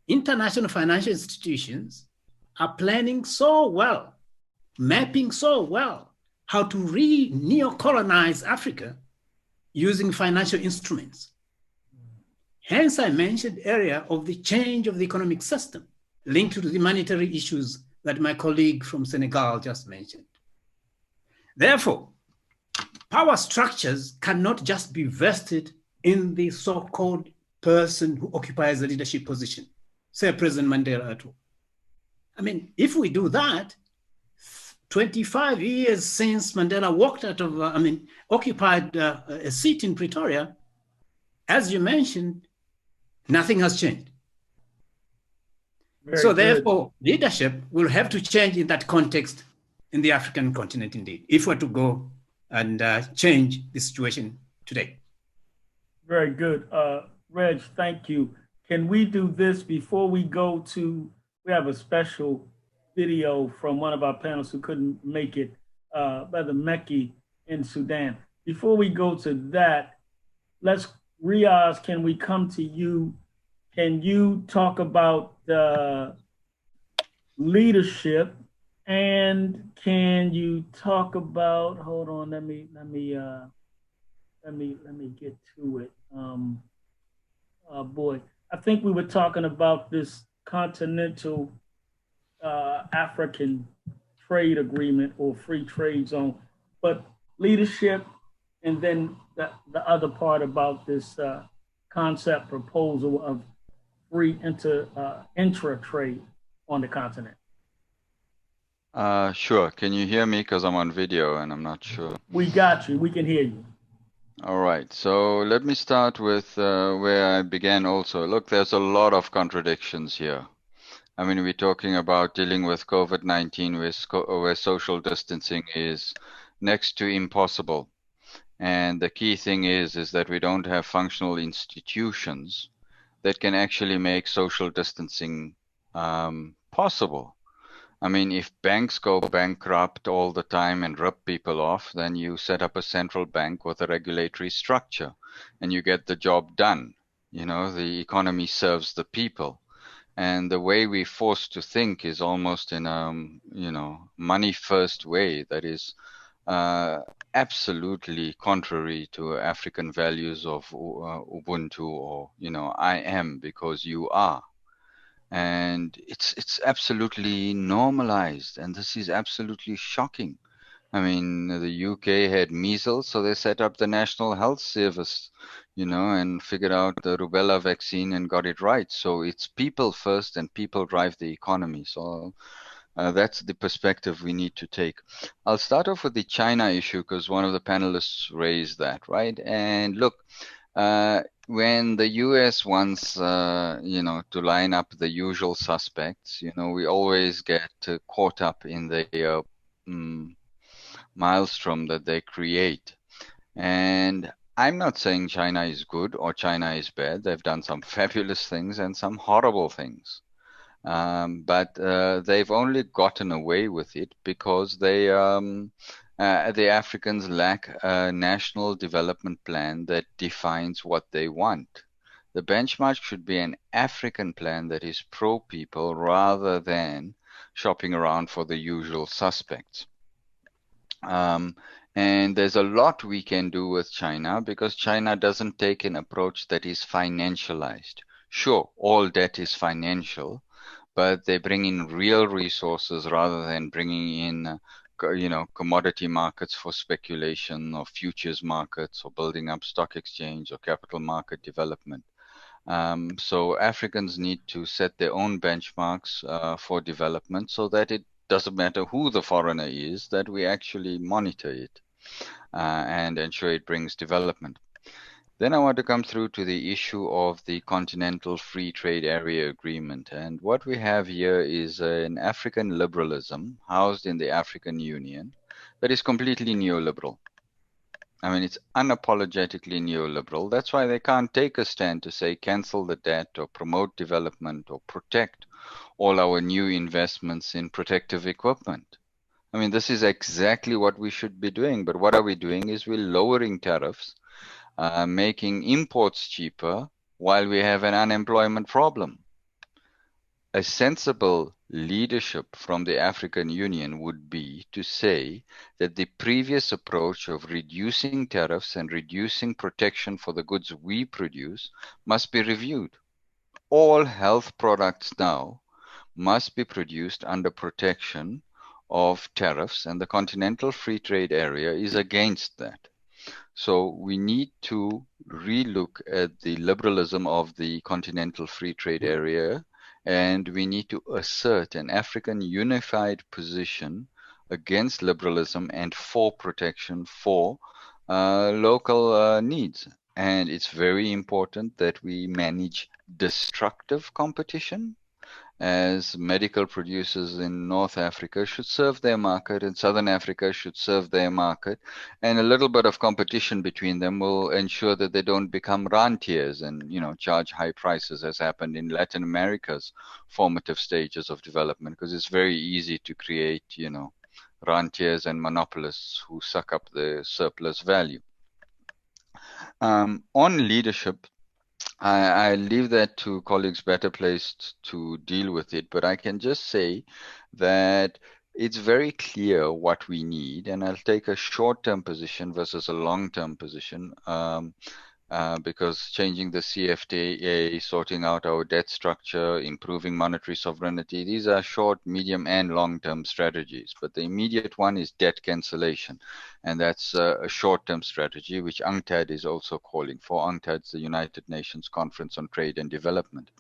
international financial institutions are planning so well, mapping so well how to neo-colonize Africa using financial instruments. Hence, I mentioned area of the change of the economic system linked to the monetary issues that my colleague from Senegal just mentioned. Therefore, power structures cannot just be vested in the so-called person who occupies a leadership position, say President Mandela at all. I mean, if we do that, 25 years since Mandela walked out of, occupied a seat in Pretoria, as you mentioned, nothing has changed. So therefore, leadership will have to change in that context in the African continent indeed, if we're to go and change the situation today. Very good. Reg, thank you. Can we do this before we go to, we have a special video from one of our panelists who couldn't make it, Brother Mekki in Sudan. Before we go to that, Riaz, can we come to you? Can you talk about the leadership, and can you talk about, hold on, let me get to it. Boy, I think we were talking about this continental African trade agreement or free trade zone, but leadership, and then the other part about this concept proposal of free intra-trade on the continent. Sure. Can you hear me? Because I'm on video and I'm not sure. We got you. We can hear you. All right. So let me start with where I began also. Look, there's a lot of contradictions here. I mean, we're talking about dealing with COVID-19 where social distancing is next to impossible. And the key thing is that we don't have functional institutions that can actually make social distancing possible. I mean, if banks go bankrupt all the time and rip people off, then you set up a central bank with a regulatory structure and you get the job done. You know, the economy serves the people. And the way we're forced to think is almost in a, money first way that is absolutely contrary to African values of Ubuntu or, I am because you are. And it's absolutely normalized, and this is absolutely shocking. I mean, the UK had measles, so they set up the National Health Service, and figured out the rubella vaccine and got it right. So it's people first, and people drive the economy. So that's the perspective we need to take. I'll start off with the China issue because one of the panelists raised that, right? And look, when the US wants, to line up the usual suspects, we always get caught up in the maelstrom that they create. And I'm not saying China is good or China is bad. They've done some fabulous things and some horrible things. But they've only gotten away with it because the Africans lack a national development plan that defines what they want. The benchmark should be an African plan that is pro-people rather than shopping around for the usual suspects. And there's a lot we can do with China because China doesn't take an approach that is financialized. Sure, all debt is financial, but they bring in real resources rather than bringing in commodity markets for speculation or futures markets or building up stock exchange or capital market development. So Africans need to set their own benchmarks for development so that it doesn't matter who the foreigner is, that we actually monitor it and ensure it brings development. Then I want to come through to the issue of the Continental Free Trade Area Agreement. And what we have here is an African liberalism housed in the African Union that is completely neoliberal. I mean, it's unapologetically neoliberal. That's why they can't take a stand to say cancel the debt or promote development or protect all our new investments in protective equipment. I mean, this is exactly what we should be doing. But what are we doing is we're lowering tariffs, making imports cheaper while we have an unemployment problem. A sensible leadership from the African Union would be to say that the previous approach of reducing tariffs and reducing protection for the goods we produce must be reviewed. All health products now must be produced under protection of tariffs, and the Continental Free Trade Area is against that. So we need to relook at the liberalism of the Continental Free Trade Area, and we need to assert an African unified position against liberalism and for protection for local needs. And it's very important that we manage destructive competition, as medical producers in North Africa should serve their market and Southern Africa should serve their market. And a little bit of competition between them will ensure that they don't become rentiers and, charge high prices, as happened in Latin America's formative stages of development, because it's very easy to create, rentiers and monopolists who suck up the surplus value. On leadership, I leave that to colleagues better placed to deal with it, but I can just say that it's very clear what we need, and I'll take a short-term position versus a long-term position, because changing the CFTA, sorting out our debt structure, improving monetary sovereignty, these are short, medium, and long-term strategies. But the immediate one is debt cancellation, and that's a short-term strategy, which UNCTAD is also calling for. UNCTAD is the United Nations Conference on Trade and Development.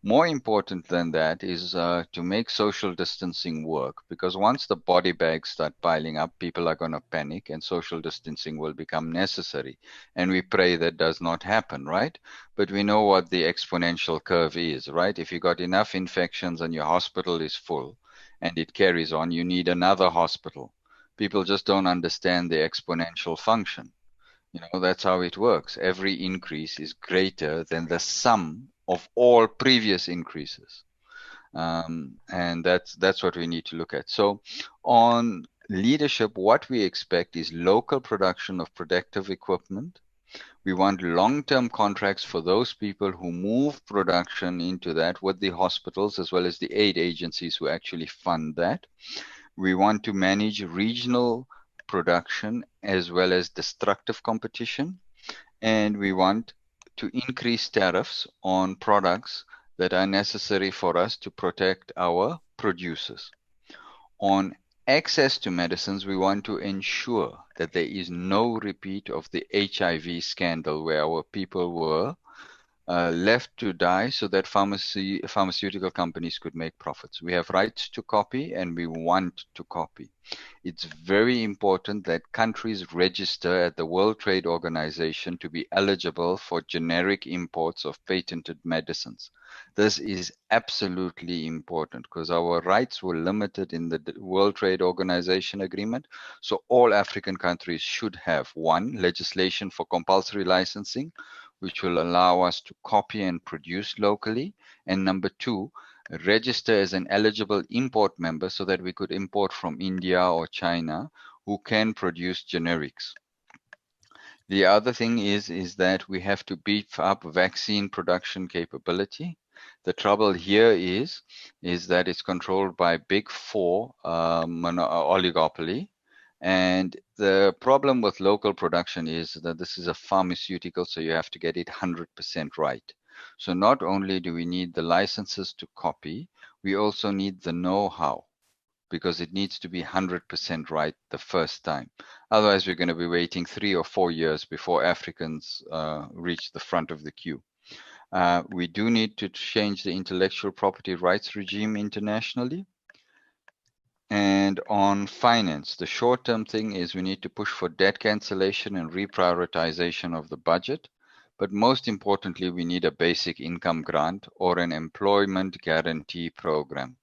More important than that is to make social distancing work, because once the body bags start piling up, people are going to panic and social distancing will become necessary. And we pray that does not happen, right? But we know what the exponential curve is, right? If you got enough infections and your hospital is full and it carries on, you need another hospital. People just don't understand the exponential function. That's how it works. Every increase is greater than the sum of all previous increases. And that's what we need to look at. So on leadership, what we expect is local production of protective equipment. We want long-term contracts for those people who move production into that with the hospitals as well as the aid agencies who actually fund that. We want to manage regional production as well as destructive competition. And we want to increase tariffs on products that are necessary for us to protect our producers. On access to medicines, we want to ensure that there is no repeat of the HIV scandal where our people were left to die so that pharmaceutical companies could make profits. We have rights to copy and we want to copy. It's very important that countries register at the World Trade Organization to be eligible for generic imports of patented medicines. This is absolutely important because our rights were limited in the World Trade Organization agreement. So all African countries should have, one, legislation for compulsory licensing, which will allow us to copy and produce locally. And number two, register as an eligible import member so that we could import from India or China who can produce generics. The other thing is that we have to beef up vaccine production capability. The trouble here is that it's controlled by big four oligopoly. And the problem with local production is that this is a pharmaceutical, so you have to get it 100% right. So not only do we need the licenses to copy, we also need the know-how, because it needs to be 100% right the first time. Otherwise, we're going to be waiting 3 or 4 years before Africans reach the front of the queue. We do need to change the intellectual property rights regime internationally. And on finance, the short-term thing is we need to push for debt cancellation and reprioritization of the budget. But most importantly, we need a basic income grant or an employment guarantee program.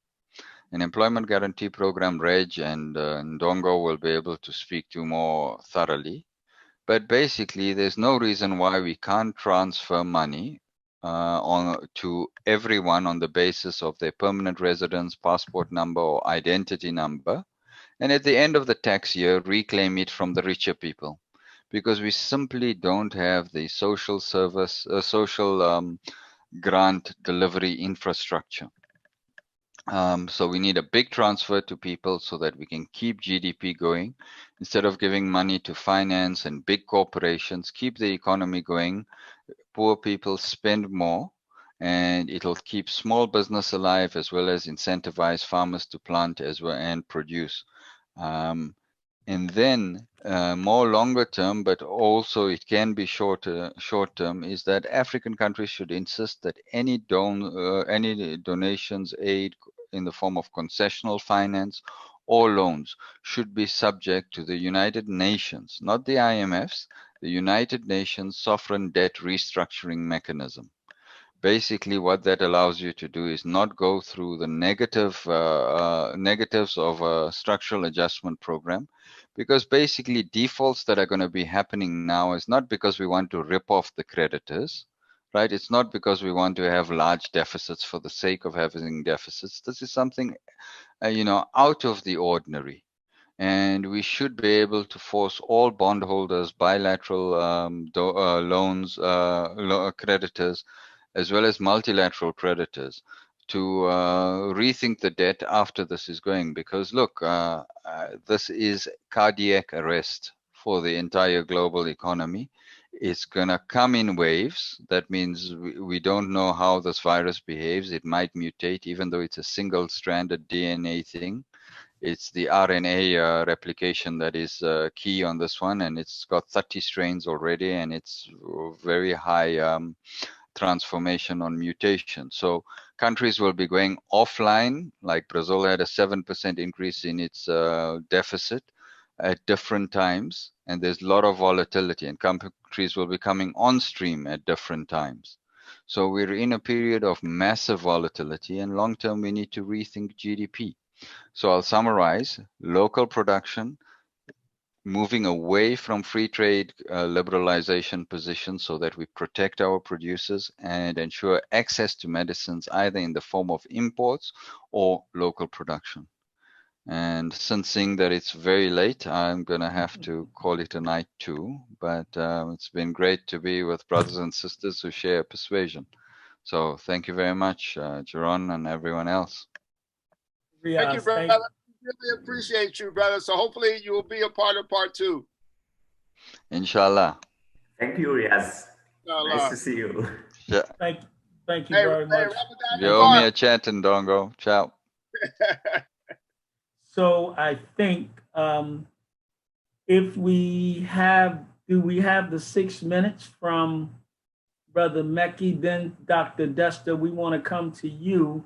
An employment guarantee program, Reg and Ndongo will be able to speak to more thoroughly. But basically, there's no reason why we can't transfer money to everyone on the basis of their permanent residence, passport number, or identity number. And at the end of the tax year, reclaim it from the richer people. Because we simply don't have the social service, grant delivery infrastructure. So we need a big transfer to people so that we can keep GDP going. Instead of giving money to finance and big corporations, keep the economy going. Poor people spend more, and it'll keep small business alive, as well as incentivize farmers to plant as well and produce. And then more longer term, but also it can be short term, is that African countries should insist that any donations, aid in the form of concessional finance or loans should be subject to the United Nations, not the IMF's, the United Nations Sovereign Debt Restructuring Mechanism. Basically, what that allows you to do is not go through the negatives of a structural adjustment program, because basically defaults that are going to be happening now is not because we want to rip off the creditors, right? It's not because we want to have large deficits for the sake of having deficits. This is something, out of the ordinary. And we should be able to force all bondholders, bilateral loans, creditors, as well as multilateral creditors, to rethink the debt after this is going. Because look, this is cardiac arrest for the entire global economy. It's going to come in waves. That means we don't know how this virus behaves. It might mutate, even though it's a single-stranded DNA thing. It's the RNA replication that is key on this one, and it's got 30 strains already, and it's very high transformation on mutation. So countries will be going offline, like Brazil had a 7% increase in its deficit at different times, and there's a lot of volatility, and countries will be coming on stream at different times. So we're in a period of massive volatility, and long term we need to rethink GDP. So I'll summarize: local production, moving away from free trade liberalization positions so that we protect our producers and ensure access to medicines either in the form of imports or local production. And since seeing that it's very late, I'm going to have to call it a night too. But it's been great to be with brothers and sisters who share persuasion. So thank you very much, Jaron and everyone else. Thank you, brother. Really appreciate you, brother. So hopefully you will be a part of part 2. Inshallah. Thank you, Riaz. Nice to see you. Yeah. Thank you very much. You owe me a chat, Ndongo. Ciao. So I think do we have the 6 minutes from Brother Meki, then Dr. Desta, we want to come to you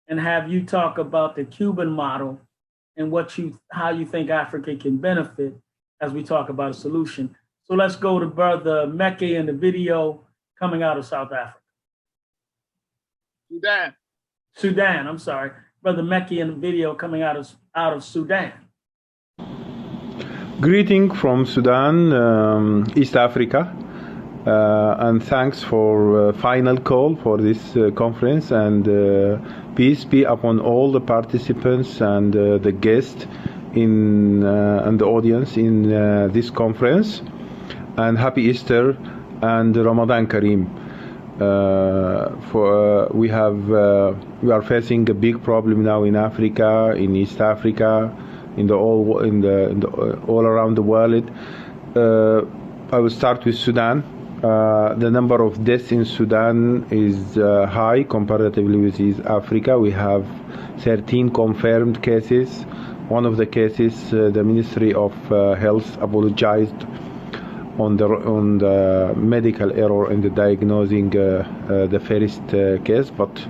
and have you talk about the Cuban model and how you think Africa can benefit as we talk about a solution. So let's go to Brother Meki in the video coming out of South Africa. Sudan, I'm sorry. Brother Meki in the video coming out of Sudan. Greeting from Sudan, East Africa. And thanks for final call for this conference, and peace be upon all the participants and the guests and the audience in this conference, and happy Easter and Ramadan Kareem. We are facing a big problem now in Africa, in East Africa, all around the world. I will start with Sudan. The number of deaths in Sudan is high comparatively with East Africa. We have 13 confirmed cases. One of the cases, the Ministry of Health apologized on the medical error in the diagnosing the first case, but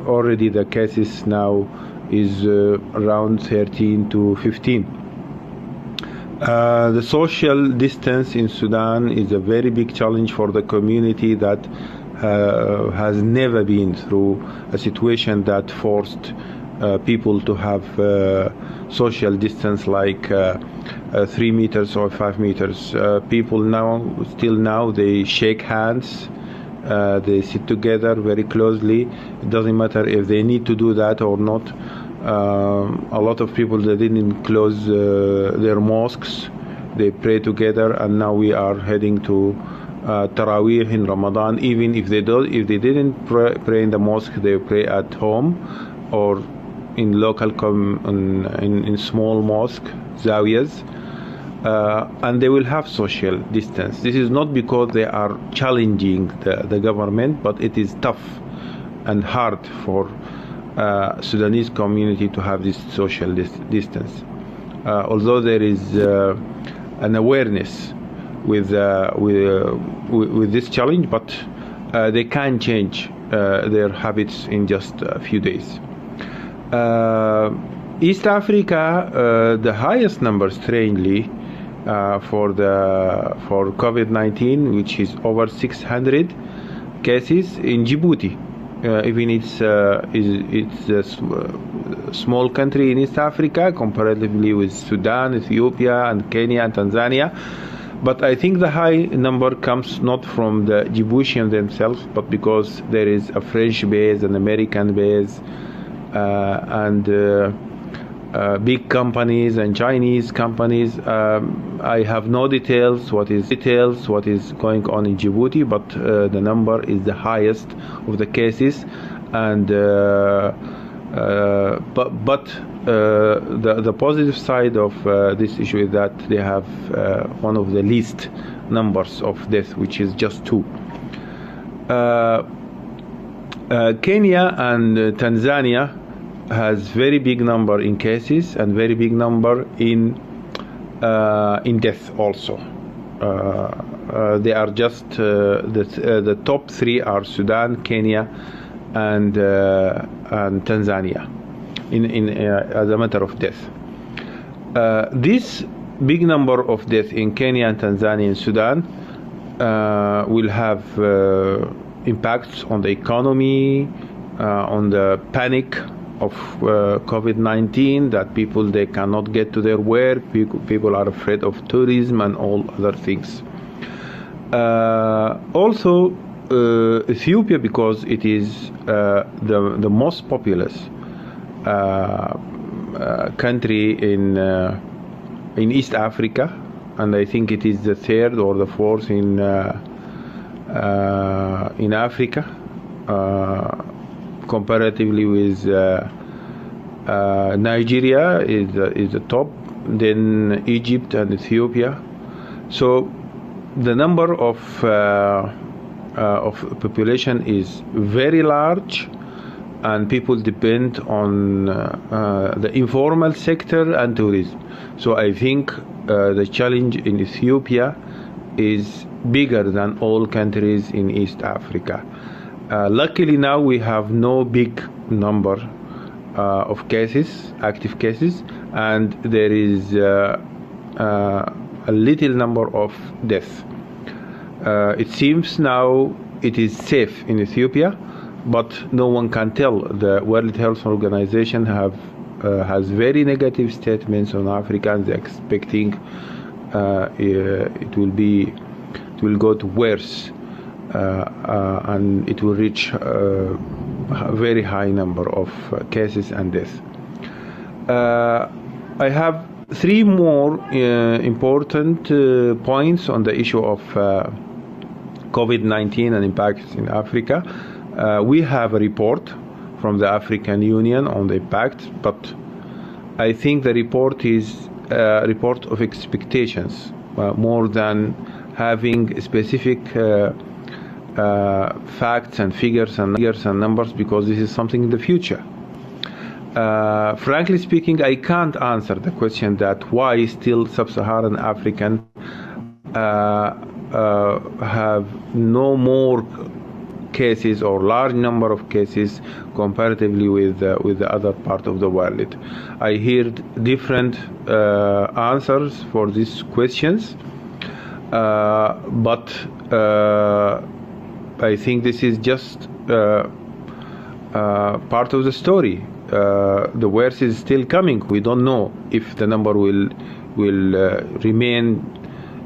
already the cases now is around 13 to 15. The social distance in Sudan is a very big challenge for the community that has never been through a situation that forced people to have social distance like 3 meters or 5 meters. People now they shake hands, they sit together very closely. It doesn't matter if they need to do that or not. A lot of people, they didn't close their mosques, they pray together, and now we are heading to Taraweeh in Ramadan. Even if they didn't pray in the mosque, they pray at home or in local in small mosque zawiyas, and they will have social distance. This is not because they are challenging the government, but it is tough and hard for Sudanese community to have this social distance. Although there is an awareness with this challenge, but they can change their habits in just a few days. East Africa, the highest number, strangely, for COVID-19, which is over 600 cases in Djibouti. Even it's a small country in East Africa comparatively with Sudan, Ethiopia, and Kenya and Tanzania. But I think the high number comes not from the Djiboutians themselves, but because there is a French base, an American base, and big companies and Chinese companies. I have no details what is going on in Djibouti, but the number is the highest of the cases, and the positive side of this issue is that they have one of the least numbers of deaths, which is just 2. Kenya and Tanzania has very big number in cases and very big number in death also. They are just the top 3 are Sudan, Kenya, and Tanzania in as a matter of death. This big number of deaths in Kenya and Tanzania and Sudan will have impacts on the economy, on the panic of COVID-19, that people, they cannot get to their work, people are afraid of tourism and all other things. Also Ethiopia, because it is the most populous country in East Africa, and I think it is the 3rd or the 4th in Africa, comparatively with Nigeria is the top, then Egypt and Ethiopia. So the number of population is very large, and people depend on the informal sector and tourism. So I think the challenge in Ethiopia is bigger than all countries in East Africa. Luckily now we have no big number of cases, active cases, and there is a little number of deaths. It seems now it is safe in Ethiopia, but no one can tell. The World Health Organization has very negative statements on Africans, expecting it will go to worse, and it will reach a very high number of cases and deaths. I have three more important points on the issue of COVID-19 and impacts in Africa. We have a report from the African Union on the impact, but I think the report is a report of expectations more than having specific facts and figures and numbers, because this is something in the future. Frankly speaking, I can't answer the question that why still sub-Saharan African have no more cases or large number of cases comparatively with the other part of the world. I heard different answers for these questions, but I think this is just part of the story. The worst is still coming. We don't know if the number will remain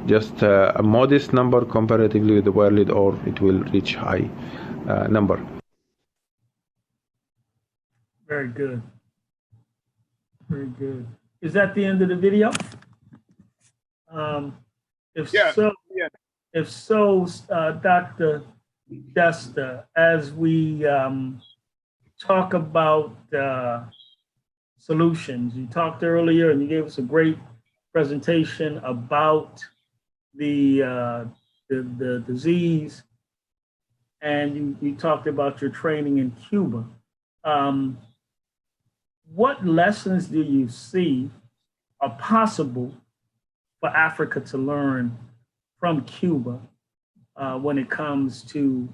just a modest number comparatively with the world, or it will reach high number. Very good. Very good. Is that the end of the video? If so, Dr. Desta, as we talk about solutions, you talked earlier and you gave us a great presentation about the disease, and you talked about your training in Cuba. What lessons do you see are possible for Africa to learn from Cuba when it comes to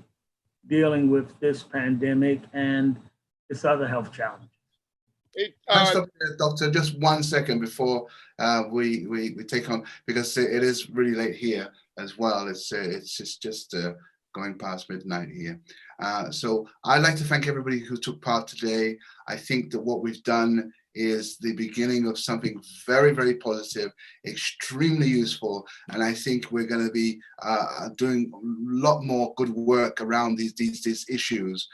dealing with this pandemic and its other health challenges? Doctor, just 1 second before we take on, because it is really late here as well. It's just going past midnight here. So I'd like to thank everybody who took part today. I think that what we've done is the beginning of something very, very positive, extremely useful. And I think we're going to be doing a lot more good work around these issues.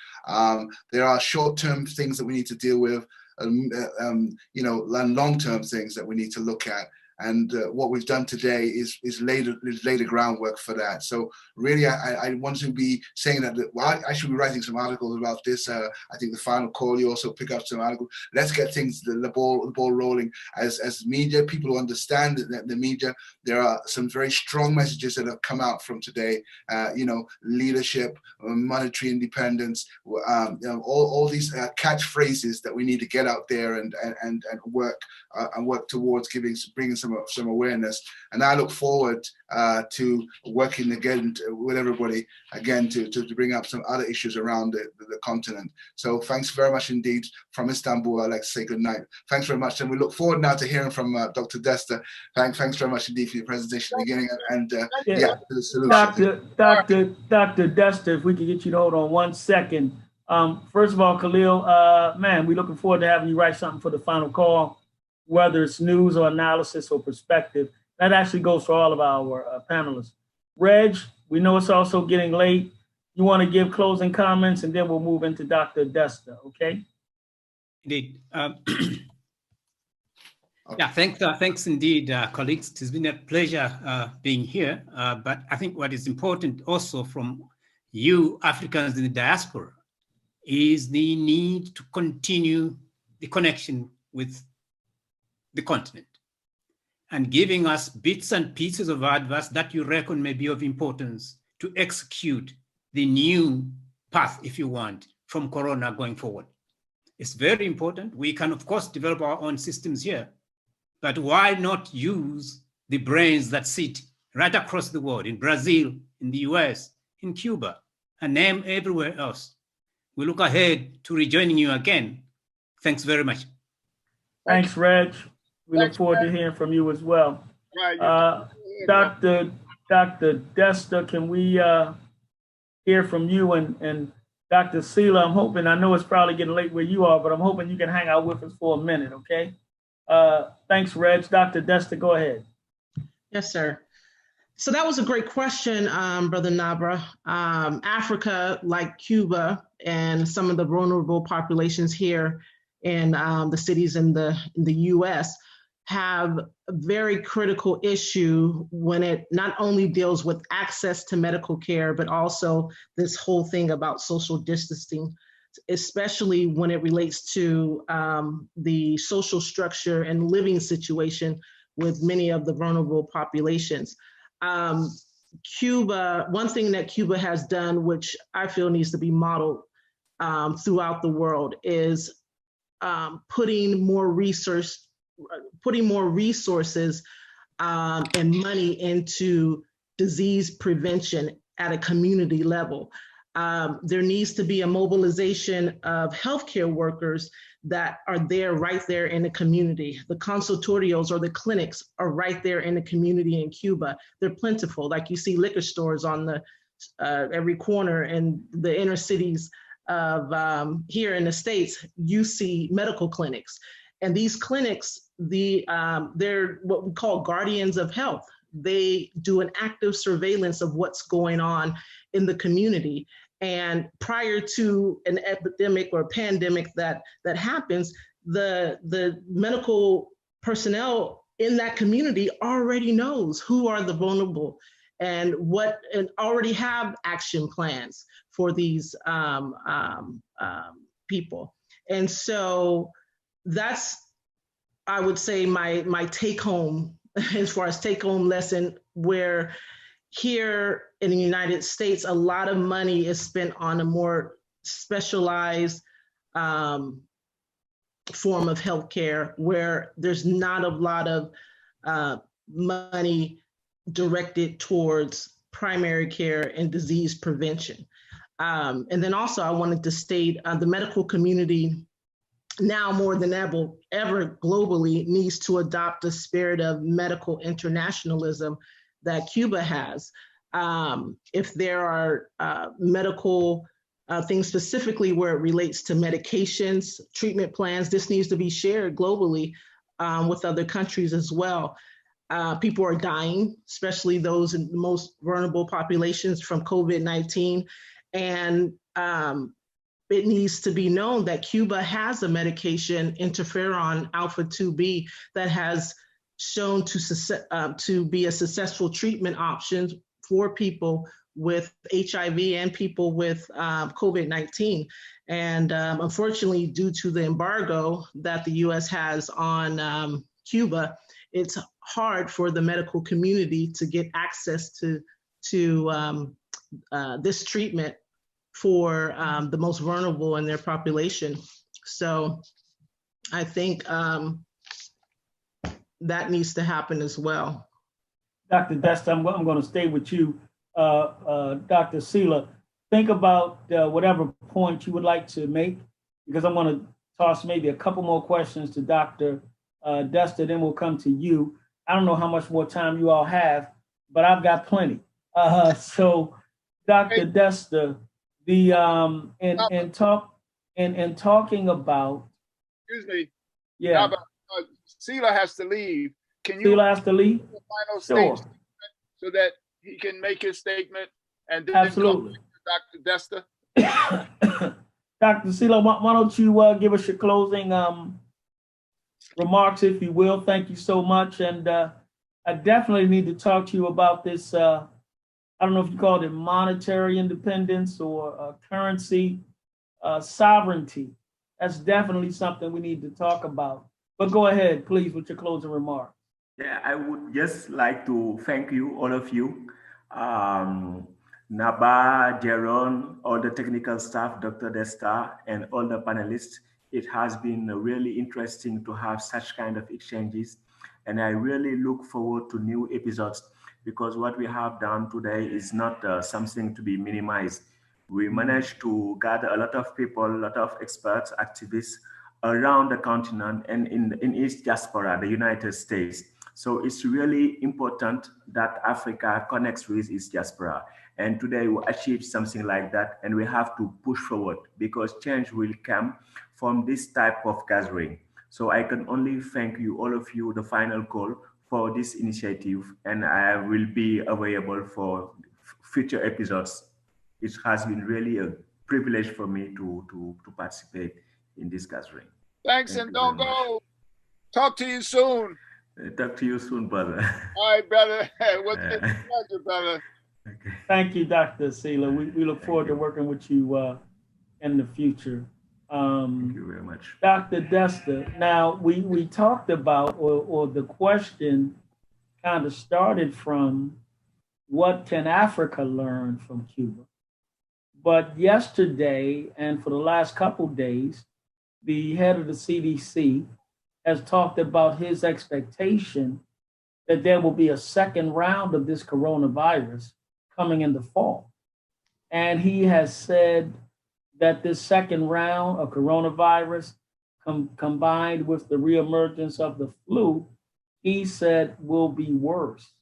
There are short-term things that we need to deal with, and long-term things that we need to look at. And what we've done today is laid a groundwork for that. So really, I want to be saying that I should be writing some articles about this. I think the final call, you also pick up some articles. Let's get things, the ball rolling. As media, people who understand the media, there are some very strong messages that have come out from today. Leadership, monetary independence, all these catchphrases that we need to get out there and work towards bringing some awareness. And I look forward to working again with everybody again to bring up some other issues around the continent. So thanks very much indeed from Istanbul. I'd like to say good night. Thanks very much, and we look forward now to hearing from Dr. Desta. Thanks very much indeed for your presentation at the beginning, and the solution. Dr. Desta, if we could get you to hold on 1 second. First of all, Khalil, man, we're looking forward to having you write something for the final call, whether it's news or analysis or perspective. That actually goes for all of our panelists. Reg, we know it's also getting late. You want to give closing comments, and then we'll move into Dr. Desta, okay? Indeed. Yeah, thanks indeed, colleagues. It has been a pleasure being here. But I think what is important also from you Africans in the diaspora is the need to continue the connection with the continent and giving us bits and pieces of advice that you reckon may be of importance to execute the new path, if you want, from Corona going forward. It's very important. We can, of course, develop our own systems here, but why not use the brains that sit right across the world, in Brazil, in the US, in Cuba, and name everywhere else. We look ahead to rejoining you again. Thanks very much. Thanks, Reg. We look forward to hearing from you as well. Dr. Desta, can we hear from you? And Dr. Sila, I'm hoping, I know it's probably getting late where you are, but I'm hoping you can hang out with us for a minute, okay? Thanks, Reg. Dr. Desta, go ahead. Yes, sir. So that was a great question, Brother Nabra. Africa, like Cuba and some of the vulnerable populations here in the cities in the U.S., have a very critical issue when it not only deals with access to medical care, but also this whole thing about social distancing, especially when it relates to the social structure and living situation with many of the vulnerable populations. Cuba, one thing that Cuba has done, which I feel needs to be modeled throughout the world, is putting more resources and money into disease prevention at a community level. There needs to be a mobilization of healthcare workers that are there, right there in the community. The consultorios or the clinics are right there in the community in Cuba. They're plentiful. Like you see liquor stores on the every corner in the inner cities of here in the States. You see medical clinics, and these clinics, they're what we call guardians of health. They do an active surveillance of what's going on in the community. And prior to an epidemic or pandemic that happens, the medical personnel in that community already knows who are the vulnerable and already have action plans for these people. And so that's, I would say, my take home as far as take home lesson, where here in the United States, a lot of money is spent on a more specialized form of healthcare, where there's not a lot of money directed towards primary care and disease prevention. And then also I wanted to state the medical community now more than ever globally needs to adopt the spirit of medical internationalism that Cuba has. If there are medical things specifically where it relates to medications, treatment plans, this needs to be shared globally with other countries as well. People are dying, especially those in the most vulnerable populations from COVID-19. And it needs to be known that Cuba has a medication, interferon alpha 2B, that has shown to be a successful treatment option for people with HIV and people with COVID-19. And unfortunately, due to the embargo that the US has on Cuba, it's hard for the medical community to get access to this treatment for the most vulnerable in their population. So I think that needs to happen as well. Dr. Desta, I'm going to stay with you. Dr. Sila, think about whatever point you would like to make, because I'm going to toss maybe a couple more questions to Dr. Desta, then we'll come to you. I don't know how much more time you all have, but I've got plenty. So Dr. Desta, in talking about, excuse me. Yeah. Sila has to leave. Can you? Sila has to leave. Final sure. statement so that he can make his statement, and then absolutely. Dr. Desta. Dr. Sila, why don't you give us your closing remarks, if you will? Thank you so much, and I definitely need to talk to you about this. I don't know if you call it monetary independence or currency sovereignty. That's definitely something we need to talk about. But go ahead, please, with your closing remarks. Yeah, I would just like to thank you, all of you, Naba, Jaron, all the technical staff, Dr. Desta, and all the panelists. It has been really interesting to have such kind of exchanges. And I really look forward to new episodes, because what we have done today is not something to be minimized. We managed to gather a lot of people, a lot of experts, activists around the continent and in its diaspora, the United States. So it's really important that Africa connects with its diaspora. And today we achieved something like that, and we have to push forward, because change will come from this type of gathering. So I can only thank you, all of you, the final call, for this initiative, and I will be available for future episodes. It has been really a privilege for me to participate in this gathering. Thanks, Thank and you don't very much. go. Talk to you soon. Talk to you soon, brother. All right, brother. Well, it's a pleasure, brother. Okay. Thank you, Dr. Sila. We look forward to working with you in the future. Thank you very much. Dr. Desta, now we talked about, or the question kind of started from, what can Africa learn from Cuba? But yesterday, and for the last couple of days, the head of the CDC has talked about his expectation that there will be a second round of this coronavirus coming in the fall. And he has said that this second round of coronavirus combined with the reemergence of the flu, he said will be worse.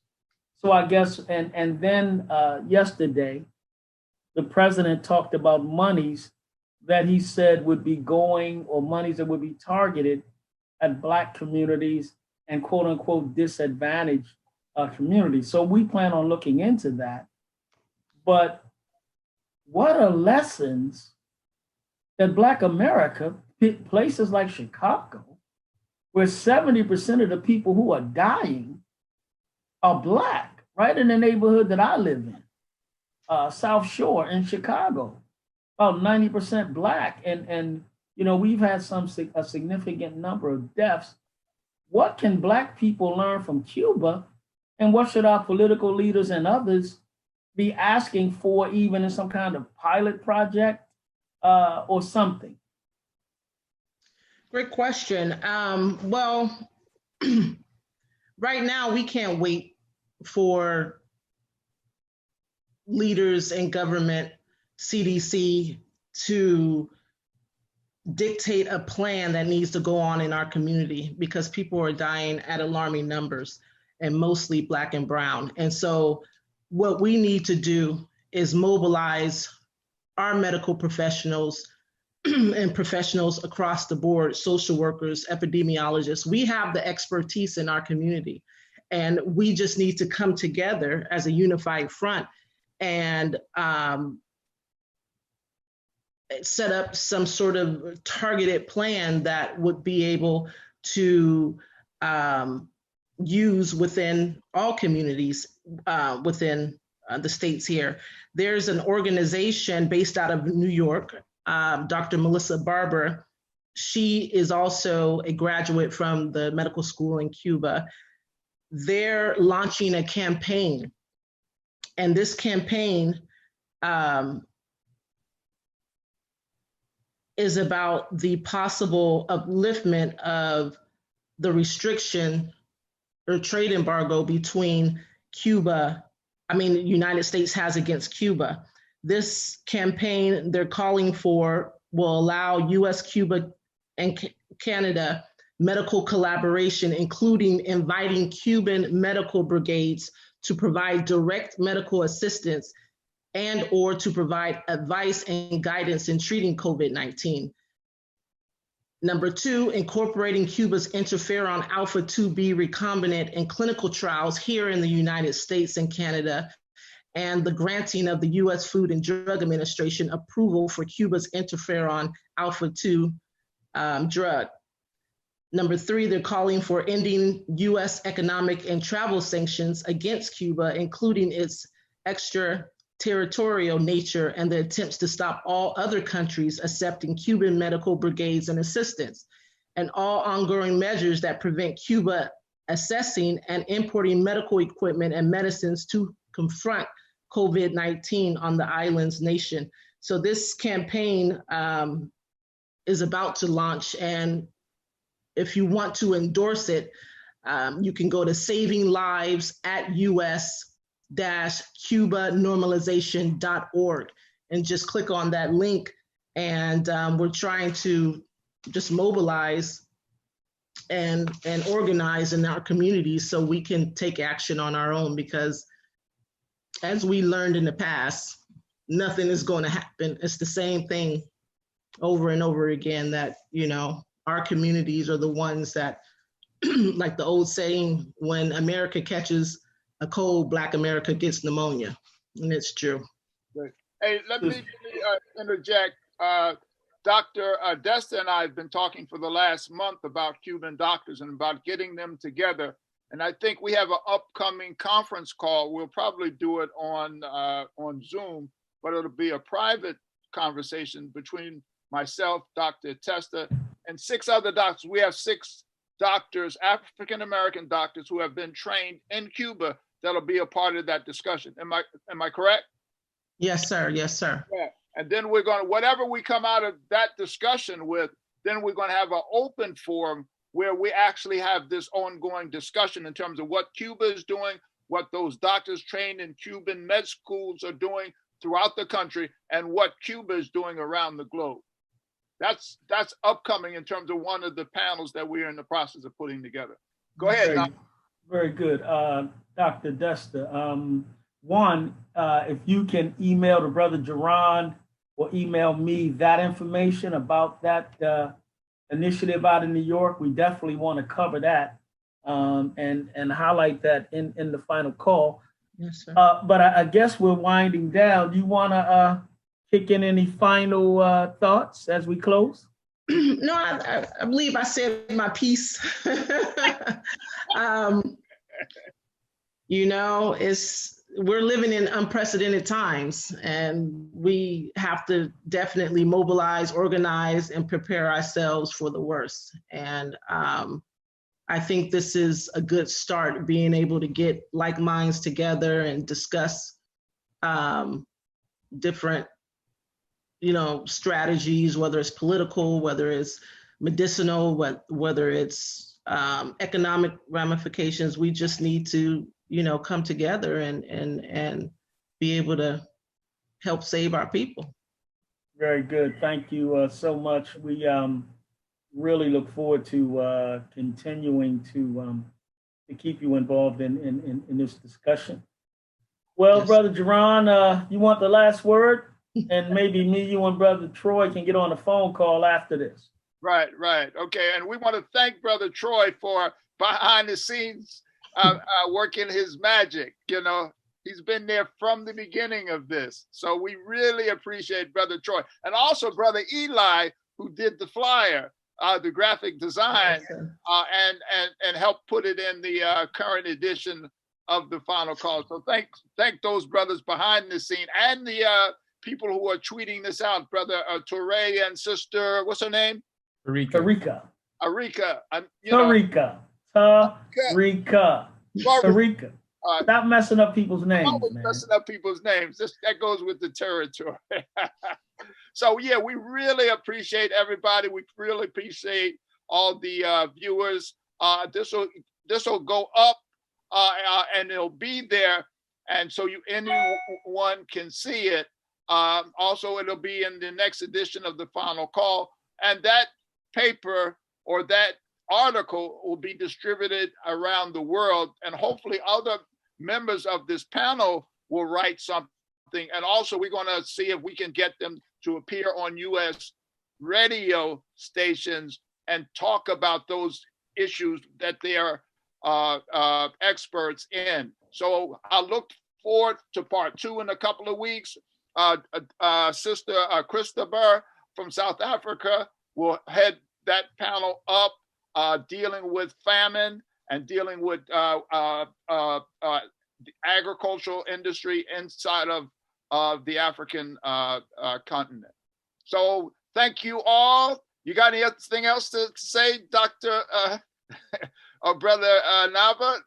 So I guess, and then yesterday, the president talked about monies that he said would be going, or monies that would be targeted at Black communities and quote unquote disadvantaged communities. So we plan on looking into that. But what are lessons that Black America, places like Chicago, where 70% of the people who are dying are Black, right in the neighborhood that I live in, South Shore in Chicago, about 90% Black. And you know, we've had a significant number of deaths. What can Black people learn from Cuba? And what should our political leaders and others be asking for, even in some kind of pilot project or something? Great question. Well, right now we can't wait for leaders in government, CDC, to dictate a plan that needs to go on in our community, because people are dying at alarming numbers, and mostly Black and brown. And so what we need to do is mobilize our medical professionals and professionals across the board, social workers, epidemiologists. We have the expertise in our community, and we just need to come together as a unified front and set up some sort of targeted plan that would be able to use within all communities within the states here. There's an organization based out of New York, Dr. Melissa Barber. She is also a graduate from the medical school in Cuba. They're launching a campaign, and this campaign is about the possible upliftment of the restriction or trade embargo between Cuba, the United States has against Cuba. This campaign they're calling for will allow US, Cuba, and Canada medical collaboration, including inviting Cuban medical brigades to provide direct medical assistance and or to provide advice and guidance in treating COVID-19. Number two, incorporating Cuba's interferon alpha 2B recombinant in clinical trials here in the United States and Canada, and the granting of the US Food and Drug Administration approval for Cuba's interferon alpha 2 drug. Number three, they're calling for ending US economic and travel sanctions against Cuba, including its extraterritorial nature and the attempts to stop all other countries accepting Cuban medical brigades and assistance, and all ongoing measures that prevent Cuba assessing and importing medical equipment and medicines to confront COVID-19 on the island's nation. So this campaign is about to launch, and if you want to endorse it, you can go to saving-lives@us-cubanormalization.org and just click on that link. And we're trying to just mobilize and organize in our communities so we can take action on our own, because as we learned in the past, nothing is going to happen. It's the same thing over and over again, that, you know, our communities are the ones that like the old saying, when America catches a cold, Black America gets pneumonia. And it's true. Hey, let me interject. Dr. Desta and I have been talking for the last month about Cuban doctors and about getting them together. And I think we have an upcoming conference call. We'll probably do it on Zoom, but it'll be a private conversation between myself, Dr. Testa, and 6 other doctors. We have 6 doctors, African-American doctors, who have been trained in Cuba that'll be a part of that discussion. Am I correct? Yes, sir. Yes, sir. Yeah. And then we're going to, whatever we come out of that discussion with, then we're going to have an open forum where we actually have this ongoing discussion in terms of what Cuba is doing, what those doctors trained in Cuban med schools are doing throughout the country, and what Cuba is doing around the globe. That's upcoming in terms of one of the panels that we're in the process of putting together. Go ahead. Very good. Dr. Desta, if you can email the brother Jerron or email me that information about that initiative out in New York, we definitely want to cover that and highlight that in the final call. Yes, sir. But I guess we're winding down. Do you want to kick in any final thoughts as we close? No, I believe I said my piece. We're living in unprecedented times, and we have to definitely mobilize, organize, and prepare ourselves for the worst. And I think this is a good start, being able to get like minds together and discuss different strategies, whether it's political, whether it's medicinal, whether it's economic ramifications. We just need to, come together and be able to help save our people. Very good. Thank you so much. We really look forward to continuing to keep you involved in this discussion. Well, yes. Brother Jerron, you want the last word? And maybe me, you, and Brother Troy can get on a phone call after this. Right. Okay. And we want to thank Brother Troy for behind the scenes working his magic. He's been there from the beginning of this. So we really appreciate Brother Troy. And also Brother Eli, who did the flyer, the graphic design, and helped put it in the current edition of the final call. So thank those brothers behind the scene and the people who are tweeting this out, Brother Touré and Sister, what's her name? Tarika. Stop messing up people's names. Always messing up people's names. That goes with the territory. So yeah, we really appreciate everybody. We really appreciate all the viewers. This will go up and it'll be there, and so anyone can see it. Also, it'll be in the next edition of the final call, and that paper or that article will be distributed around the world, and hopefully other members of this panel will write something. And also we're going to see if we can get them to appear on US radio stations and talk about those issues that they are experts in. So I look forward to part 2 in a couple of weeks. Sister Christopher from South Africa will head that panel up, dealing with famine and dealing with the agricultural industry inside of the African continent. So thank you all. You got anything else to say, Dr. or Brother Nava?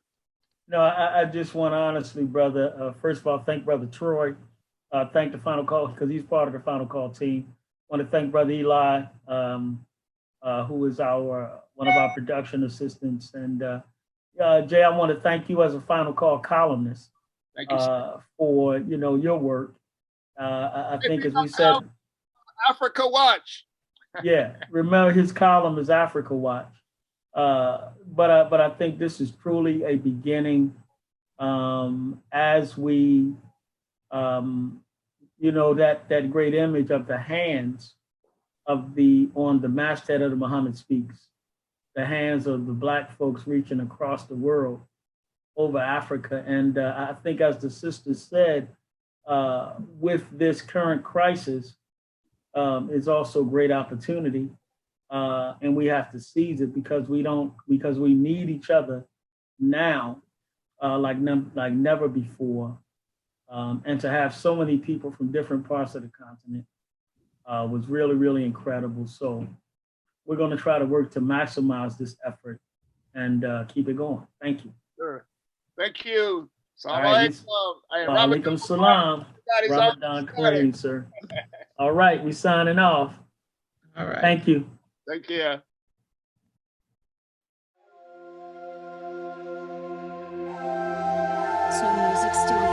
No, I just want to honestly, brother, first of all, thank Brother Troy. Thank the final call, because he's part of the final call team. I want to thank Brother Eli, who is one of our production assistants. And Jay, I want to thank you as a final call columnist. Thank you, for your work. I think, as we said, Africa Watch. Yeah, remember his column is Africa Watch. But I think this is truly a beginning, as we, that great image of the hands on the masthead of the Muhammad Speaks. the hands of the Black folks reaching across the world over Africa. And I think, as the sister said, with this current crisis is also great opportunity. And we have to seize it because we need each other now, like never before. And to have so many people from different parts of the continent was really, really incredible. So we're going to try to work to maximize this effort and keep it going. Thank you. Sure. Thank you. All right. Alaikum salam. Ramadan Kareem, sir. All right, we signing off. All right. Thank you. Take care. So music studio.